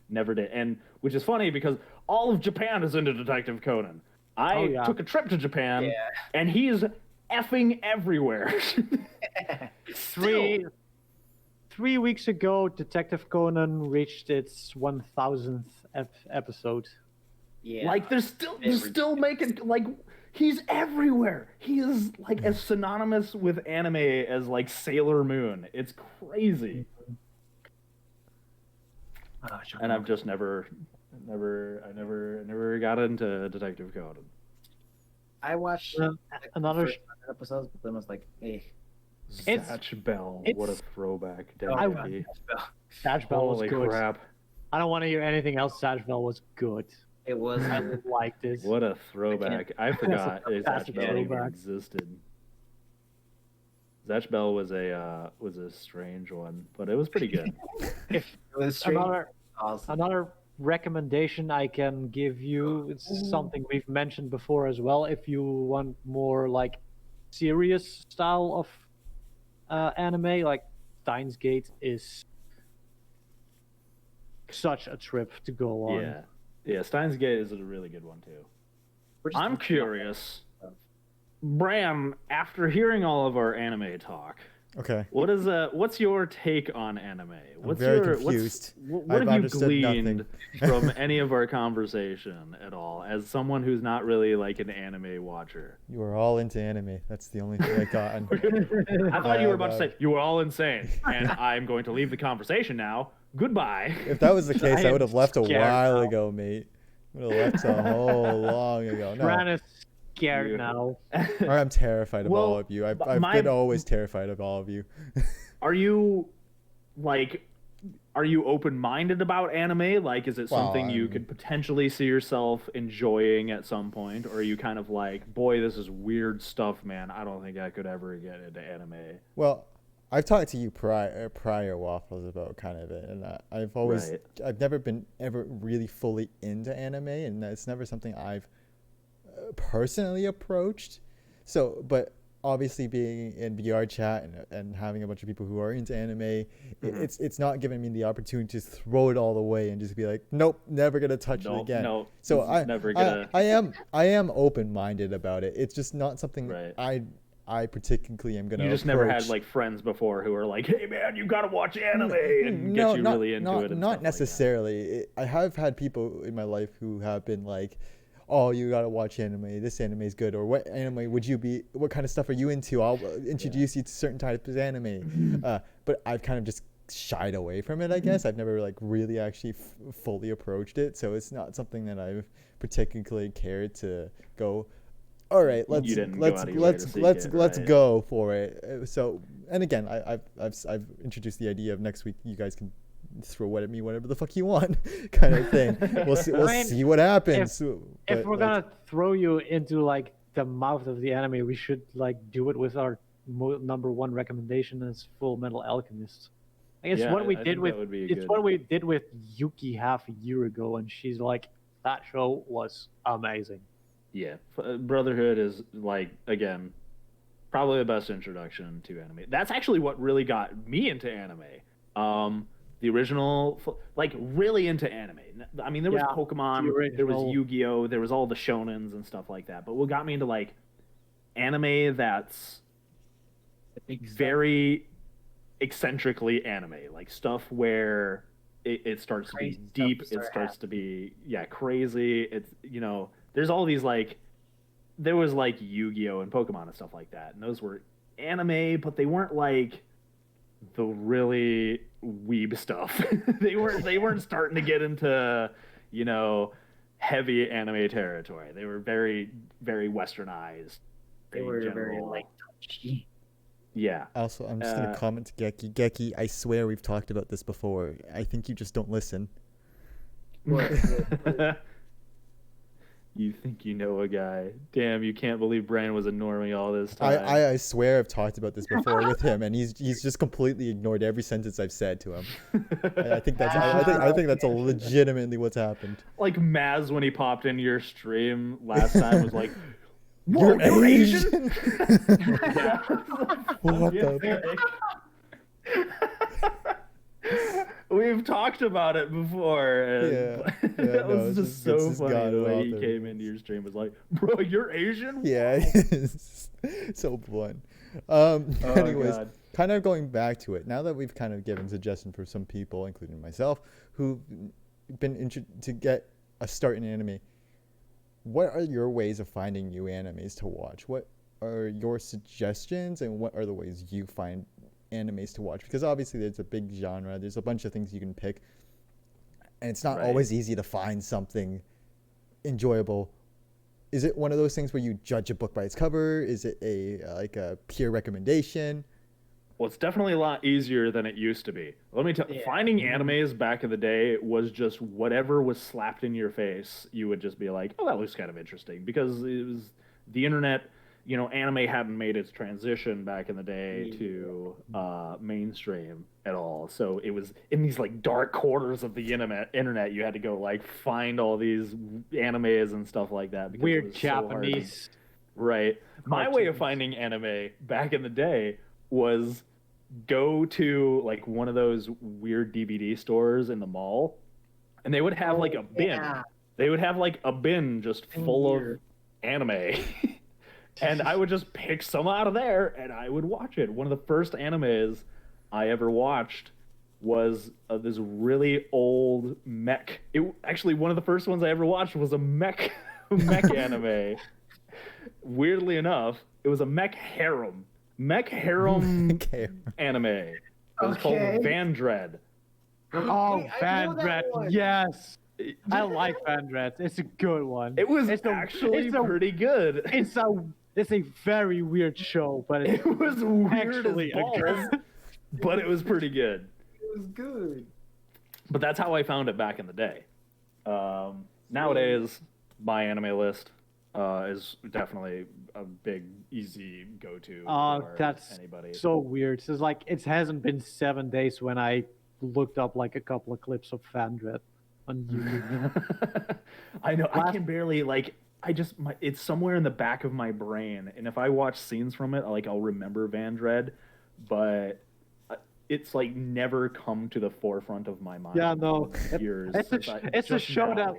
never did. And which is funny because all of Japan is into Detective Conan. I took a trip to Japan, and he's effing everywhere. Three weeks ago, Detective Conan reached its 1000th episode. Yeah. Like they're still making, like, he's everywhere. He is like as synonymous with anime as like Sailor Moon. It's crazy. And I've just never got into Detective Conan. I watched Another the first 100 episodes, but then was like, hey. Zatch Bell, what a throwback. I- Satch Bell was Holy good. crap. I don't want to hear anything else. Satch Bell was good. It was. I liked it. What a throwback. I forgot Zatch fantastic Bell even throwback. existed. Zatch Bell was a strange one, but it was pretty good. It was strange. Awesome. Another recommendation I can give you, it's something we've mentioned before as well. If you want more like serious style of anime, like Steins Gate is such a trip to go on. Yeah, Steins Gate is a really good one too. We're just I'm talking curious, Bram, after hearing all of our anime talk, Okay. what's your take on anime? I'm very confused. What I've have you understood gleaned nothing. from any of our conversation at all, as someone who's not really like an anime watcher? You were all into anime. That's the only thing I got. I thought you were about to say you were all insane, and I'm going to leave the conversation now. Goodbye. If that was the case, I would have left a scared while now. ago, mate. Would have left a whole long ago. No, Bran is scared now. or I'm terrified of Well, all of you. I've my- been always terrified of all of you. Are you open-minded about anime? Like, is it something you could potentially see yourself enjoying at some point? Or are you kind of like, boy, this is weird stuff, man. I don't think I could ever get into anime. Well, I've talked to you prior Waffles about kind of it, and I've never been ever really fully into anime, and it's never something I've personally approached. So, but obviously being in VR chat and having a bunch of people who are into anime, it's not giving me the opportunity to throw it all away and just be like, nope, never gonna touch it again. No, So never gonna. I am open-minded about it. It's just not something Right. I particularly am gonna. You just never had like friends before who were like, "Hey man, you gotta watch anime," and get you really into it. And Not stuff necessarily. I have had people in my life who have been like, "Oh, you gotta watch anime. This anime is good." Or what anime would you be? What kind of stuff are you into? I'll introduce you to certain types of anime. But I've kind of just shied away from it. I guess I've never like really actually fully approached it. So it's not something that I've particularly cared to go. All right, let's go for it. So, and again, I've introduced the idea of next week you guys can throw at me whatever the fuck you want, kind of thing. We'll see what happens. If we're gonna throw you into like the mouth of the anime, we should like do it with our number one recommendation as Full Metal Alchemist. It's what we did with Yuki half a year ago, and she's like, that show was amazing. Yeah, Brotherhood is like, again, probably the best introduction to anime. That's actually what really got me into anime. The original, like, really into anime. I mean, there was Pokemon, there was Yu-Gi-Oh, there was all the shonens and stuff like that. But what got me into like anime that's very eccentrically anime, like stuff where it starts to be deep, it starts to be crazy. It's there's all these like, there was like Yu-Gi-Oh and Pokemon and stuff like that, and those were anime, but they weren't like the really weeb stuff. they weren't starting to get into heavy anime territory. They were very, very westernized. They were very like touchy. Yeah. Also, I'm just gonna comment to Geki. Geki, I swear we've talked about this before. I think you just don't listen. You think you know a guy. Damn, you can't believe Bran was a normie all this time. I swear I've talked about this before with him, and he's just completely ignored every sentence I've said to him. I think that's legitimately what's happened. Like Maz, when he popped into your stream last time, was like, "Whoa, you're Asian?" What the? We've talked about it before. And that was just so funny the way he came into your stream. Was like, "Bro, you're Asian?" Yeah, so blunt. Anyways, kind of going back to it. Now that we've kind of given suggestions for some people, including myself, who've been to get a start in anime, what are your ways of finding new animes to watch? What are your suggestions, and what are the ways you find animes to watch? Because obviously there's a big genre, there's a bunch of things you can pick, and it's not always easy to find something enjoyable. Is it one of those things where you judge a book by its cover? Is it a peer recommendation? Well, it's definitely a lot easier than it used to be. Let me tell you, finding animes back in the day was just whatever was slapped in your face. You would just be like, "Oh, that looks kind of interesting," because it was the internet. Anime hadn't made its transition back in the day to mainstream at all. So it was in these like dark corners of the internet. You had to go like find all these animes and stuff like that. Weird Japanese. Right. My way of finding anime back in the day was go to like one of those weird DVD stores in the mall, and they would have like a bin. Yeah. They would have like a bin just full of anime. And I would just pick some out of there, and I would watch it. One of the first animes I ever watched was this really old mech. Actually, one of the first ones I ever watched was a mech anime. Weirdly enough, it was a mech harem anime. It was called Vandred. Oh, Vandred, yes. I like Vandred. It's a good one. It was actually pretty good. It's a very weird show, but it was weird as balls, but it was pretty good. It was good. But that's how I found it back in the day. Nowadays, my anime list is definitely a big, easy go-to for that's anybody. So weird. So it's like, it hasn't been 7 days when I looked up like a couple of clips of Vandred on YouTube. I know. I can barely like. it's somewhere in the back of my brain, and if I watch scenes from it, like I'll remember Vandred, but it's like never come to the forefront of my mind. Yeah, no, years it's since I it's a just show now.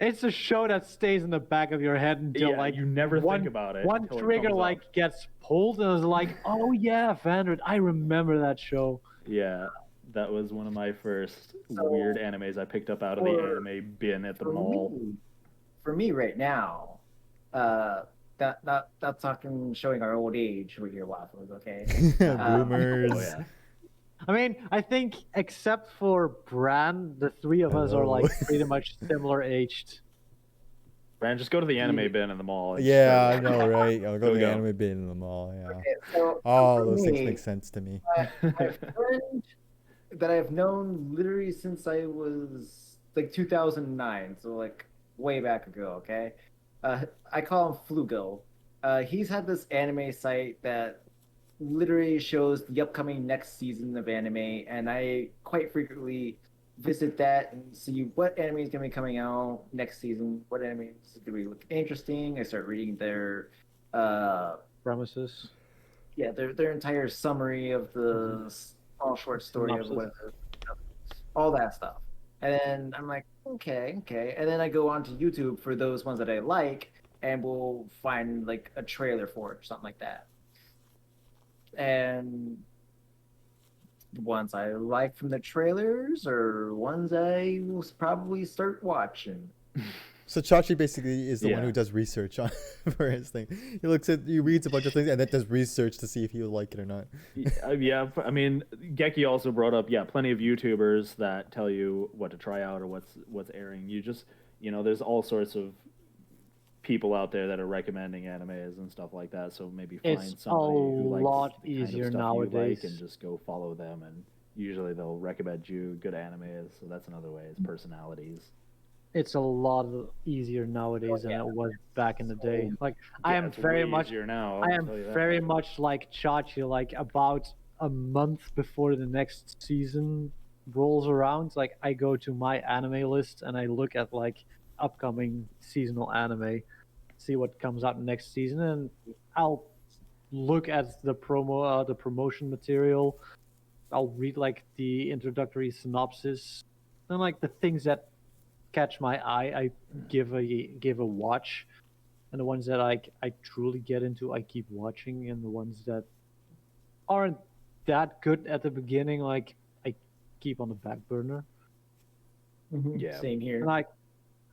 it's a show that stays in the back of your head until Yeah, like you never one think about it one until it trigger comes up. like gets pulled and it's like, oh yeah, Vandred, I remember that show. Yeah, that was one of my first So, weird animes I picked up out of the for- anime bin at the for mall. me, for me right now, that's talking showing our old age with your waffles, okay? Boomers. Oh yeah. I mean, I think except for Bran, the three of us are like Hello. pretty much similar aged. Brand, just go to the anime bin in the mall. and Yeah, I start- know, right? I'll go Go, to the go. anime bin in the mall. Yeah. Okay, so Oh, for those things me, make sense to me. I have a friend that I've known literally since I was like 2009, so like way back ago. Okay, I call him Flugel. He's had this anime site that literally shows the upcoming next season of anime, and I quite frequently visit that and see what anime is going to be coming out next season. What anime is going to be look interesting? I start reading their Premises. yeah, their entire summary of the small short story of Synopsis. whatever, all that stuff. And then I'm like, okay. And then I go onto YouTube for those ones that I like, and we'll find like a trailer for it or something like that. And the ones I like from the trailers are ones I will probably start watching. So Chachi basically is the one Yeah. who does research on for his thing. He reads a bunch of things and then does research to see if he will like it or not. Yeah, I mean, Geki also brought up, plenty of YouTubers that tell you what to try out or what's airing. You just, there's all sorts of people out there that are recommending animes and stuff like that. So maybe find It's somebody a who likes lot the kind of easier stuff you like nowadays. and just go follow them. And usually they'll recommend you good animes. So that's another way. It's personalities. It's a lot easier nowadays than yeah. it was back in the day. Like I Yeah, am it's very way much easier now. I I'll am tell you that. very much like Chachi, like about a month before the next season rolls around, like I go to my anime list and I look at like upcoming seasonal anime, see what comes out next season, and I'll look at the promotion material. I'll read like the introductory synopsis and like the things that catch my eye, I give a watch, and the ones that I truly get into, I keep watching, and the ones that aren't that good at the beginning, like I keep on the back burner. Yeah. Same here. And like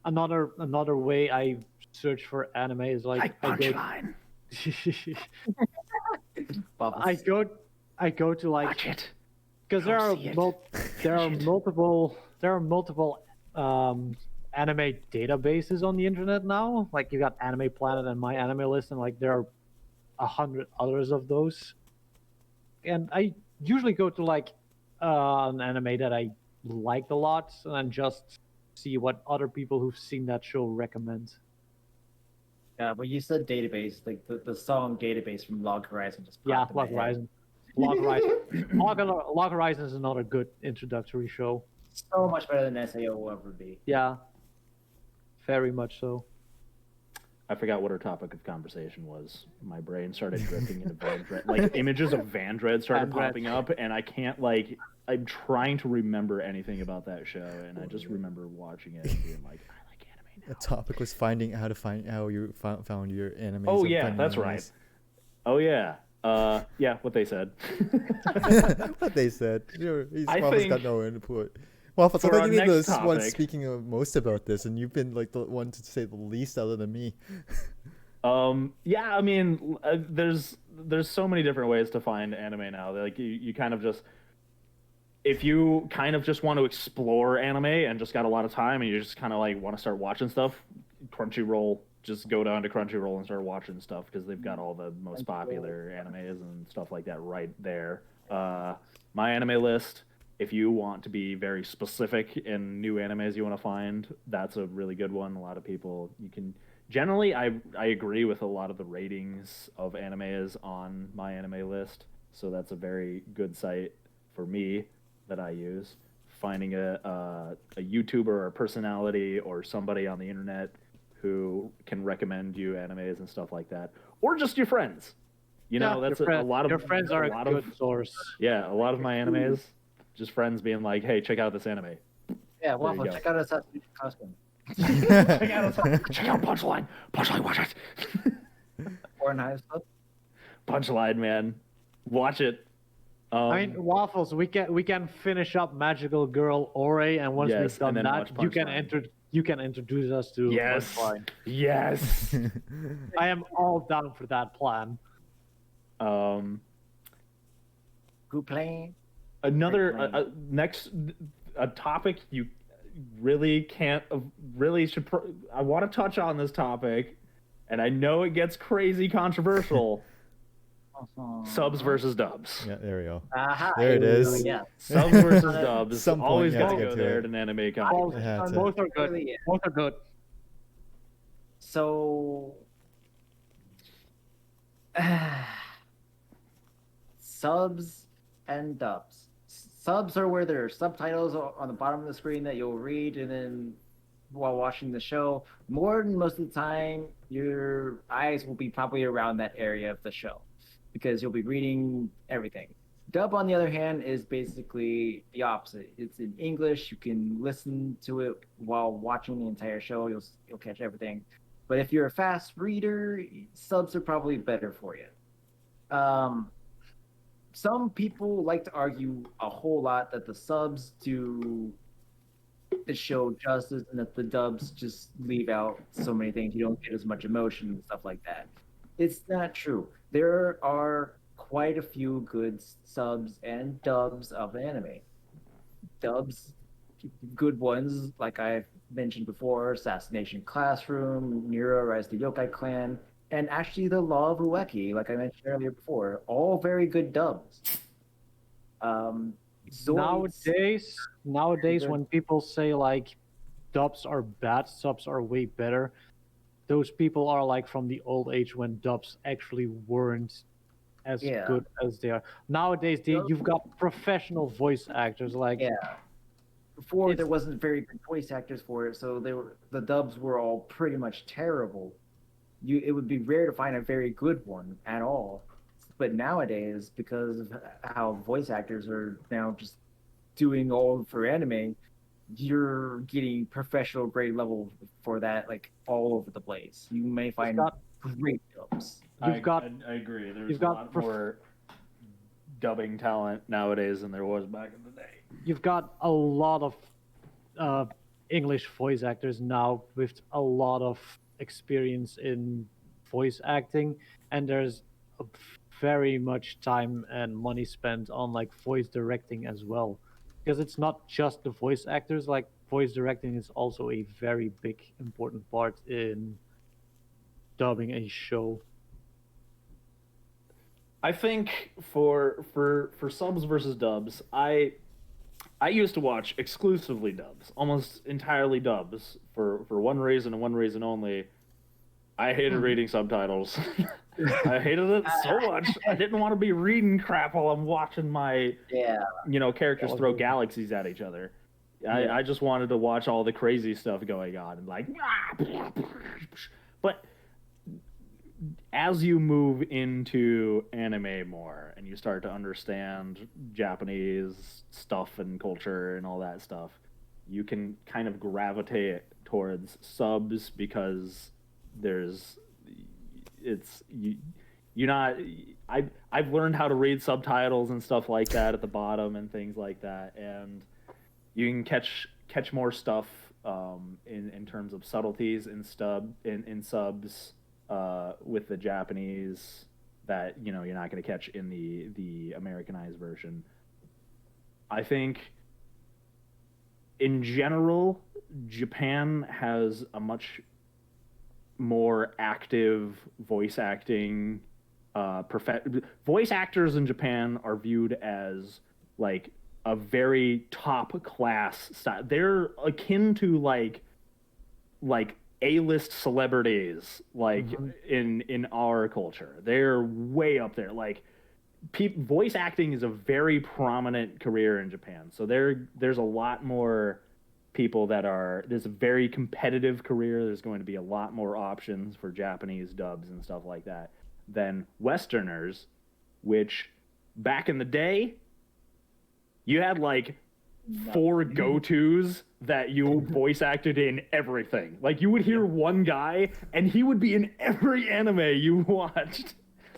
another way I search for anime is like I go Punchline. I go to like Watch it. because there Go are see it. there are Finish it. multiple anime databases on the internet now. Like you got Anime Planet and My Anime List, and like there are 100 others of those. And I usually go to like an anime that I liked a lot, and then just see what other people who've seen that show recommend. Yeah, but you said database, like the song database from Log Horizon just Yeah, popped in my Log head. Horizon. Log Horizon is another good introductory show. So much better than SAO will ever be. Yeah, very much so. I forgot what our topic of conversation was. My brain started drifting into Vandred. Like images of Vandred started Vandred. popping up, and I can't I'm trying to remember anything about that show, and I just remember watching it and being like, I like anime now. The topic was how you found your anime. Oh yeah, that's right. Oh yeah. Yeah, what they said. What they said. He's I Waffle's got think no input. Waffle, so for I our think you're the next one topic- speaking most about this, and you've been like the one to say the least other than me. Yeah, I mean, there's so many different ways to find anime now. Like you kind of just, if you kind of just want to explore anime and just got a lot of time and you just kind of like want to start watching stuff, Crunchyroll, just go down to Crunchyroll and start watching stuff because they've got all the most popular animes and stuff like that right there. My anime list, if you want to be very specific in new animes you want to find, that's a really good one. A lot of people, you can generally, I agree with a lot of the ratings of animes on my anime list, so that's a very good site for me that I use. Finding a YouTuber or a personality or somebody on the internet who can recommend you animes and stuff like that, or just your friends. You know, Yeah, that's your a lot of your friends are a lot good of source. yeah, a lot of my animes, just friends being like, "Hey, check out this anime." Yeah, you Waffle, go. check out Assassination Classroom. Check out Punchline. Punchline, watch it. Or in high stuff. Punchline, man, watch it. I mean, Waffles, we can finish up Magical Girl Ore, and once Yes, we've done and then that, watch you can introduce us to yes, Punchline. yes. I am all down for that plan. Who playing? Another next a topic you really can't really should I want to touch on this topic, and I know it gets crazy controversial. Subs versus dubs. Yeah, there we go. Aha, There it is. Yeah. Subs versus dubs. Some point Always you have gotta to go get to there it. at an anime Both, conference. Yeah, it's both are good. Really, yeah. Both are good. So, subs and dubs. Subs are where there are subtitles on the bottom of the screen that you'll read, and then while watching the show, more than most of the time, your eyes will be probably around that area of the show because you'll be reading everything. Dub, on the other hand, is basically the opposite. It's in English. You can listen to it while watching the entire show. You'll catch everything. But if you're a fast reader, subs are probably better for you. Some people like to argue a whole lot that the subs do the show justice and that the dubs just leave out so many things. You don't get as much emotion and stuff like that. It's not true. There are quite a few good subs and dubs of anime. Dubs, good ones, like I mentioned before, Assassination Classroom, Nero, Rise to Yokai Clan, and actually the Law of Ueki, like I mentioned earlier before, all very good dubs. Zoids, Nowadays, when people say like dubs are bad, subs are way better, those people are like from the old age when dubs actually weren't as Yeah. good as they are. Nowadays, you've got professional voice actors like yeah. Before It's- there wasn't very good voice actors for it, so the dubs were all pretty much terrible. It would be rare to find a very good one at all. But nowadays, because of how voice actors are now just doing all for anime, you're getting professional grade level for that, like all over the place. You may find got- great dubs. You've got I agree. There's you've a got lot more dubbing talent nowadays than there was back in the day. you've got a lot of English voice actors now with a lot of experience in voice acting, and there's a very much time and money spent on like voice directing as well, because it's not just the voice actors. Like voice directing is also a very big important part in dubbing a show. I think for subs versus dubs, I used to watch exclusively dubs, almost entirely dubs for one reason and one reason only. I hated reading subtitles. I hated it so much. I didn't want to be reading crap while I'm watching my Yeah. characters throw galaxies at each other. I just wanted to watch all the crazy stuff going on and like but as you move into anime more and you start to understand Japanese stuff and culture and all that stuff, you can kind of gravitate towards subs because you're not. I've learned how to read subtitles and stuff like that at the bottom and things like that, and you can catch more stuff in terms of subtleties in subs with the Japanese that you're not going to catch in the Americanized version. I think in general, Japan has a much more active voice acting. Voice actors in Japan are viewed as like a very top class style. They're akin to like A-list celebrities, like in our culture. They're way up there. Like voice acting is a very prominent career in Japan. So there's a lot more people that are there's a very competitive career. There's going to be a lot more options for Japanese dubs and stuff like that than Westerners, which back in the day, you had like 4 go-tos that you voice acted in everything. Like you would hear one guy and he would be in every anime you watched.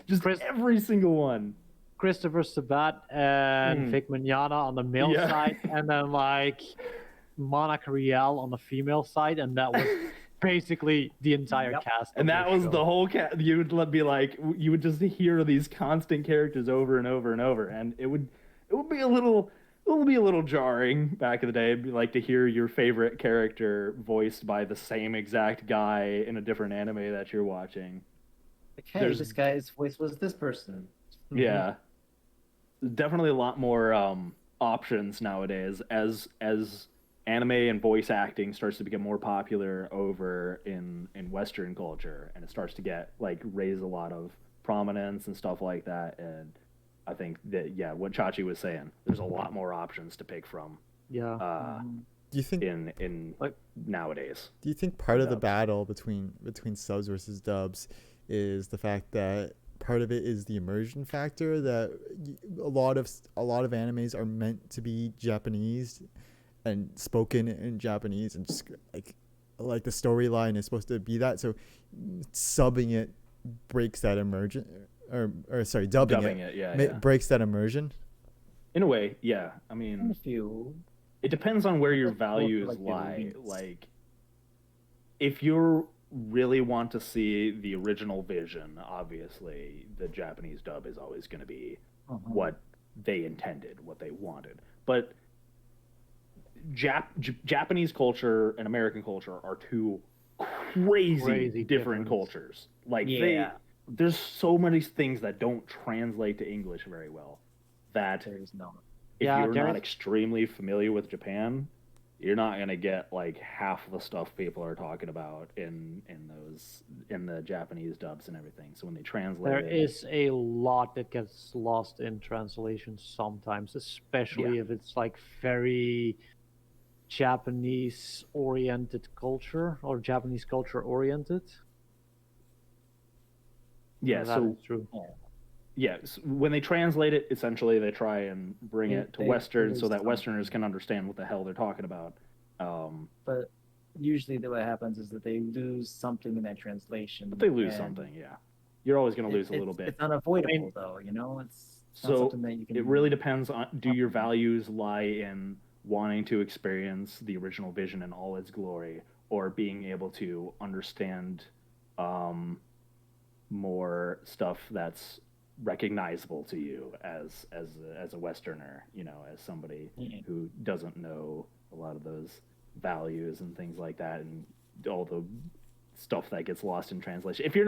Just every single one. Christopher Sabat and Vic Mignogna on the male side, and then like Monica Rial on the female side, and that was basically the entire cast. And that was the whole cast. You would be like, you would just hear these constant characters over and over and over, and it would be a little jarring back in the day. It'd be like to hear your favorite character voiced by the same exact guy in a different anime that you're watching. Like, hey, this guy's voice was this person. Yeah. Definitely a lot more options nowadays as anime and voice acting starts to become more popular over in Western culture, and it starts to get like raise a lot of prominence and stuff like that. And I think that what Chachi was saying, there's a lot more options to pick from. Do you think in like nowadays? Do you think part of the battle between subs versus dubs is the fact that part of it is the immersion factor, that a lot of animes are meant to be Japanese and spoken in Japanese, and just like the storyline is supposed to be that, so subbing it breaks that immersion, or sorry, dubbing it breaks that immersion. In a way, yeah. I mean, it depends on where your values lie. Like, if you're really want to see the original vision, obviously the Japanese dub is always going to be what they intended, what they wanted. But Japanese culture and American culture are two crazy different cultures. Like there's so many things that don't translate to English very well, that if you're not extremely familiar with Japan, you're not going to get like half the stuff people are talking about in the Japanese dubs and everything. So when they translate there is a lot that gets lost in translation sometimes, especially if it's like very Japanese oriented culture or Japanese culture oriented. Yeah, so true. Yes, when they translate it, essentially they try and bring it to Western so that Westerners can understand what the hell they're talking about. But usually what happens is that they lose something in that translation. But they lose something, yeah. You're always going to lose a little bit. It's unavoidable, though, you know? It's not something that you can... It really depends on, do your values lie in wanting to experience the original vision in all its glory, or being able to understand more stuff that's recognizable to you as a Westerner, you know, as somebody who doesn't know a lot of those values and things like that, and all the stuff that gets lost in translation. If you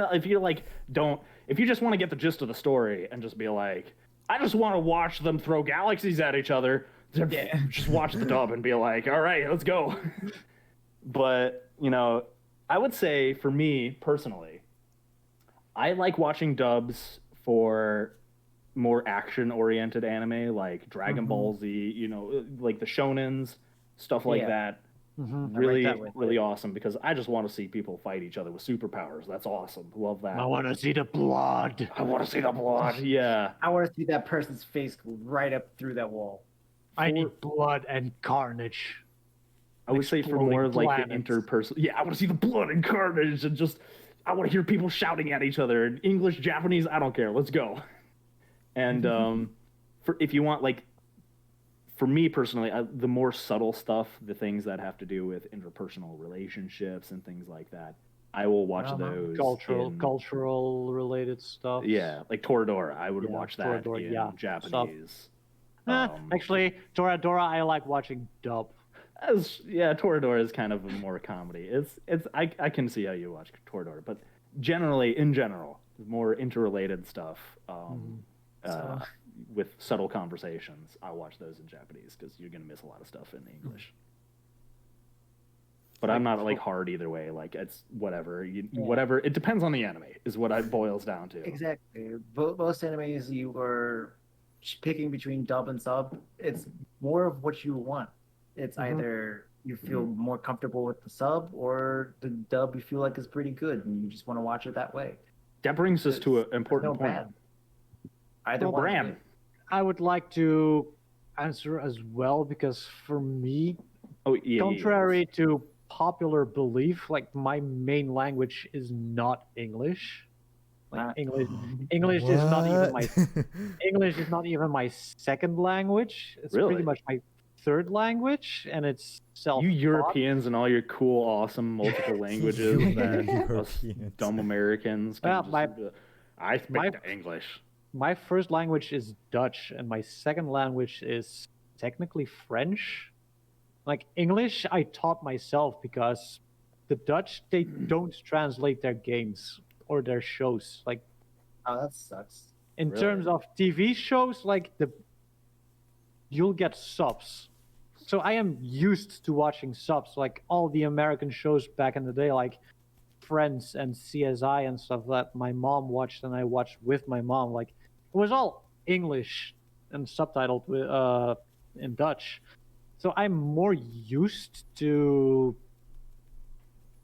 just want to get the gist of the story and just be like, I just want to watch them throw galaxies at each other, just watch the dub and be like, all right, let's go. But, you know, I would say for me personally, I like watching dubs for more action-oriented anime, like Dragon Ball Z, you know, like the shonens, stuff like that. Really awesome, because I just want to see people fight each other with superpowers. That's awesome. Love that. I want to see the blood. I want to see the blood. Yeah. I want to see that person's face go right up through that wall. I need blood and carnage. I would say for more of like the interpersonal. Yeah, I want to see the blood and carnage, and just I want to hear people shouting at each other in English, Japanese. I don't care. Let's go. And if you want, like, for me personally, the more subtle stuff, the things that have to do with interpersonal relationships and things like that, I will watch those. Cultural related stuff. Yeah, like Toradora. I would watch that in Japanese. Actually, Toradora, I like watching dub. Toradora is kind of a more comedy. I can see how you watch Toradora, but in general, more interrelated stuff. With subtle conversations, I watch those in Japanese because you're gonna miss a lot of stuff in English. But I'm not like hard either way. Like it's whatever. Whatever. It depends on the anime. Is what it boils down to. Exactly. Most animes you are picking between dub and sub. It's more of what you want. It's either you feel more comfortable with the sub, or the dub you feel like is pretty good and you just want to watch it that way. That brings us to an There's important no point. bad. Either Well, one's Bran, good. I would like to answer as well because for me, oh yeah, contrary to popular belief, like my main language is not English. Like Ah. English is not even my What? English is not even my second language. It's Really? pretty much my third language, and it's self. You Europeans and all your cool, awesome multiple languages You that us Europeans. dumb Americans can Well, just. my- I speak my- the English. My first language is Dutch, and my second language is technically French. Like English, I taught myself because the Dutch they don't translate their games or their shows. Like Oh, that sucks. in Really? terms of TV shows, like you'll get subs. So I am used to watching subs, like all the American shows back in the day, like Friends and CSI and stuff that my mom watched and I watched with my mom. Like it was all English and subtitled with in Dutch. So I'm more used to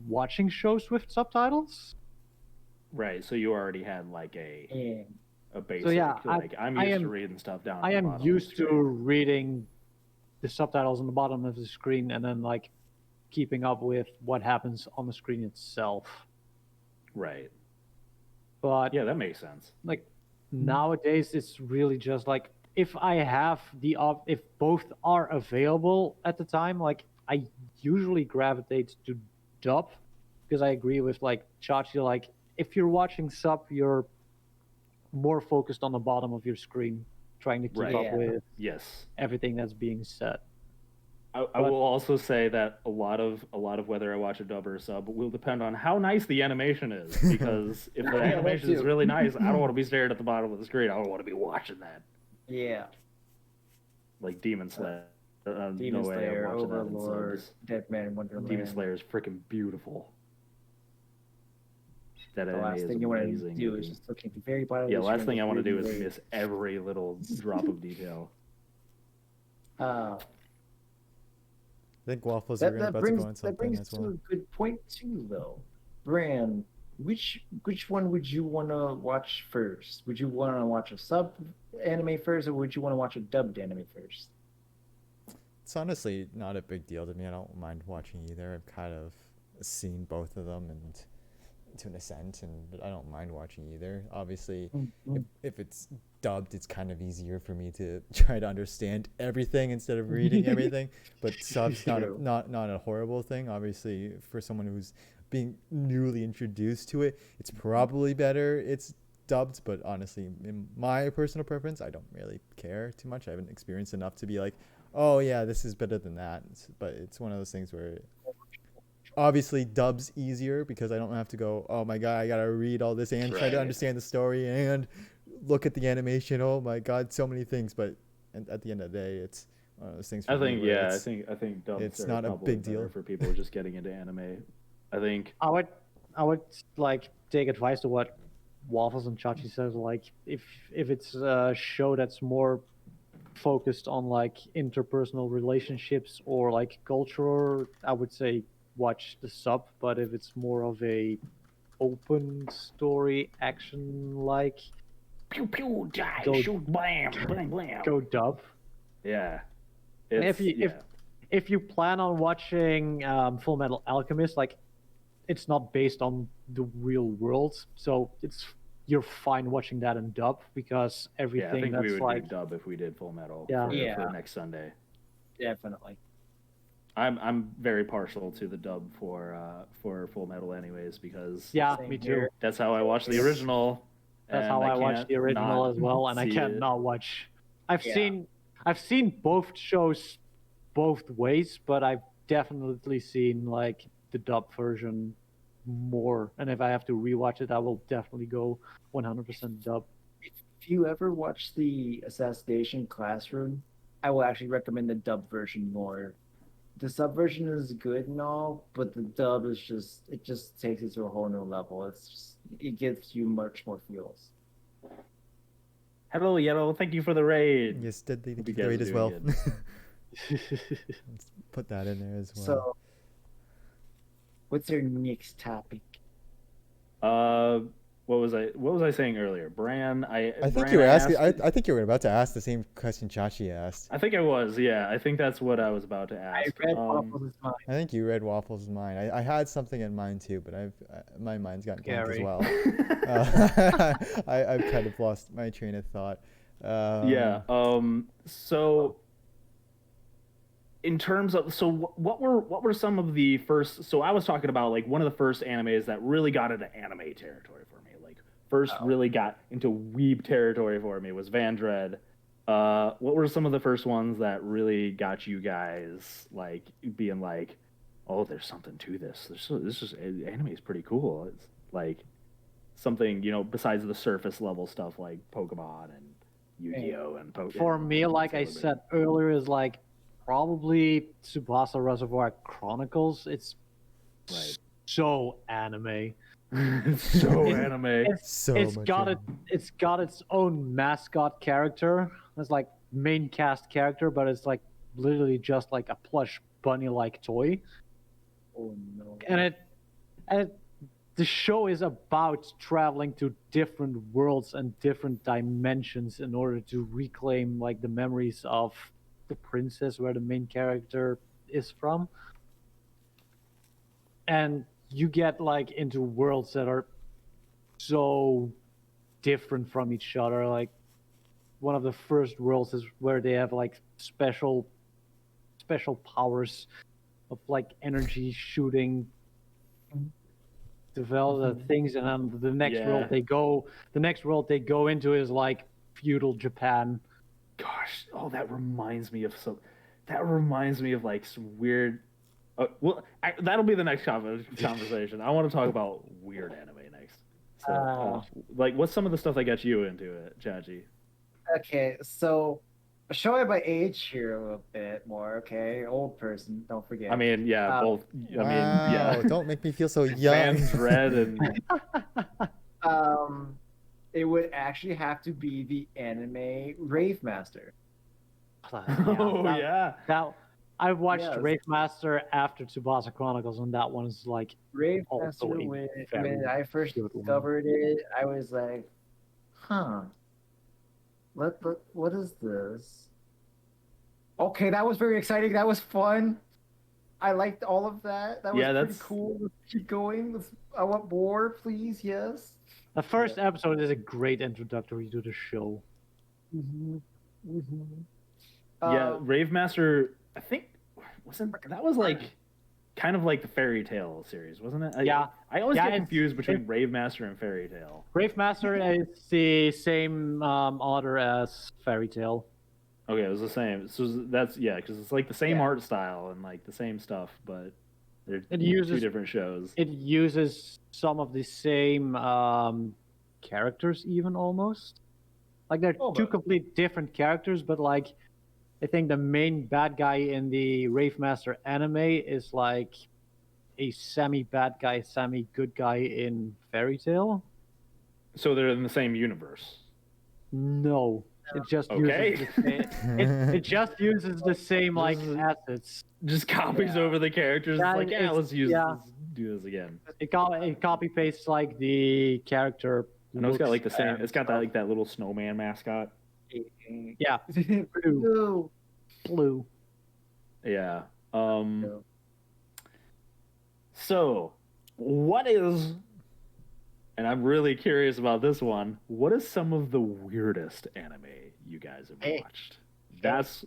watching shows with subtitles. Right, so you already had like a Yeah. basic. yeah, like I'm I used to am- reading stuff down. I at the am bottom of the used to screen. reading the subtitles on the bottom of the screen and then like keeping up with what happens on the screen itself. Right. But Yeah, that makes sense. like nowadays it's really just like if I have if both are available at the time, like I usually gravitate to dub because I agree with like Chachi, like if you're watching sub you're more focused on the bottom of your screen trying to keep Right. up Yeah. with Yes. everything that's being said. I But- will also say that a lot of whether I watch a dub or a sub will depend on how nice the animation is. Because if the Yeah, that animation is too. really nice, I don't want to be staring at the bottom of the screen. I don't want to be watching that. Yeah. Like Demon Slayer. Demon no way Slayer, I'm watching Overlord, that in subs. Dead Man Wonderland. Demon Slayer is freaking beautiful. That The anime last is thing you want to amazing. do is just look at the very bottom. Yeah, of the last screen thing I and want to do read is the miss every little drop of detail. Uh, I think Waffles are that about to brings go on that something brings as to well. a good point too, though. Bran, which one would you want to watch first? Would you want to watch a sub anime first, or would you want to watch a dubbed anime first? It's honestly not a big deal to me. I don't mind watching either. I've kind of seen both of them and to an extent, and I don't mind watching either. Obviously, if it's dubbed, it's kind of easier for me to try to understand everything instead of reading everything. But subs True. not a horrible thing. Obviously, for someone who's being newly introduced to it, it's probably better it's dubbed. But honestly, in my personal preference, I don't really care too much. I haven't experienced enough to be like, oh yeah, this is better than that. But it's one of those things where obviously dub's easier because I don't have to go, oh my god, I gotta read all this and try to Right. understand the story and look at the animation. Oh my god, so many things. But at the end of the day, it's one of those things for I me think where yeah, it's- I think dubs it's are not a probably big better deal. for people just getting into anime. I think I would like take advice to what Waffles and Chachi says. Like if it's a show that's more focused on like interpersonal relationships or like culture, I would say watch the sub. But if it's more of a open story action like, Pew pew die, Go- shoot blam blam blam. go dub. yeah. And It's, if you plan on watching Full Metal Alchemist, like it's not based on the real world, so you're fine watching that in dub because I everything think we that's would like do dub if we did Full Metal Yeah. for Yeah. next Sunday. Definitely. I'm very partial to the dub for Full Metal anyways because yeah, Same me too. here. that's how I watched the original. That's and how I watched can't the original not as well, and I see can't it. not watch. I've Yeah. seen both shows both ways, but I've definitely seen like the dub version more. And if I have to rewatch it, I will definitely go 100% dub. If you ever watch the Assassination Classroom, I will actually recommend the dub version more. The sub version is good and all, but the dub is just takes it to a whole new level. It gives you much more feels. Hello, Yellow. Thank you for the raid. Yes, did they Hope you the guys raid are as doing well. good. Let's put that in there as well. So, what's your next topic? What was I saying earlier? Bran. I think Bran you were asking. asked- I think you were about to ask the same question Chachi asked. I think I was. Yeah, I think that's what I was about to I ask. read Waffles' mind. I think you read Waffles' mind. I had something in mind too, but my mind's gotten blank as Scary. well. I've kind of lost my train of thought. Yeah. So, in terms of what were some of the first? So I was talking about like one of the first animes that really got into anime territory for me. Like first really got into weeb territory for me was Van Dread. What were some of the first ones that really got you guys like being like, oh, there's something to this. This is anime is pretty cool. It's like something besides the surface level stuff like Pokemon and Yu-Gi-Oh and Pokemon. For me, like I said earlier, is like probably Tsubasa Reservoir Chronicles. It's Right. so anime. So anime. So much It's got its own mascot character. It's like main cast character, but it's like literally just like a plush bunny-like toy. Oh no. And the show is about traveling to different worlds and different dimensions in order to reclaim like the memories of the princess where the main character is from. And you get like into worlds that are so different from each other. Like one of the first worlds is where they have like special powers of like energy shooting develop things, and then the next world they go into is like feudal Japan. Gosh, that reminds me of like some weird. That'll be the next conversation. I want to talk about weird anime next. So, like, what's some of the stuff that got you into it, Chachi? Okay, so showing my age here a little bit more. Okay, old person, don't forget. I mean, yeah, both. I mean, Wow, yeah. don't make me feel so young. Van Dread and It would actually have to be the anime Rave Master. yeah. That I watched Yes. Rave Master after Tsubasa Chronicles, and that one's like Rave Also Master, a when very I first good one. discovered it, I was like, huh. What is this? Okay, that was very exciting. That was fun. I liked all of that. That was Yeah, pretty that's- cool. Let's keep going. I want more, please. Yes. the first episode is a great introductory to the show. Yeah, Rave Master. I think that was like kind of like the Fairy Tale series, wasn't it? Yeah. I always Yeah, get it's- confused between Rave Master and Fairy Tale. Rave Master is the same author as Fairy Tale. Okay, it was the same. So that's because it's like the same Yeah. art style and like the same stuff, but they're It two uses- different shows. It uses some of the same characters, even almost. Like they're Oh, two but- complete different characters, but like I think the main bad guy in the Rave Master anime is like a semi-bad guy, semi-good guy in Fairy Tale. So they're in the same universe. No, it just Okay. uses the same, it just uses the same like This is- assets. Just copies Yeah. over the characters. Yeah, It's like, it's- let's yeah. do this again. It copy pastes like the character. I know it's got looks like the same. and It's got that like that little snowman mascot. Yeah, No. blue. Yeah. No. So, what is? And I'm really curious about this one. What is some of the weirdest anime you guys have Hey. watched? That's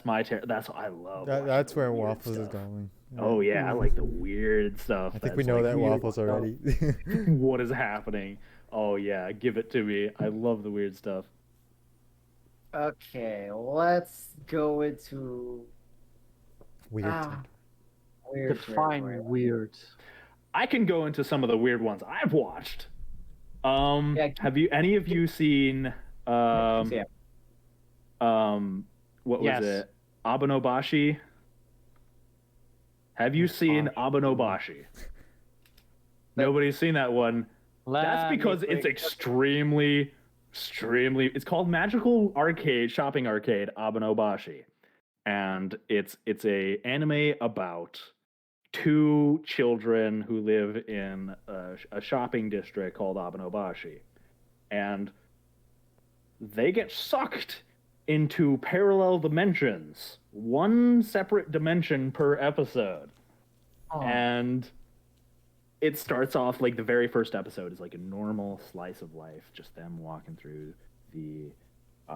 my that's what I love. watching That's the where weird Waffles is stuff. going. Oh yeah, I like the weird stuff. I think we that's, know like, that weird Waffles stuff. already. What is happening? Oh yeah, give it to me. I love the weird stuff. Okay, let's go into Weird. weird Define territory. weird. I can go into some of the weird ones I've watched. Yeah. Have you any of you seen Yeah. what Yes. was it? Abenobashi? Have you seen Abenobashi? Nobody's seen that one. That's because it's extremely it's called Magical Arcade Shopping Arcade Abenobashi. and it's a anime about two children who live in a shopping district called Abenobashi, and they get sucked into parallel dimensions, one separate dimension per episode. Oh. And it starts off like the very first episode is like a normal slice of life, just them walking through the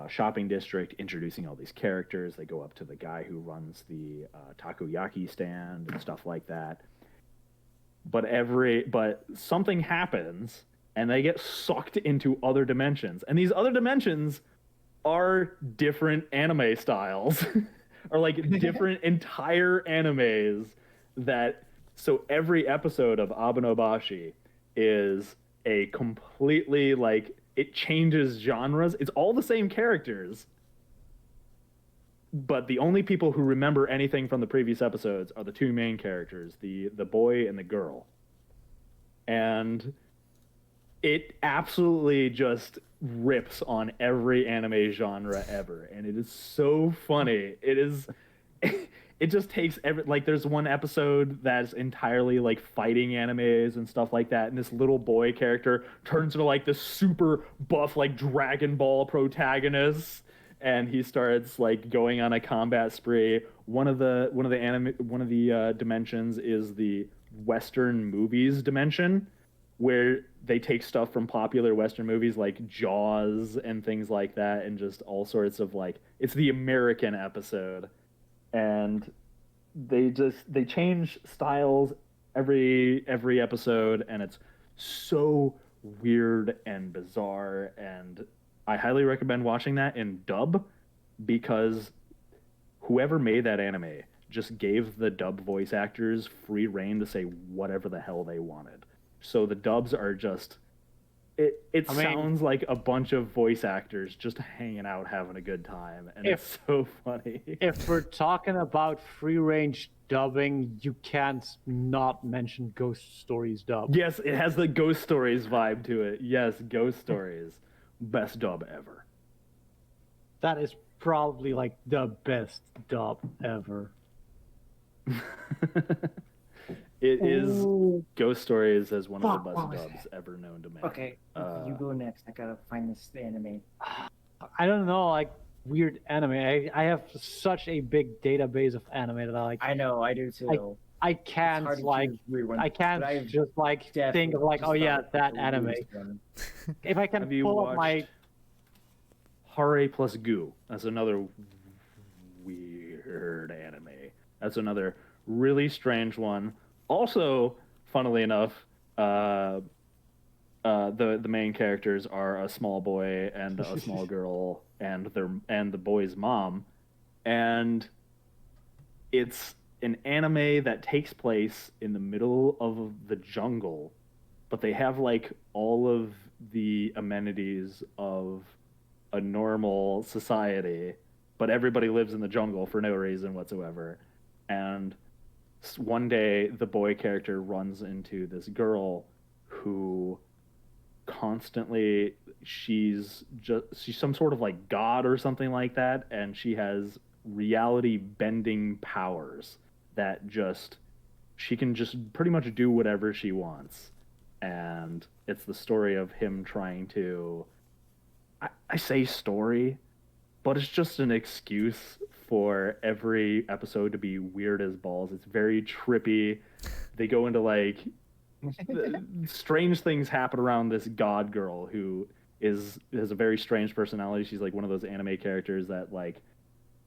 shopping district, introducing all these characters. They go up to the guy who runs the takoyaki stand and stuff like that. But something happens, and they get sucked into other dimensions, and these other dimensions are different anime styles, or like different entire animes. So every episode of Abenobashi is a completely like, it changes genres. It's all the same characters, but the only people who remember anything from the previous episodes are the two main characters, the boy and the girl. And it absolutely just rips on every anime genre ever, and it is so funny. It just takes like, there's one episode that's entirely like fighting animes and stuff like that, and this little boy character turns into like this super buff like Dragon Ball protagonist, and he starts like going on a combat spree. One of the dimensions is the Western movies dimension, where they take stuff from popular Western movies like Jaws and things like that, and just all sorts of like, it's the American episode. And they change styles every episode, and it's so weird and bizarre, and I highly recommend watching that in dub, because whoever made that anime just gave the dub voice actors free reign to say whatever the hell they wanted. So the dubs are just, it sounds like a bunch of voice actors just hanging out, having a good time, and it's so funny. If we're talking about free range dubbing, you can't not mention Ghost Stories dub. Yes, it has the Ghost Stories vibe to it. Yes, Ghost Stories. Best dub ever. That is probably like the best dub ever. It is. Ghost Stories as one of the best dubs ever known to man. Okay, you go next. I gotta find this anime. I don't know, like weird anime. I have such a big database of anime that I like. I know, I do too. I can't like, I can't just like think of like, oh yeah, that anime. If I can pull up my Hare plus Goo, that's another weird anime. That's another really strange one. Also, funnily enough, the main characters are a small boy and a small girl, and the boy's mom, and it's an anime that takes place in the middle of the jungle, but they have like all of the amenities of a normal society, but everybody lives in the jungle for no reason whatsoever. And one day the boy character runs into this girl who constantly, she's some sort of like god or something like that, and she has reality bending powers that just, she can just pretty much do whatever she wants. And it's the story of him trying to, I say story, but it's just an excuse for every episode to be weird as balls. It's very trippy. They go into like strange things happen around this god girl who has a very strange personality. She's like one of those anime characters that like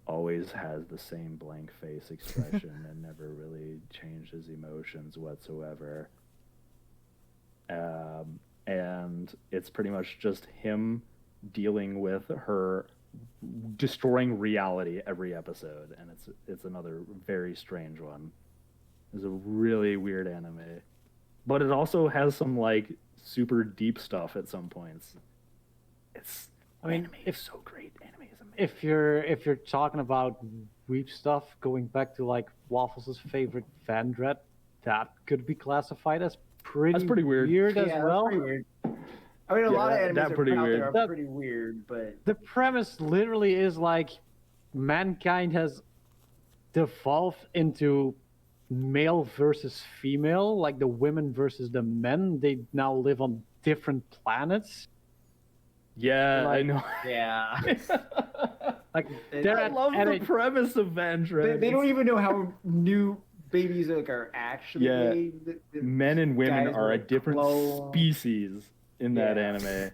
always has the same blank face expression and never really changes emotions whatsoever. And it's pretty much just him dealing with her destroying reality every episode, and it's another very strange one. It's a really weird anime, but it also has some like super deep stuff at some points. Anime is so great. Anime is amazing. If you're talking about weep stuff, going back to like Waffles' favorite Vandred, that could be classified as pretty weird as well. Pretty weird. I mean, a lot of animes are pretty weird, but the premise literally is like mankind has devolve into male versus female, like the women versus the men. They now live on different planets. Yeah, I Like- know. Yeah. Like They- they're I love at the a- premise of Van They Dragons. don't even know how new babies are actually Yeah. made. Men and women Guys are a like different clone. species in that Yeah. anime.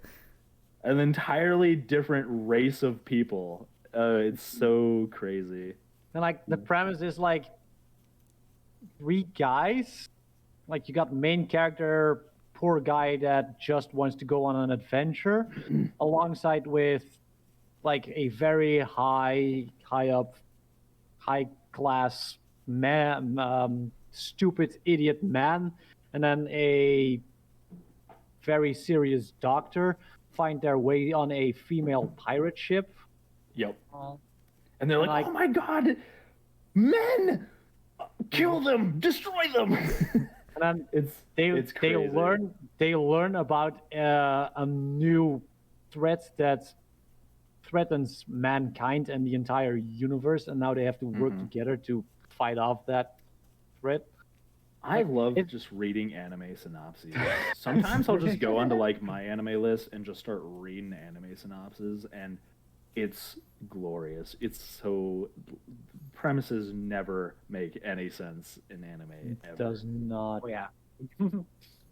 An entirely different race of people. It's so crazy. And like the premise is like 3 guys. Like you got main character, poor guy that just wants to go on an adventure, alongside with like a very high class man, stupid idiot man, and then a very serious doctor find their way on a female pirate ship. Yep. Oh. And they're like, Like- oh my god, men! Kill them! Destroy them! And then it's they crazy. learn about a new threat that threatens mankind and the entire universe, and now they have to work together to fight off that threat. I love It- just reading anime synopses. Sometimes I'll just go onto like my anime list and just start reading anime synopses, and it's glorious. It's so premises never make any sense in anime ever. Does not. Oh yeah.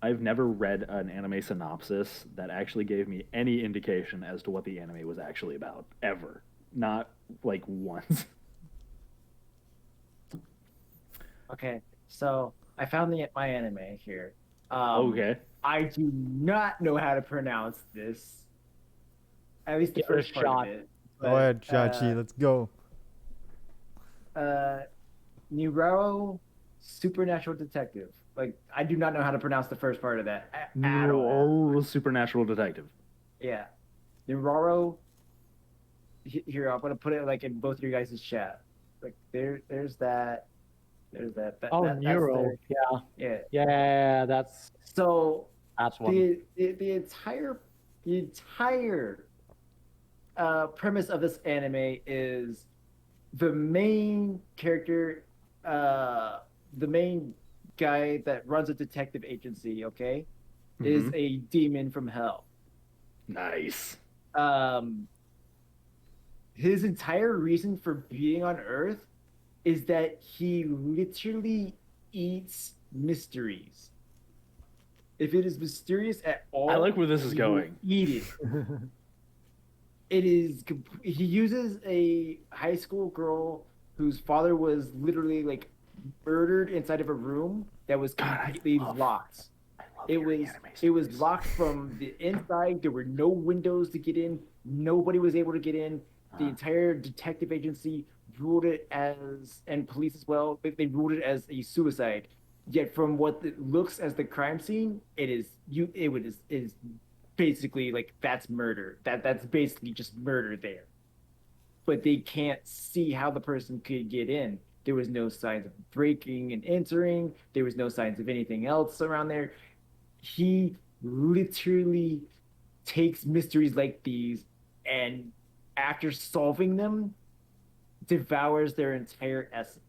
I've never read an anime synopsis that actually gave me any indication as to what the anime was actually about ever. Not like once. Okay. So I found my anime here. Okay. I do not know how to pronounce this. At least the Give it a first part shot. of it. Go ahead, Chachi. Let's go. Nero, supernatural detective. Like I do not know how to pronounce the first part of that at all. No, supernatural detective. Yeah, Nero. Here, I'm gonna put it like in both of your guys' chat. Like there's that. There's that. Oh, that's Nero. their- Yeah, Yeah. yeah, that's So one. the entire premise of this anime is the main character, the main guy that runs a detective agency, okay, is a demon from hell. Nice. His entire reason for being on Earth is that he literally eats mysteries. If it is mysterious at all, I like where this is he will going. Eat it. It is. He uses a high school girl whose father was literally like murdered inside of a room that was God, I completely love- locked. I love It hearing was anime it was stories. locked from the inside. There were no windows to get in. Nobody was able to get in. The entire detective agency ruled it as, and police as well, they ruled it as a suicide. Yet from what it looks as the crime scene, it is basically like that's murder. That's basically just murder there. But they can't see how the person could get in. There was no signs of breaking and entering. There was no signs of anything else around there. He literally takes mysteries like these and after solving them, devours their entire essence.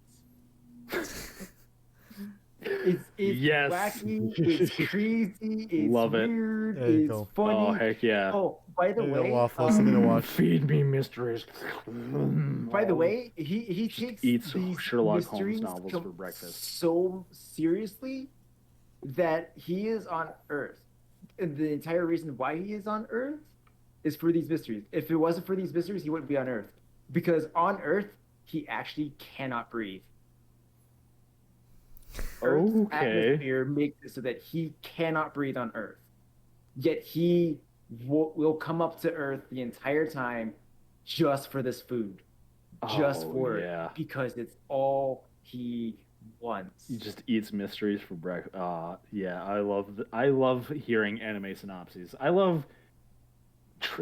It's Yes. wacky, it's crazy, it's Love it. weird, There you it's go. funny. Oh heck yeah. Oh, by the There you go, way, Waffle. Something to watch. Feed me mysteries. by the way, he takes eats these Sherlock Holmes mysteries novels for breakfast. so seriously that he is on Earth. And the entire reason why he is on Earth is for these mysteries. If it wasn't for these mysteries, he wouldn't be on Earth. Because on Earth, he actually cannot breathe. Earth's Okay. atmosphere makes it so that he cannot breathe on Earth. Yet he will come up to Earth the entire time just for this food. Just Oh, for yeah. it. Because it's all he wants. He just eats mysteries for breakfast. Yeah, I love hearing anime synopses. I love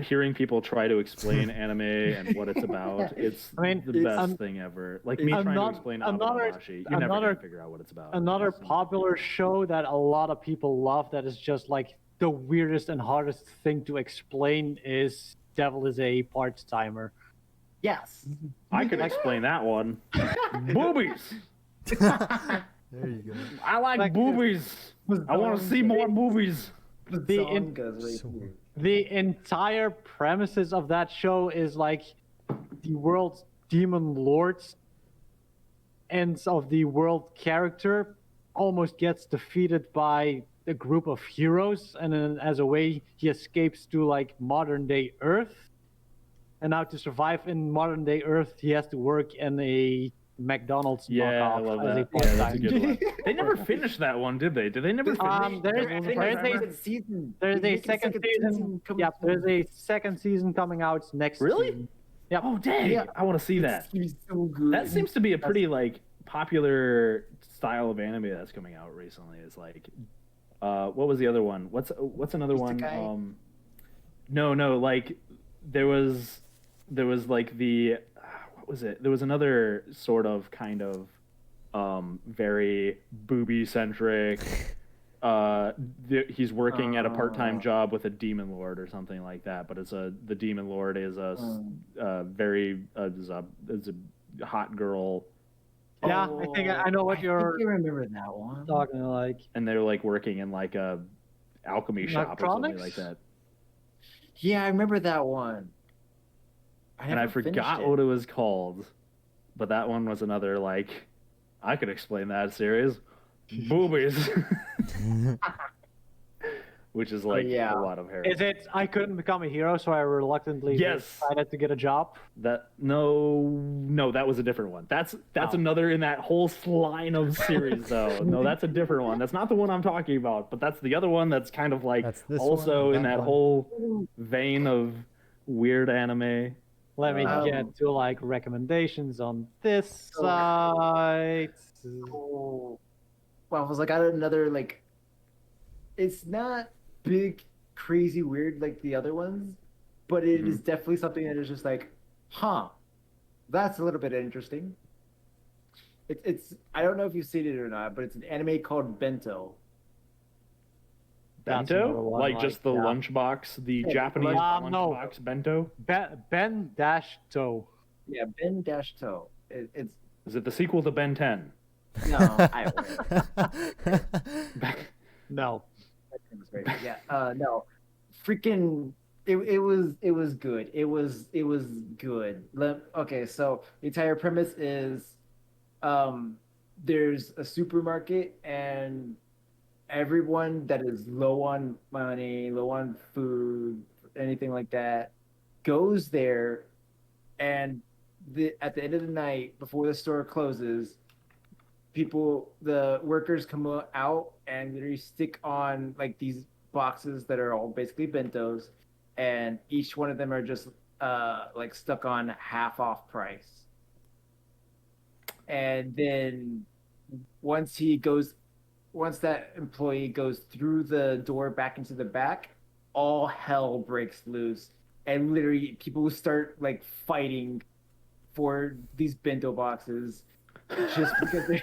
hearing people try to explain anime and what it's about. It's I mean, the it's- best I'm- thing ever. Like me I'm trying to not- explain another- Abenomashi. You're never another- gonna figure out what it's about. Another It's- popular show that a lot of people love that is just like the weirdest and hardest thing to explain is Devil is a Part-Timer. Yes. I could explain that one. Boobies. There you go. I like boobies. I want to see more boobies. Bazongas right So- here. The entire premises of that show is like the world's demon lords and of the world character almost gets defeated by a group of heroes, and then as a way he escapes to like modern day Earth. And now to survive in modern day Earth, he has to work in a McDonald's Yeah, I knockoff love as a that. Yeah, that's a part-time. good one. They never finished that one, did they? Did they never finish? There's They're a making season. there's They're a making second season. coming Yeah, soon. there's a second season coming out next. Really? June. Yep. Oh dang! Yeah. I want to see that. It's so good. That seems to be a pretty like popular style of anime that's coming out recently. Is like, what was the other one? What's another one? Isekai? No, like there was like the what was it? There was another sort of kind of very booby centric. He's working at a part-time job with a demon lord or something like that, but the demon lord is is a hot girl, Yeah, I think I know what I you're think I remember that one. talking like. and they're like working in like a alchemy shop or something Electronics? like that. Yeah, I remember that one. And I forgot what it was called, but that one was another like I could explain that series, boobies, which is like yeah. a lot of hair. Is it? I couldn't become a hero, so I reluctantly Yes. decided to get a job. That no, that was a different one. That's Oh. another in that whole line of series though. No, that's a different one. That's not the one I'm talking about, but that's the other one that's kind of like That's this also one, in that that one. whole vein of weird anime. Let me Um, get to like recommendations on this So- site. Oh. Well, I was like, I got another like. It's not big, crazy, weird like the other ones, but it is definitely something that is just like, huh, that's a little bit interesting. It's I don't know if you've seen it or not, but it's an anime called Bento. That's another Bento, one, like just the yeah. lunchbox, the Yeah, Japanese no. lunchbox bento. Ben Dash Toe. Yeah, Ben Dash Toe. It's Is it the sequel to Ben 10? no, I No. That thing was great. Yeah. No. Freaking. It was good. It was good. Okay, so the entire premise is, there's a supermarket and everyone that is low on money, low on food, anything like that, goes there, and at the end of the night, before the store closes, the workers come out and literally stick on like these boxes that are all basically bentos, and each one of them are just like stuck on half off price. And then once that employee goes through the door back into the back, all hell breaks loose, and literally people start like fighting for these bento boxes just because they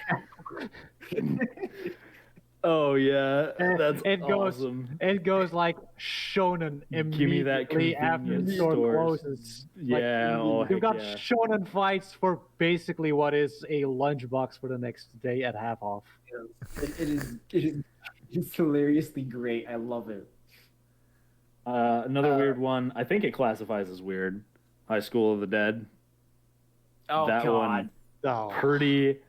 Oh yeah, that's It goes- awesome. It goes like shonen Give me that immediately after the convenience store stores. closes. Yeah, oh, You've heck got yeah. shonen fights for basically what is a lunchbox for the next day at half off. it's hilariously great. I love it. Another weird one. I think it classifies as weird. High School of the Dead. Oh That god. one, Oh. pretty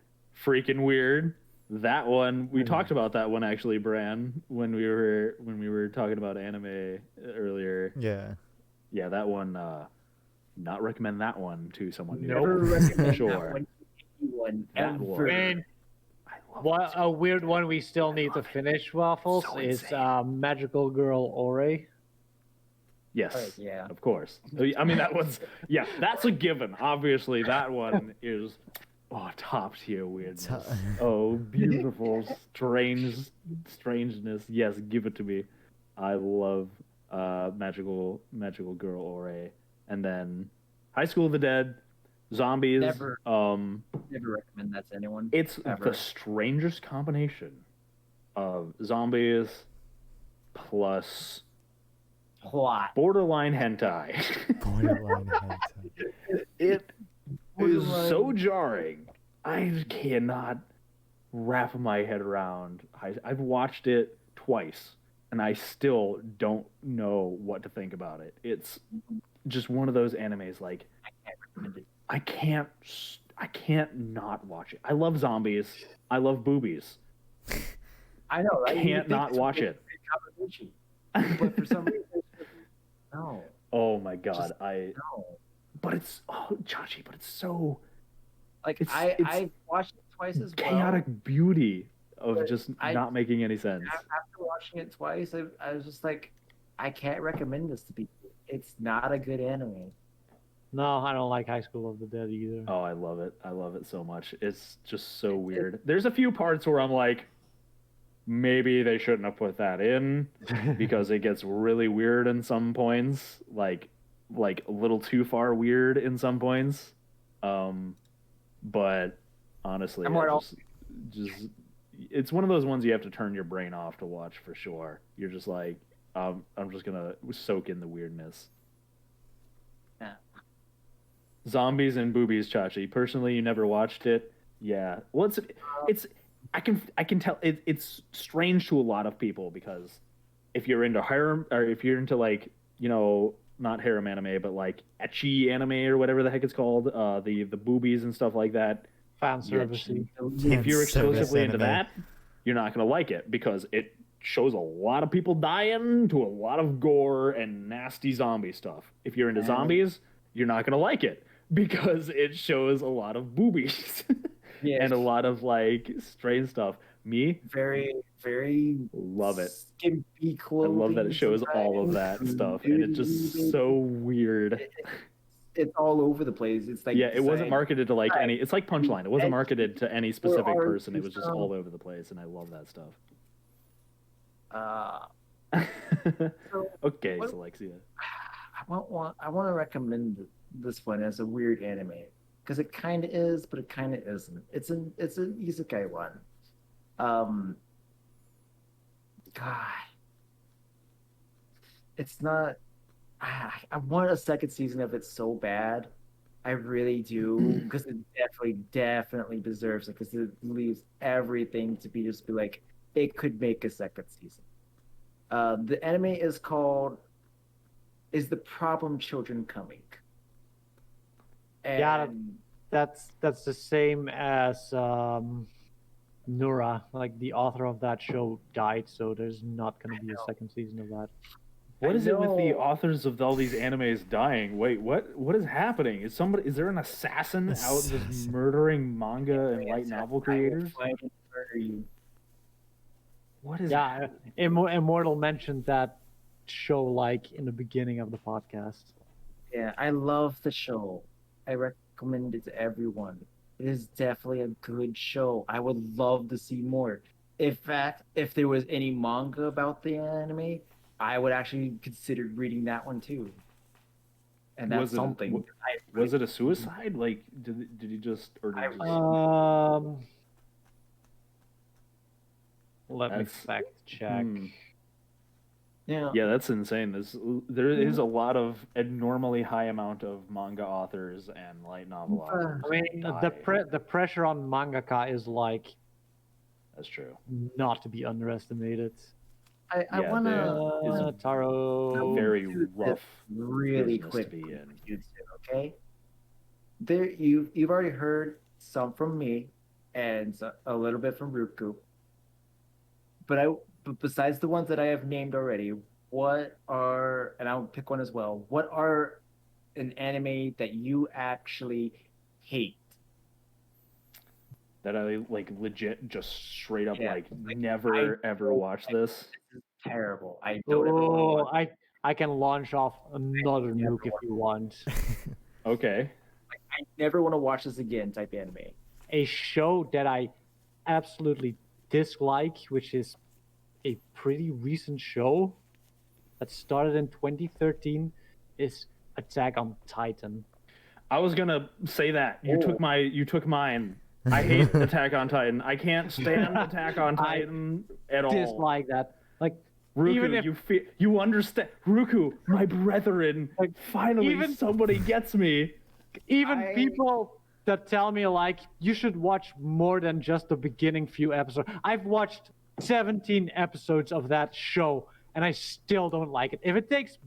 freaking weird. That one, we Hmm. talked about that one actually, Bran, when we were talking about anime earlier. Yeah. Yeah, that one. Not recommend that one to someone new. Never recommend Sure. that one to anyone That ever. one. And I love what that. a weird one we still need to finish, Waffles, So is insane. Magical Girl Ore. Yes, Oh, yeah. of course. I mean, that was that's a given. Obviously, that one is top tier weirdness. Oh, beautiful, strangeness. Yes, give it to me. I love magical girl Ore, and then High School of the Dead, zombies. Never. Never recommend that to anyone. It's ever. the strangest combination of zombies plus Plot. borderline hentai. Borderline hentai. It is Borderline. so jarring. I cannot wrap my head around. I've watched it twice, and I still don't know what to think about it. It's just one of those animes. Like, I can't not watch it. I love zombies. I love boobies. I know, right? You Can't think not this would watch be a it. great conversation, but for some reason, no, Oh my god, Just- I. no. But it's Chachi. But it's so Like It's- I watched it twice as well. chaotic beauty of But just I- not making any sense. After watching it twice, I was just like, I can't recommend this to people. It's not a good anime. No, I don't like High School of the Dead either. Oh, I love it. I love it so much. It's just so weird. There's a few parts where I'm like, maybe they shouldn't have put that in because it gets really weird in some points, like a little too far weird in some points. But honestly, I'm more just it's one of those ones you have to turn your brain off to watch for sure. You're just like, I'm just gonna soak in the weirdness. Yeah. Zombies and boobies, Chachi. Personally, you never watched it. Yeah. Well, it's I can tell it's strange to a lot of people because if you're into harem or if you're into like, you know, not harem anime but like ecchi anime or whatever the heck it's called, the boobies and stuff like that. Fan Yeah, servicey. If you're Service exclusively into anime. that, you're not going to like it because it shows a lot of people dying to a lot of gore and nasty zombie stuff. If you're into zombies, you're not going to like it because it shows a lot of boobies Yeah, and a lot of like strange stuff. Me, very, very love it. skimpy I clothing. love that it shows all of that sometimes, stuff and it's just nudity. so weird. It's all over the place. It's like Yeah, it wasn't designed- marketed to like Right. any. It's like Punchline. It wasn't And- marketed to any specific art person. It was just and all over the place, and I love that stuff. Okay, what- Alexia. I want to recommend this one as a weird anime because it kind of is, but it kind of isn't. It's an isekai one. God, it's not. I want a second season of it so bad. I really do because it definitely deserves it because it leaves everything to be like it could make a second season. The anime is called "Is the Problem Children Coming?" And Yeah, That's the same as Nura. Like the author of that show died, so there's not going to be a second season of that. What is it with the know. authors of all these animes dying? Wait, what is happening? Is there an assassin out just Assassin. murdering manga and light novel I will creators? find it for you. What is Yeah, Immortal mentioned that show like in the beginning of the podcast. Yeah, I love the show. I recommend it to everyone. It is definitely a good show. I would love to see more. In fact, if there was any manga about the anime, I would actually consider reading that one too. And that's Was it- something. Was it a suicide? Like, did he just or did I- he just... Let me That's- fact check. Yeah. Yeah, that's insane. There is a lot of abnormally high amount of manga authors and light novel authors. I mean, that the die. the pressure on mangaka is like That's true. not to be underestimated. I Yeah, wanna Is Taro. Very do this rough really business quick to be in. okay? There you've already heard some from me and a little bit from Ruku. But besides the ones that I have named already, what are, and I'll pick one as well, what are an anime that you actually hate? That I like legit just straight up Yeah, like like, never ever watch this. This is terrible. I don't ever want to Oh, watch I can launch off another never nuke if you want. Okay. I never want to watch this again type anime. A show that I absolutely dislike, which is a pretty recent show that started in 2013, is Attack on Titan. I was gonna say that. You Oh. took mine. I hate Attack on Titan. I can't stand Attack on I Titan at all. Dislike that. Like, even Ruku, if you understand. Ruku, my brethren, Like, finally even- somebody gets me. Even I- people that tell me like you should watch more than just the beginning few episodes. I've watched 17 episodes of that show and I still don't like it. If it takes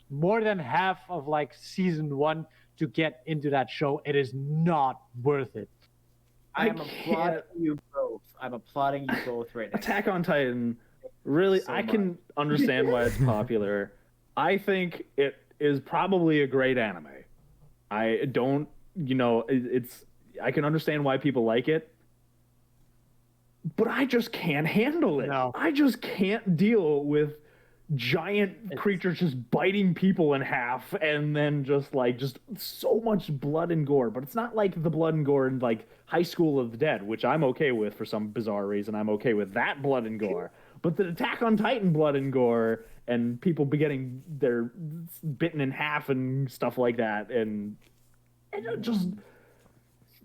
more than half of like season 1 to get into that show, it is not worth it. I am I applauding can't- you both. I'm applauding you both right now. Attack on Titan, really, So I can understand why it's popular. I think it is probably a great anime. I don't, it's. I can understand why people like it, but I just can't handle it. No. I just can't deal with giant creatures just biting people in half and then just so much blood and gore. But it's not like the blood and gore in like High School of the Dead, which I'm okay with for some bizarre reason. I'm okay with that blood and gore. But the Attack on Titan blood and gore and people getting their bitten in half and stuff like that, and it just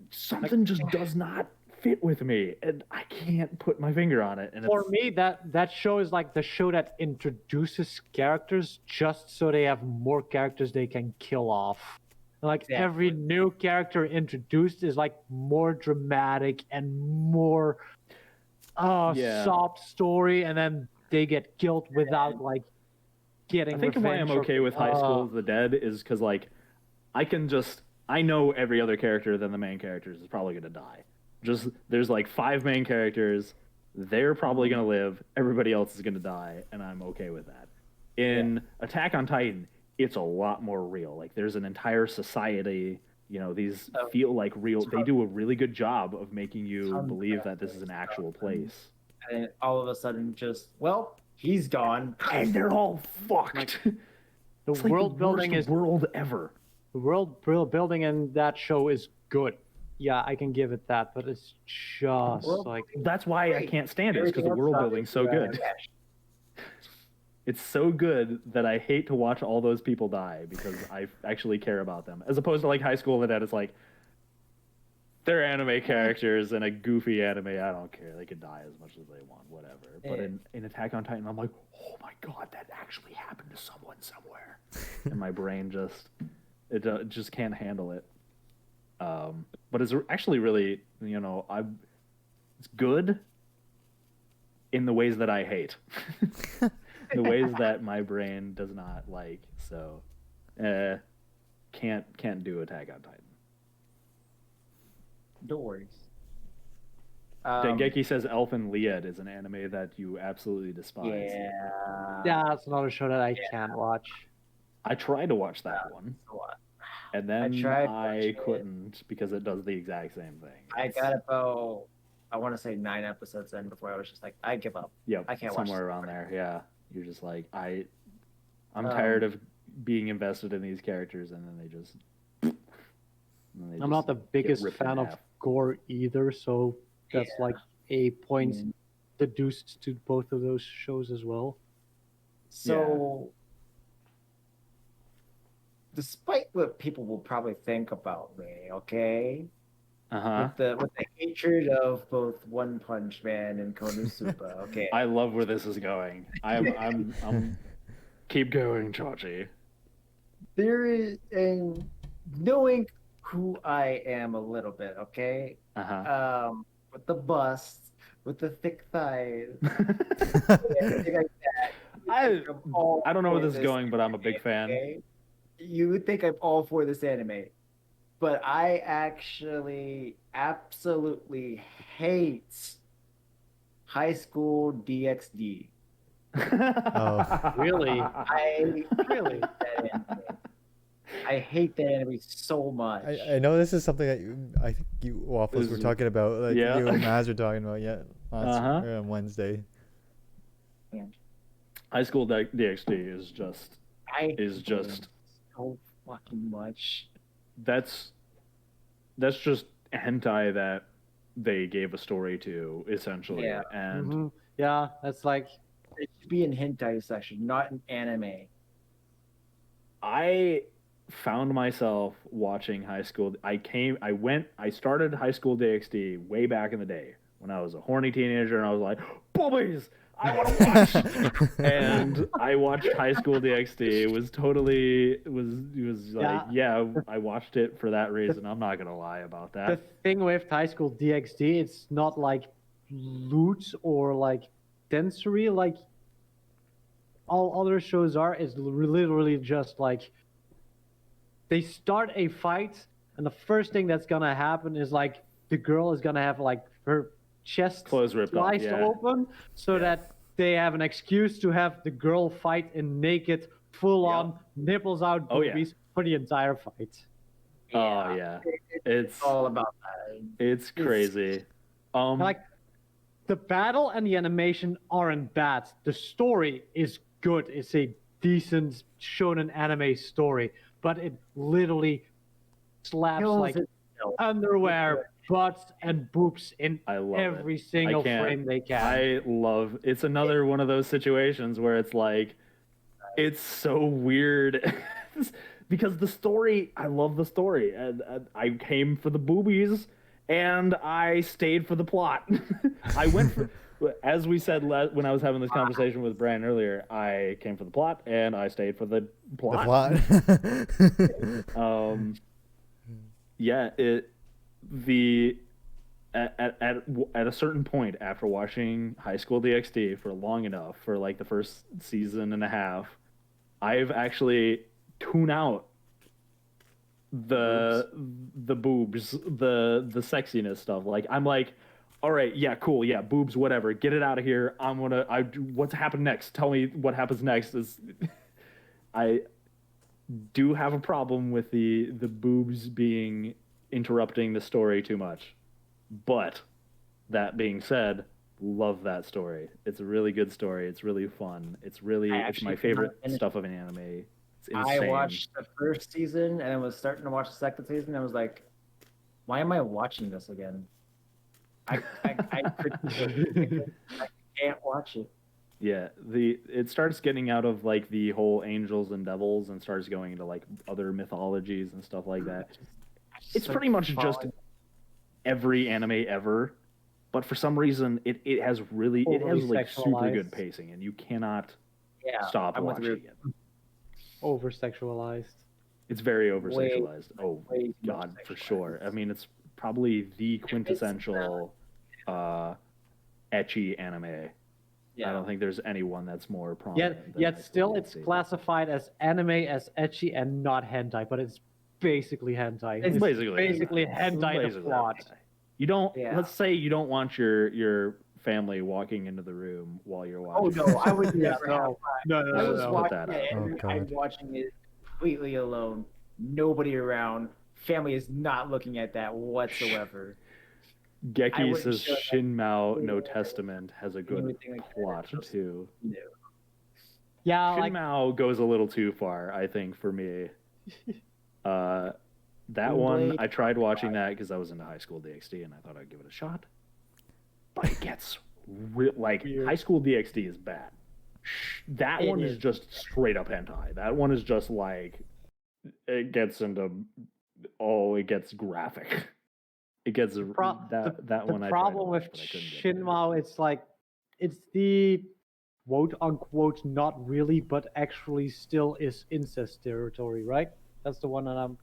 something just does not fit with me, and I can't put my finger on it. And For me, that show is like the show that introduces characters just so they have more characters they can kill off. Like every new character introduced is like more dramatic and more sob story, and then they get killed without like getting. I think why I'm okay with High School of the Dead is because like I know every other character than the main characters is probably gonna die. Just there's like 5 main characters, they're probably gonna live, everybody else is gonna die, and I'm okay with that. In Attack on Titan, it's a lot more real. Like there's an entire society, these feel like real. They do a really good job of making you believe that this is an actual place. And all of a sudden, he's gone. And they're all fucked. The It's like world building worst is world ever. the world building in that show is good. Yeah, I can give it that, but it's just like That's why I can't stand it. It's because the world building's so good. It's so good that I hate to watch all those people die because I actually care about them. As opposed to like High School of the Dead, it's like they're anime characters in a goofy anime. I don't care. They can die as much as they want, whatever. But in Attack on Titan, I'm like, oh my god, that actually happened to someone somewhere, and my brain just can't handle it. But it's actually really, it's good in the ways that I hate. The ways that my brain does not like. So, can't do Attack on Titan. No worries. Dengeki says Elfen Lied is an anime that you absolutely despise. Yeah. that's another show that I can't watch. I tried to watch that one, and then I couldn't because it does the exact same thing. I got about, I want to say 9 episodes in before I was just like, I give up. Yep, I can't watch somewhere this around anymore. there. Yeah, you're just like I'm tired of being invested in these characters, and then they just. I'm not the biggest fan of gore either, so that's like a point deduced to both of those shows as well. So, despite what people will probably think about me, okay, Uh-huh. with the hatred of both One Punch Man and Konosuba, okay, I love where this is going. I'm keep going, Chachi. there is, and knowing who I am a little bit, okay, Uh-huh. with the busts, with the thick thighs, everything like that. I don't know where this is going, but I'm a big fan. Okay? You would think I'm all for this anime, but I actually absolutely hate High School DxD. Oh. Really? I Really? that anime. I hate that anime so much. I know this is something that I think you Waffles were talking about. Like Yeah. you and Maz were talking about last Uh-huh. Wednesday. High School DxD is just I hate just so fucking much. that's just hentai that they gave a story to essentially, Yeah. and Mhm. Yeah, that's like It should be in hentai section, not in anime. I found myself watching High School. I started High School DxD way back in the day when I was a horny teenager, and I was like, boobies! I want to watch. And I watched High School DxD. It was like, yeah, I watched it for that reason. I'm not gonna lie about The that. thing with High School DxD, it's not like loot or like sensory like all other shows are. It's literally just like they start a fight, and the first thing that's gonna happen is like the girl is gonna have like her chest Clothes ripped off, sliced yeah. open, so that they have an excuse to have the girl fight in naked, full on nipples out Oh, yeah. boobies for the entire fight. Oh yeah, it's all about that. it's crazy. Like the battle and the animation aren't bad. The story is good. It's a decent shonen anime story, but it literally slaps Kills like itself. underwear, butts, and boobs in I love every it. single I can't- frame they can. I love. It's another one of those situations where it's like, it's so weird. Because the story, I love the story, and I came for the boobies, and I stayed for the plot. I went for, as we said when I was having this conversation with Brian earlier, I came for the plot, and I stayed for the plot. The plot. Yeah, at a certain point after watching High School DxD for long enough, for like the first season and a half, I've actually tuned out the boobs, the sexiness stuff. Like I'm like, all right, yeah, cool, yeah, boobs, whatever, get it out of here. What's happened next? Tell me what happens next. Is I do have a problem with the boobs being interrupting the story too much. But that being said, love that story. It's a really good story. It's really fun. It's my actually favorite finished- stuff of an anime. It's I insane. watched the first season and I was starting to watch the second season. And I was like, why am I watching this again? I can't watch it. Yeah, it starts getting out of like the whole angels and devils and starts going into like other mythologies and stuff like that. It's pretty much just every anime ever, but for some reason it has like super good pacing, and you cannot stop watching it. Over sexualized. It's very over sexualized. Oh way too god, much for sexualized. sure. I mean, it's probably the quintessential ecchi anime. I don't think there's anyone that's more prominent. than Yet High School still it's DxD. classified as anime, as ecchi, and not hentai, but it's basically hentai. It's basically hentai Basically the plot. hentai. You don't. Yeah. Let's say you don't want your family walking into the room while you're watching. Oh no, I would Yeah, never have. no, I was Put watching that it, out. and Oh, I'm God. watching it completely alone. Nobody around. Family is not looking at that whatsoever. I Geki wouldn't says show that. Shin Mao No Testament has a good Anything like that. plot too. No. Yeah, Shin like Mao goes a little too far, I think, for me. That one, I tried watching that because I was into High School DxD and I thought I'd give it a shot. But it gets like Weird. High School DxD is bad. That It one is is. just straight up hentai. That one is just like it gets graphic. It gets that one. the I tried to problem watch, with but I couldn't get into it. Shinmao, it's like it's the quote unquote not really, but actually still is incest territory, right? That's the one that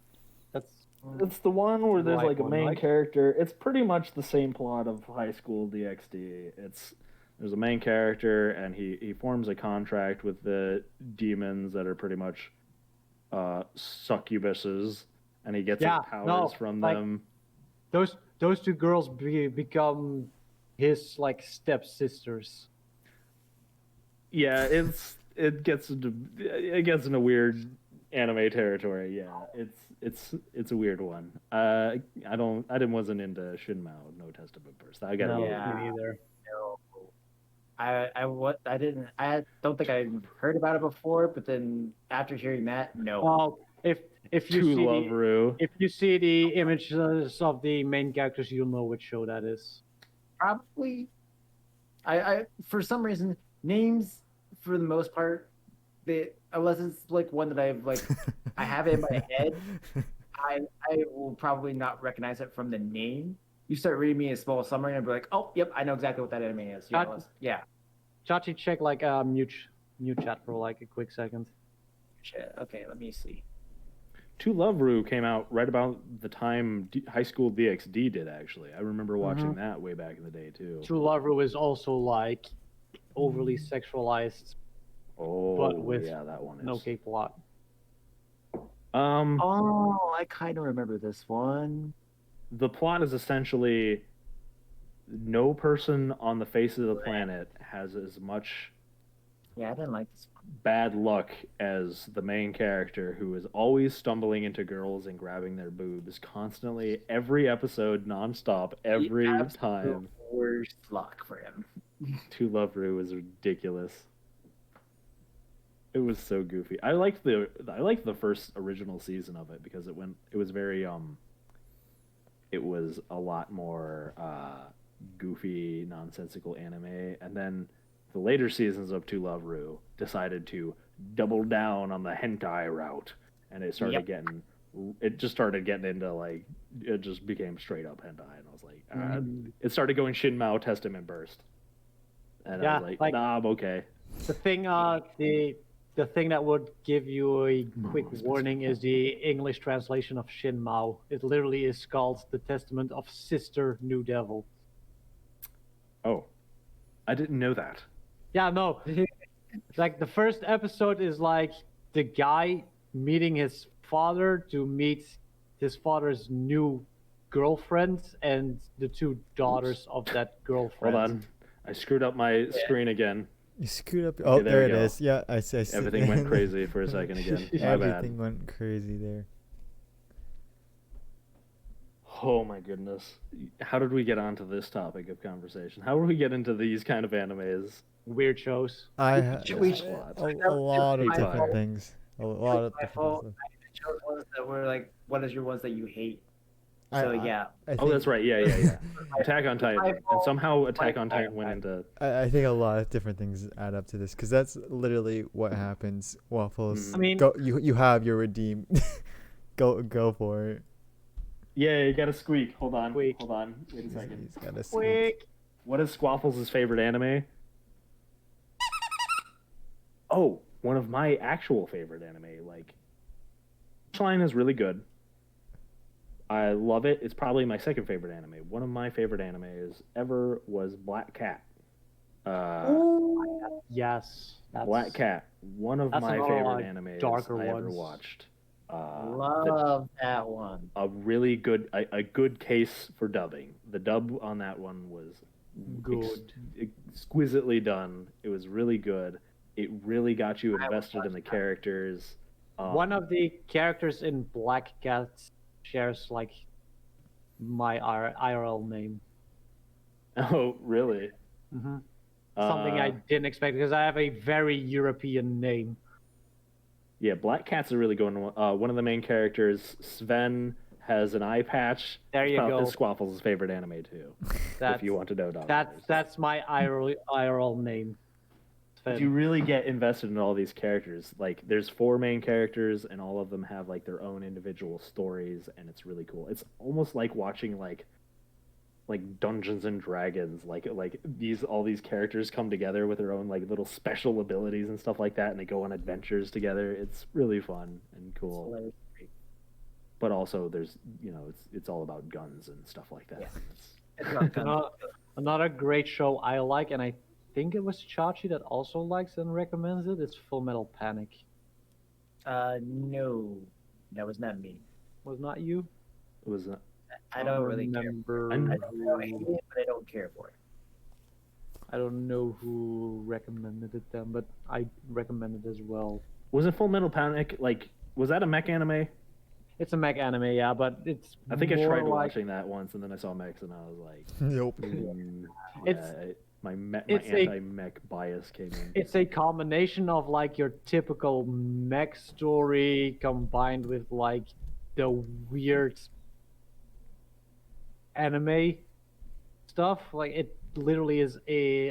that's It's the one where there's Right like a one, main right? character. It's pretty much the same plot of High School DxD. There's a main character and he forms a contract with the demons that are pretty much succubuses, and he gets his powers from like, them. those two girls become his like stepsisters. Yeah, it gets into weird anime territory. Yeah, it's a weird one. I wasn't into Shinmao No Testament first. I got No, Yeah. me neither. No. I don't think I heard about it before, but then after hearing that, no. Well, if you Too see love Rue. if you see the images of the main characters, you'll know which show that is. Probably. I for some reason names for the most part, unless it's like one that I've like I have it in my head, I will probably not recognize it from the name. You start reading me a small summary and I'll be like, oh, yep, I know exactly what that anime is. Yeah, God. yeah. Chachi, check like mute chat for like a quick second. Shit. Okay, let me see. To Love Ru came out right about the time High School DxD did. Actually, I remember watching that way back in the day too. True Love Ru is also like overly sexualized, Oh, but with yeah, that one is. no gay plot. Oh, I kind of remember this one. The plot is essentially no person on the face of the planet has as much Yeah, I didn't like this one. bad luck as the main character, who is always stumbling into girls and grabbing their boobs constantly, every episode, nonstop, every time. Worst luck for him. To Love Ru was ridiculous. It was so goofy. I liked the first original season of it because it was very it was a lot more goofy, nonsensical anime, and then the later seasons of To Love Ru decided to double down on the hentai route, and it just started getting into like, it just became straight up hentai, and I was like, it started going Shin Mao Testament Burst, and I was like, nah, I'm okay. The thing, the thing that would give you a quick warning is the English translation of Shin Mao. It literally is called The Testament of Sister New Devil. Oh, I didn't know that. Yeah, no. Like the first episode is like the guy meeting his father to meet his father's new girlfriend and the two daughters of that girlfriend. Hold on, I screwed up my screen again. You screwed up. Oh, there it go. is. Yeah, I see. Everything went crazy for a second again. My Everything bad. went crazy there. Oh my goodness. How did we get onto this topic of conversation? How did we get into these kind of animes? Weird shows. I We- a lot of Hey, different Tyler. things. A lot of My different fault. stuff. I chose ones that were like, what is your ones that you hate? I- So I- yeah. I Oh, think- that's right. Yeah. Attack on Titan. And fault. somehow Attack on My Titan went into... I think a lot of different things add up to this because that's literally what happens. Waffles. I mean- go. You have your redeem. go for it. Yeah, you gotta squeak. Hold on. Squeak. Hold on. Wait a second. He's got a Quick. What is Squaffles' favorite anime? Oh, one of my actual favorite anime. Like, Line is really good. I love it. It's probably my second favorite anime. One of my favorite animes ever was Black Cat. Yes. Black Cat. One of that's my another, favorite like, animes darker I ever ones. watched. Love that one. A really good, a good case for dubbing. The dub on that one was Good. exquisitely done. It was really good. It really got you I invested would in the watch that. characters. One of the characters in Black Cat shares like my IRL name. Oh, really? Hmm Something I didn't expect because I have a very European name. Yeah, Black Cat's a really good one. One of the main characters, Sven, has an eye patch. There you go. It's Squaffles' favorite anime too. That's if you want to know, Dog. that's my IRL name. But you really get invested in all these characters. Like, there's 4 main characters, and all of them have like their own individual stories, and it's really cool. It's almost like watching like Dungeons and Dragons. Like all these characters come together with their own like little special abilities and stuff like that, and they go on adventures together. It's really fun and cool. Hilarious. But also, there's it's all about guns and stuff like that. Yeah. It's not good. Another great show I like, and I think it was Chachi that also likes and recommends it. It's Full Metal Panic. No, that was not me. Was not you? It was I don't really care. remember. I I hate it, but I don't care for it. I don't know who recommended it then, but I recommend it as well. wasn't Full Metal Panic like, was that a mech anime? It's a mech anime, yeah, but it's I think I more tried like, watching that once, and then I saw mechs, and I was like, Nope. It's- my it's a- anti-mech bias came in. It's a combination of like your typical mech story combined with like the weird anime stuff. Like it literally is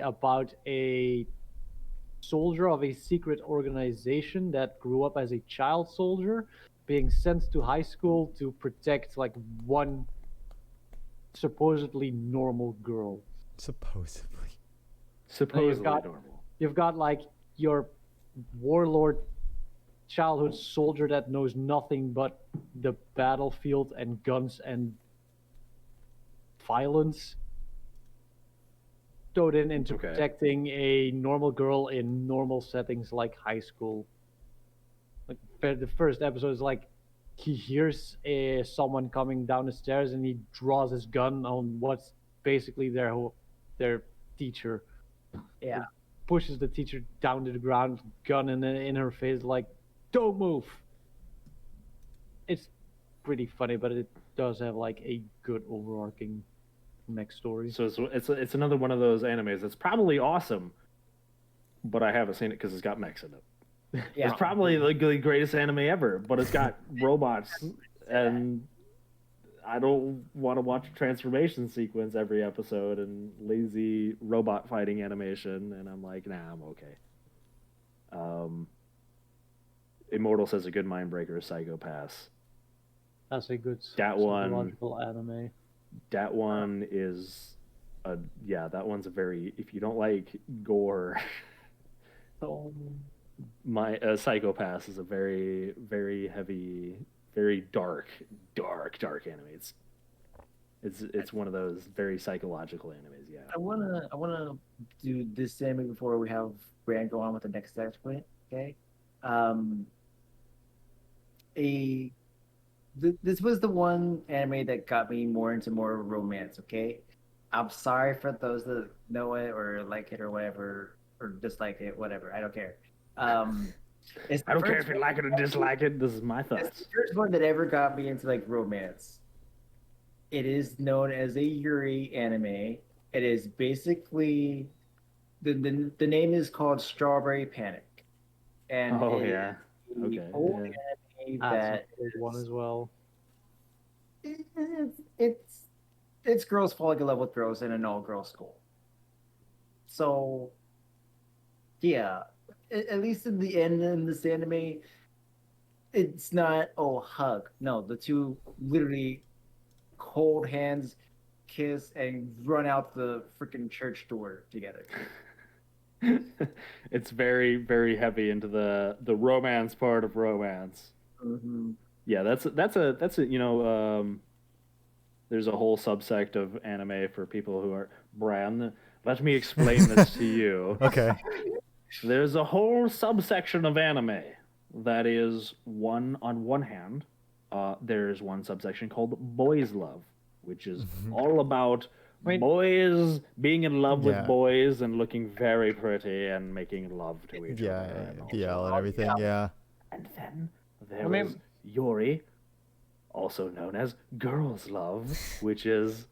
about a soldier of a secret organization that grew up as a child soldier being sent to high school to protect like one supposedly normal girl. Supposedly. Supposedly got- normal. You've got like your warlord childhood soldier that knows nothing but the battlefield and guns and violence, thrown into Okay. protecting a normal girl in normal settings like high school. Like the first episode is like he hears someone coming down the stairs and he draws his gun on what's basically their teacher. Yeah. Pushes the teacher down to the ground, gun in her face, like, don't move. It's pretty funny, but it does have like a good overarching next story. So it's another one of those animes that's probably awesome, but I haven't seen it because it's got mechs in it. Yeah. It's probably like the greatest anime ever, but it's got robots, and I don't want to watch a transformation sequence every episode and lazy robot fighting animation, and I'm like, nah, I'm okay. Immortal says a good mind breaker is Psychopaths. That's a good That one- psychological anime. That one is that one's a very, if you don't like gore, Psychopaths is a very, very heavy, very dark anime. It's one of those very psychological animes. Yeah. I wanna do this anime before we have Brand go on with the next segment. Okay. This was the one anime that got me more into more romance. Okay. I'm sorry for those that know it or like it or whatever or dislike it, whatever. I don't care. It's the I don't care first if you like it or dislike it. This is my It's thoughts. the first one that ever got me into like romance. It is known as a Yuri anime. It is basically the name is called Strawberry Panic, and Oh it yeah. is the Okay, only yeah. anime That's that a good one as well. it's girls falling in love with girls in an all-girls school. So yeah, at least in the end in this anime, it's not hug. No, the two literally hold hands, kiss, and run out the freaking church door together. It's very, very heavy into the romance part of romance. Mm-hmm. Yeah, that's a there's a whole subsect of anime for people who are Bran. Let me explain this to you. Okay. There's a whole subsection of anime that is on one hand, there's one subsection called boys love, which is all about Wait. boys being in love Yeah. with boys and looking very pretty and making love to each Yeah, other. And all BL and everything. Yeah. and then there I mean- was Yuri, also known as girls love, which is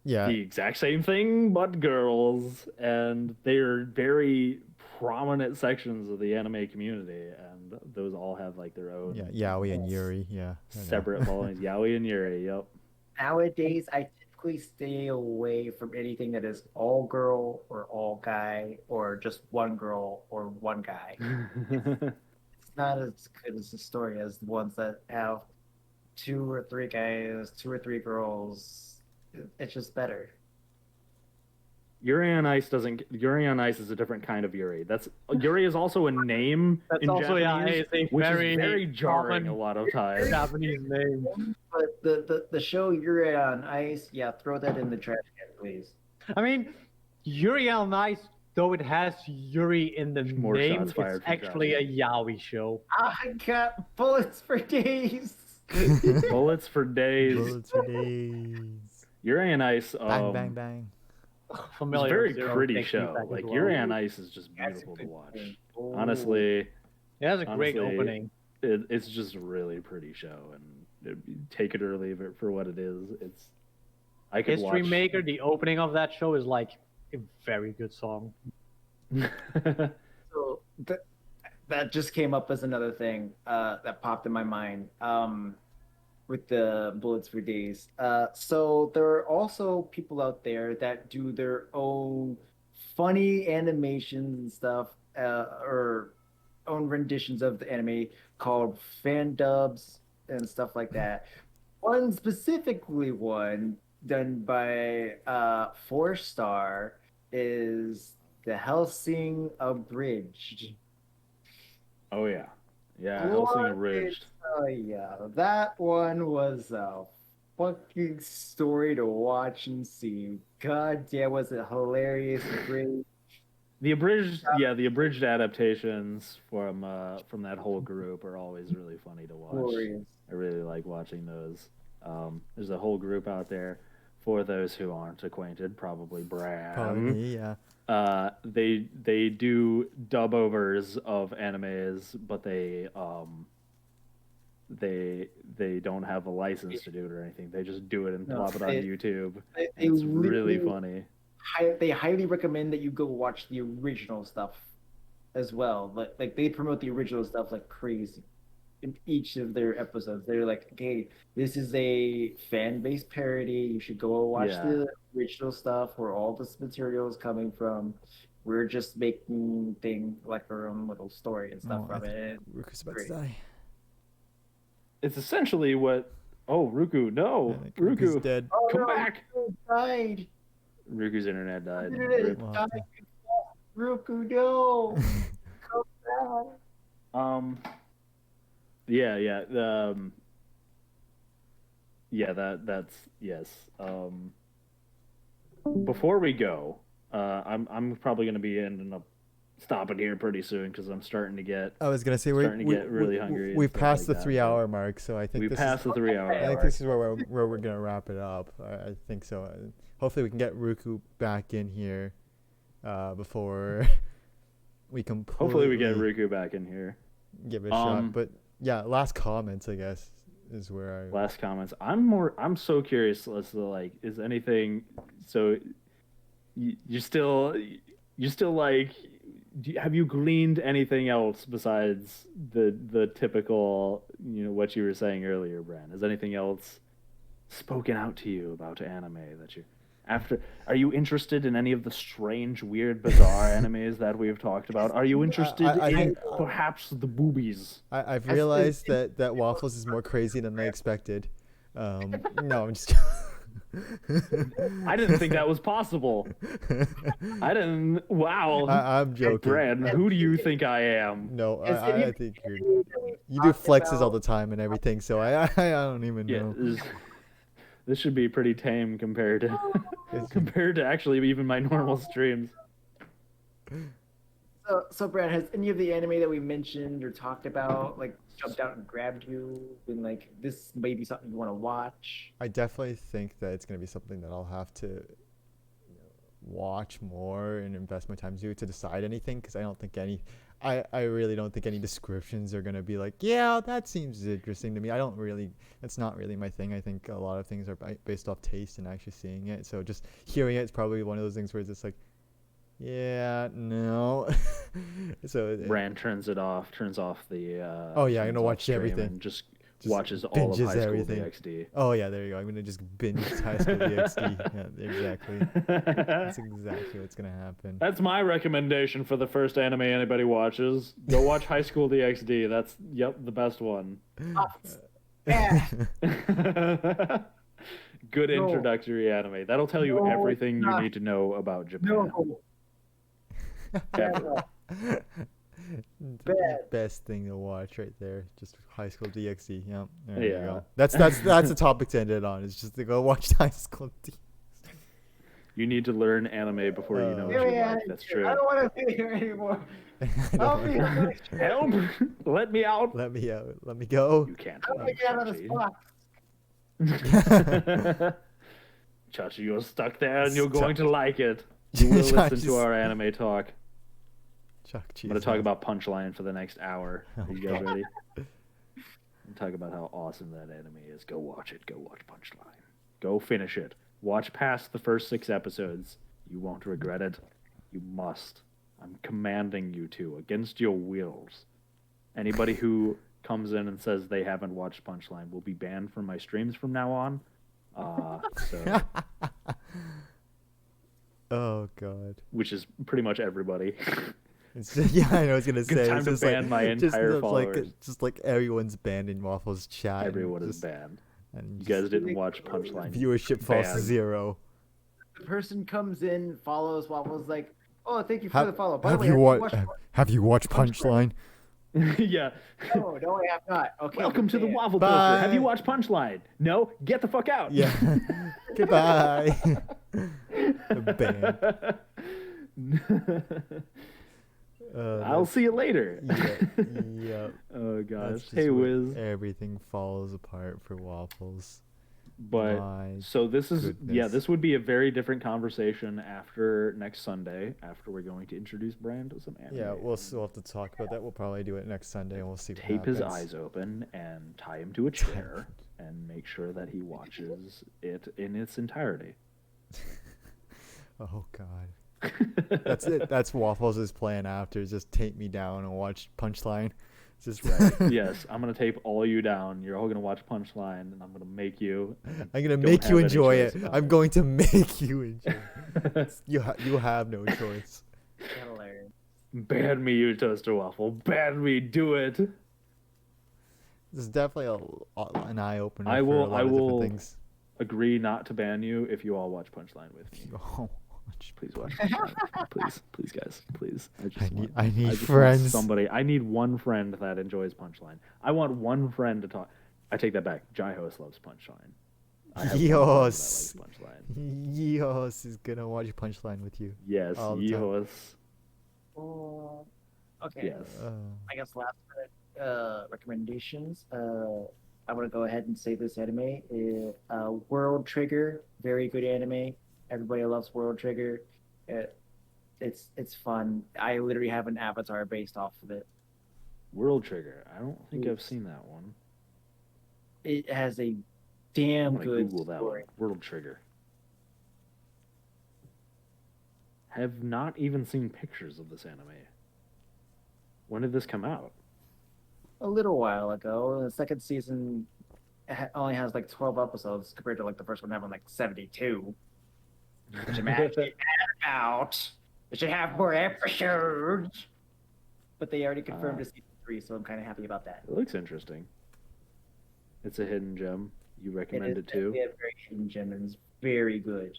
Yeah. the exact same thing but girls, and they're very prominent sections of the anime community, and those all have like their own Yeah. Yaoi and Yuri. Yeah. I know. separate followings. Yaoi and Yuri. Yep. Nowadays, I typically stay away from anything that is all girl or all guy or just one girl or one guy. It's not as good as the story as the ones that have 2 or 3 guys, 2 or 3 girls. It's just better. Yuri on Ice doesn't. Yuri on Ice is a different kind of Yuri. That's Yuri is also a name That's in also Japanese, it's a which very, is very jarring common a lot of times. Japanese name. But the show Yuri on Ice, yeah, throw that in the trash can, please. I mean, Yuri on Ice, though it has Yuri in the More name, shots fired it's from actually a yaoi show. I got bullets for days. Bullets for days. Bullets for days. Yuri on Ice. Bang, bang, bang. It's a Familiar very Zero pretty takes me show. back as Like well. Yuri on Ice is just That's a beautiful to good watch. thing. Oh. Honestly, It has a great honestly, opening. it's just a really pretty show, and take it or leave it for what it is. I could History watch. Maker, the opening of that show is like a very good song. So that just came up as another thing that popped in my mind with the bullets for days. So there are also people out there that do their own funny animations and stuff, or own renditions of the anime called fan dubs and stuff like that. One specifically one done by 4 Star is The Hellsing Abridged. Oh yeah, yeah. Helsing Abridged. Oh yeah, that one was a fucking story to watch and see. God damn, was it hilarious, great. The abridged adaptations from that whole group are always really funny to watch. Glorious. I really like watching those. There's a whole group out there. For those who aren't acquainted, probably Bran. Probably me, yeah. They do dub overs of animes, but they don't have a license to do it or anything. They just do it and plop it on YouTube. It's really funny. They highly recommend that you go watch the original stuff as well. Like they promote the original stuff like crazy in each of their episodes. They're like, okay, this is a fan-based parody. You should go watch the original stuff where all this material is coming from. We're just making things like our own little story and stuff from it. Ruku's about to die. It's essentially what. Oh, Ruku! No, Ruku's dead. Oh, Come no, back! Ruku died. Ruku's internet died. Internet died. Ruku, no! Come back. That's yes. Before we go, I'm probably gonna be ending up stopping here pretty soon because I'm starting to get. I was gonna say starting to get really hungry. We've passed the 3-hour mark, so I think we passed the 3-hour. I think this is where we're gonna wrap it up. I think so. Hopefully, we can get Ruku back in here before we completely. Hopefully, we get Ruku back in here. Give it a shot, but yeah, last comments, I guess, is where I. Last comments. I'm so curious as to like, is anything so? You still like. Have you gleaned anything else besides the typical, what you were saying earlier, Bran? Has anything else spoken out to you about anime that you are you interested in any of the strange, weird, bizarre animes that we've talked about? Are you interested in perhaps the boobies? I've realized that Waffles is more crazy than I expected. No, I'm just. I didn't think that was possible. I didn't. Wow. I'm joking. Bran, who do you think I am? No, I think you do flexes all the time and everything, so I don't even know. This should be pretty tame compared to actually even my normal streams. So Brad, has any of the anime that we mentioned or talked about like jumped out and grabbed you? Been like, this may be something you want to watch? I definitely think that it's going to be something that I'll have to watch more and invest my time to decide anything, because I don't think I really don't think any descriptions are going to be like, yeah, that seems interesting to me. It's not really my thing. I think a lot of things are based off taste and actually seeing it. So just hearing it's probably one of those things where it's just like, yeah, no. So Bran turns off the I'm gonna watch everything. And just watches all of High School DxD. Oh yeah, there you go. I'm gonna just binge High School DxD. Yeah, exactly. That's exactly what's gonna happen. That's my recommendation for the first anime anybody watches. Go watch High School DxD. That's the best one. Good introductory anime. That'll tell you everything you need to know about Japan. The best thing to watch right there, just High School DxD. Yeah, there you go. That's a topic to end it on. Is just to go watch High School DxD. You need to learn anime before you know what you like. That's true. I don't want to be here anymore. Help! Let me out! Let me out! Let me go! You can't. Let me get out of this box. Chachi, you're stuck there and you're going to like it. You will listen to our anime talk. I'm going to talk about Punchline for the next hour. Are you guys ready? And talk about how awesome that anime is. Go watch it. Go watch Punchline. Go finish it. Watch past the first 6 episodes. You won't regret it. You must. I'm commanding you to, against your wills. Anybody who comes in and says they haven't watched Punchline will be banned from my streams from now on. So, oh god. Which is pretty much everybody. Yeah, I know. I was gonna say. Good time to ban my entire followers. Just like everyone's banned in Waffle's chat. Everyone is banned. And you guys didn't watch Punchline. Viewership falls to 0. The person comes in, follows Waffle's like, Oh, thank you for the follow. By the Have way, you have watched? Have you watched Punchline? Yeah. No, no, I have not. Okay. Welcome to the man. Waffle Bye. Toaster. Have you watched Punchline? No? Get the fuck out. Yeah. Goodbye. Bam. I'll see you later. Yeah. Oh That's gosh. just Hey where Wiz. everything falls apart for Waffles. But My so this is goodness. this would be a very different conversation after next Sunday, after we're going to introduce Brian to some anime. Yeah, we'll have to talk about that. We'll probably do it next Sunday, and we'll see what Tape his happens. eyes open and tie him to a chair and make sure that he watches it in its entirety. Oh God. That's it. That's Waffles' plan after. Is just tape me down and watch Punchline. It's just Right. Yes, I'm gonna tape all you down. You're all gonna watch Punchline, and I'm gonna make you. I'm gonna don't make you have any enjoy choice it. about I'm it. going to make you enjoy it. You have no choice. Hilarious. Ban me, you toaster waffle. Ban me. Do it. This is definitely an eye opener I for will- a lot I of will- different things. Agree not to ban you if you all watch Punchline with me. Oh, Please watch Punchline. Please, guys, please. I need just want friends. somebody. I need one friend that enjoys Punchline. I want one friend to talk. I take that back. Jai Host loves Punchline. I have one friend that Yos. likes Punchline. Yos is gonna watch Punchline with you. Yes, All the time. Yos. Oh, okay. Yes. I guess last minute recommendations. I'm gonna go ahead and say this anime is World Trigger. Very good anime. Everybody loves World Trigger. It's fun. I literally have an avatar based off of it. World Trigger. I don't think I've seen that one. It has a I'm damn gonna good Google that story. one. World Trigger. Have not even seen pictures of this anime. When did this come out? A little while ago. The second season only has like 12 episodes compared to like the first one having like 72. Which I'm actually mad about. It should have more episodes. But they already confirmed a season 3, so I'm kind of happy about that. It looks interesting. It's a hidden gem. You recommend it too? definitely a very hidden gem and it's very good.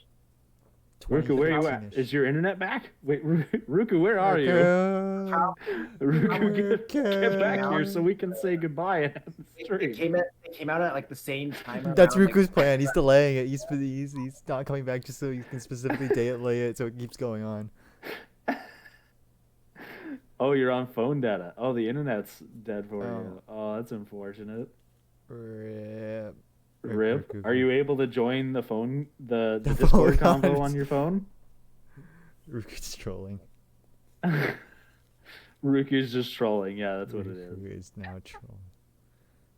Ruku, where are you at? 2013-ish. Is your internet back? Wait, Ruku, where are you? Ruku, get back here so we can say goodbye and end the It stream. came out at like the same time. That's around, like, Ruku's plan. He's delaying it. He's not coming back just so he can specifically delay it, so it keeps going on. Oh, you're on phone data. Oh, the internet's dead for Oh. you. Oh, that's unfortunate. Rip. Rip. Ruku. Are you able to join the phone, the The Discord phone convo on- on your phone? Ruku's trolling. Ruku's just trolling. Yeah, that's what it is. Ruku is now trolling.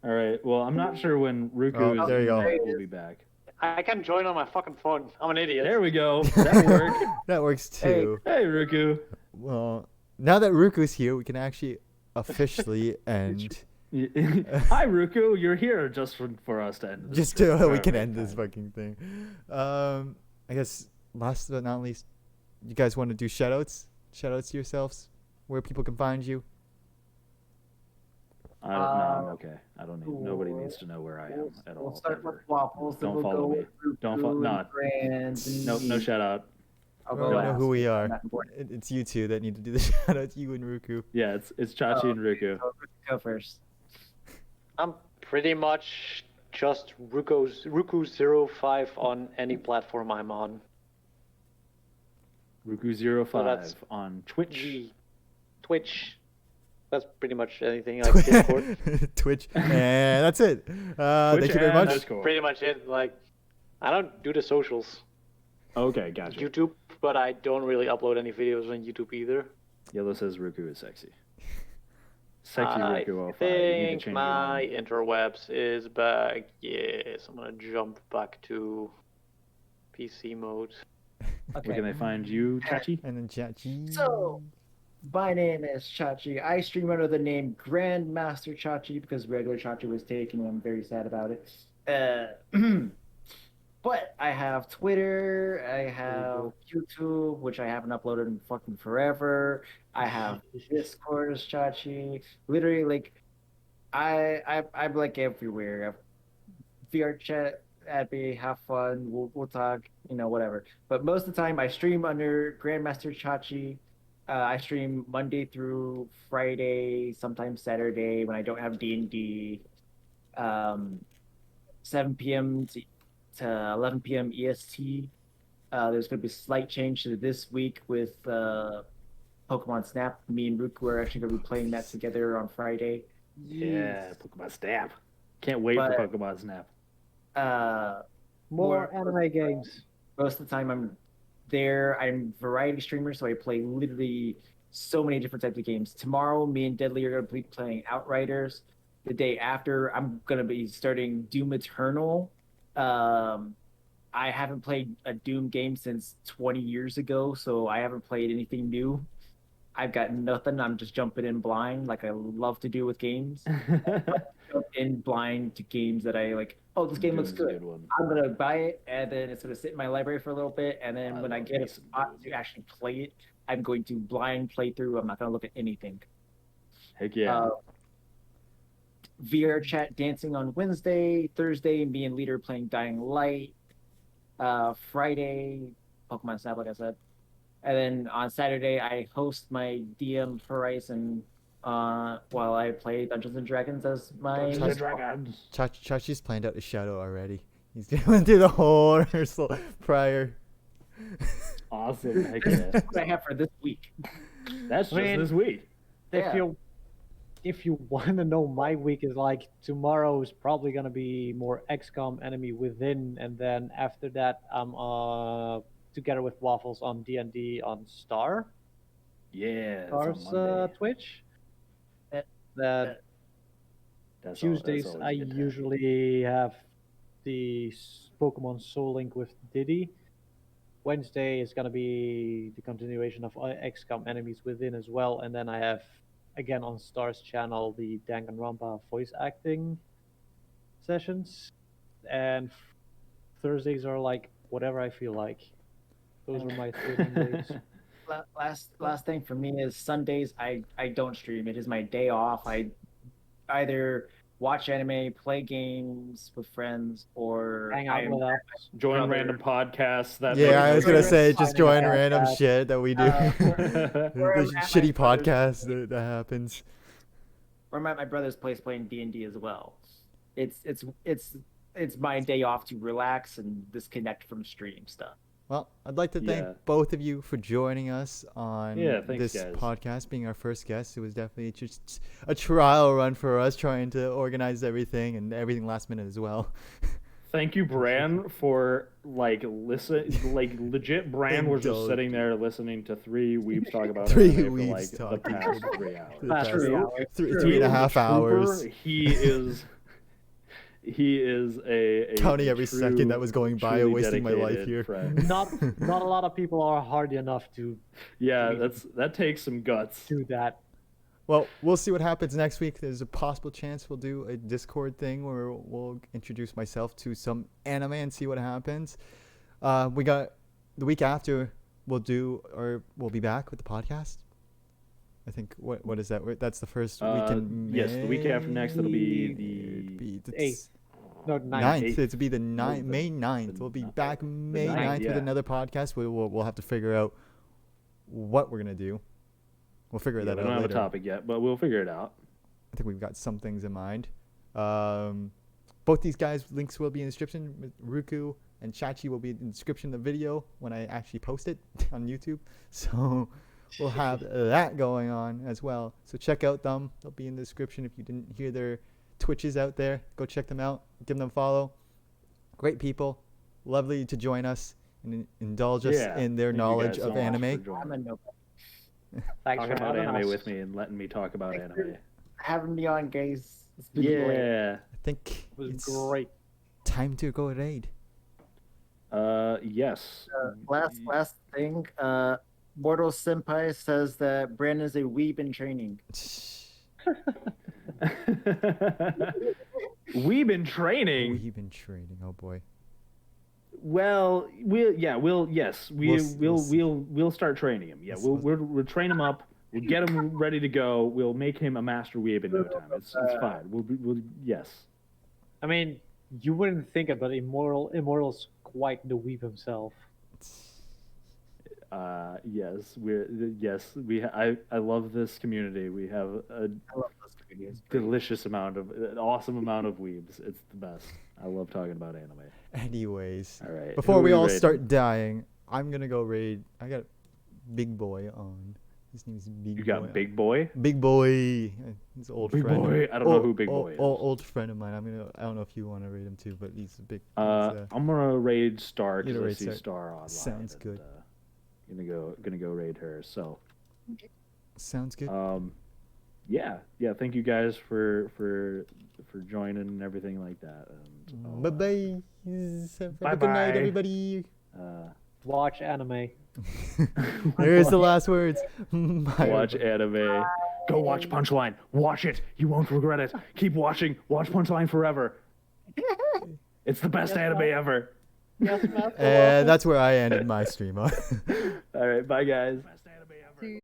All right. Well, I'm not sure when Oh, Ruku's there you go. internet will be back. I can join on my fucking phone. I'm an idiot. There we go. That worked. That works too. Hey, Ruku. Well, now that Ruku's here, we can actually officially end. Hi, Ruku. You're here just for us to end this. Just stream. so we can Alright, end this fine. fucking thing. I guess last but not least, you guys want to do shoutouts? Shoutouts to yourselves, where people can find you. No, I'm okay. I don't need. Nobody Cool. needs to know where I am at all. We'll start with ever. Waffles. then Don't we'll follow go me. with Don't Ruku no. and Brand and No me. shout out. I'll I go don't know last. who we are. Not important. It's you two that need to do the shoutouts. You and Ruku. Yeah, it's Chachi Oh, and Ruku. Go first. I'm pretty much just Ruku05 on any platform I'm on. Ruku05 that's- on Twitch. G, Twitch. That's pretty much anything. Like Discord. Twitch, and that's it. Thank you very and much. Discord. Pretty much it. Like, I don't do the socials. Okay, gotcha. YouTube, but I don't really upload any videos on YouTube either. Yellow says Ruku is sexy. Sexy I Ruku 05. You need to think change your my name. interwebs is back. Yes, I'm gonna jump back to PC mode. Where can Okay. they find you, Chachi? And then Chachi. So, my name is Chachi. I stream under the name Grandmaster Chachi because regular Chachi was taken, and I'm very sad about it. But I have Twitter, I have YouTube, which I haven't uploaded in fucking forever. I have Discord as Chachi. Literally, like, I'm like everywhere. I have VR chat happy, have fun. We'll talk, whatever. But most of the time, I stream under Grandmaster Chachi. I stream Monday through Friday, sometimes Saturday when I don't have D&D. 7 p.m. to 11 p.m. EST. There's going to be a slight change to this week with Pokemon Snap. Me and Ruku are actually going to be playing that together on Friday. Yeah, Pokemon Snap. Can't wait for Pokemon Snap. More anime games. Most of the time I'm there. I'm variety streamer, so I play literally so many different types of games. Tomorrow, me and Deadly are going to be playing Outriders. The day after, I'm going to be starting Doom Eternal. I haven't played a Doom game since 20 years ago, so I haven't played anything new. I've got nothing. I'm just jumping in blind like I love to do with games. Jump in blind to games that I like, oh, this game looks good. I'm going to buy it, and then it's going to sit in my library for a little bit, and then when I get a spot to actually play it, I'm going to blind play through. I'm not going to look at anything. Heck yeah. VR chat dancing on Wednesday. Thursday, me and Leader playing Dying Light. Friday, Pokemon Snap, like I said. And then on Saturday, I host my DM Horizon while I play Dungeons and Dragons as my. Dungeons and Dragons. Chachi's planned out the shadow already. He's going through the whole rehearsal prior. Awesome. Heck yeah. That's what I have for this week. That's just this week. If you want to know, my week is like tomorrow is probably gonna be more XCOM Enemy Within, and then after that I'm together with Waffles on D&D on Star. Yeah. Star's Twitch. That Tuesdays I usually have the Pokemon Soul Link with Diddy. Wednesday is gonna be the continuation of XCOM Enemies Within as well, and then I have again on Star's channel the Danganronpa voice acting sessions, and Thursdays are like whatever I feel like. Those are my 13 days. Last thing for me is Sundays I don't stream. It is my day off. I either watch anime, play games with friends, or Hang out with us. Join random podcasts. I was gonna say just join random shit that we do. The shitty podcast that happens. Or I'm at my brother's place playing D&D as well. It's my day off to relax and disconnect from stream stuff. Well, I'd like to thank both of you for joining us on this podcast, being our first guest. It was definitely just a trial run for us, trying to organize everything and everything last minute as well. Thank you, Bran, for legit. Bran was just sitting there listening to three weebs talk about anime for the past 3 hours. 3.5 hours. He is a counting every second that was going by and wasting my life here. Not a lot of people are hard enough to. Yeah, that takes some guts. Do that. Well, we'll see what happens next week. There's a possible chance we'll do a Discord thing where we'll introduce myself to some anime and see what happens. We got the week after we'll be back with the podcast. I think what is that? That's the first week in May. Yes, the week after next it'll be the 8th. No, 9th. It'll be the May 9th. We'll be back May 9th with another podcast. We'll have to figure out what we're gonna do. We'll figure that out later. We don't have a topic yet, but we'll figure it out. I think we've got some things in mind. Both these guys' links will be in the description. Ruku and Chachi will be in the description of the video when I actually post it on YouTube. So we'll have that going on as well. So check out them. They'll be in the description. If you didn't hear their Twitches out there, go check them out. Give them a follow. Great people. Lovely to join us and indulge us in their knowledge of anime. Talking about anime with me and letting me talk about anime. Having me on, guys. It's been great. I think it was great. Time to go raid. Yes. Last thing. Mortal Senpai says that Brandon is a weeb in training. Weeb in training. Weeb in training. Oh boy. Well, we'll start training him. Yeah, we'll train him up. We'll get him ready to go. We'll make him a master weeb in no time. It's fine. We'll yes. I mean, You wouldn't think it, but Immortal's quite the weeb himself. I love this community. We have a I love those videos. Great. delicious amount of an awesome amount of weebs. It's the best. I love talking about anime. Anyways, All right. before who we all raiding? start dying, I'm gonna go raid. I got Big Boy on. His name is Big You Boy. got Big Boy. Big Boy. He's an old Big friend. Boy. I don't know who Big Boy is. Old friend of mine. I don't know if you want to raid him too, but he's a big. I'm gonna raid Star You because I raid see Star. Star online. Sounds and, good. Gonna go raid her. So. Sounds good. Yeah. Thank you guys for joining and everything like that. And, Bye bye. Have a good night, Bye-bye. everybody. Watch anime. There's the last words. Bye, Watch everybody. anime. Go watch Punchline. Watch it. You won't regret it. Keep watching. Watch Punchline forever. It's the best anime ever. Yes, Master And that's where I ended my stream on. All right. Bye, guys. Best anime ever.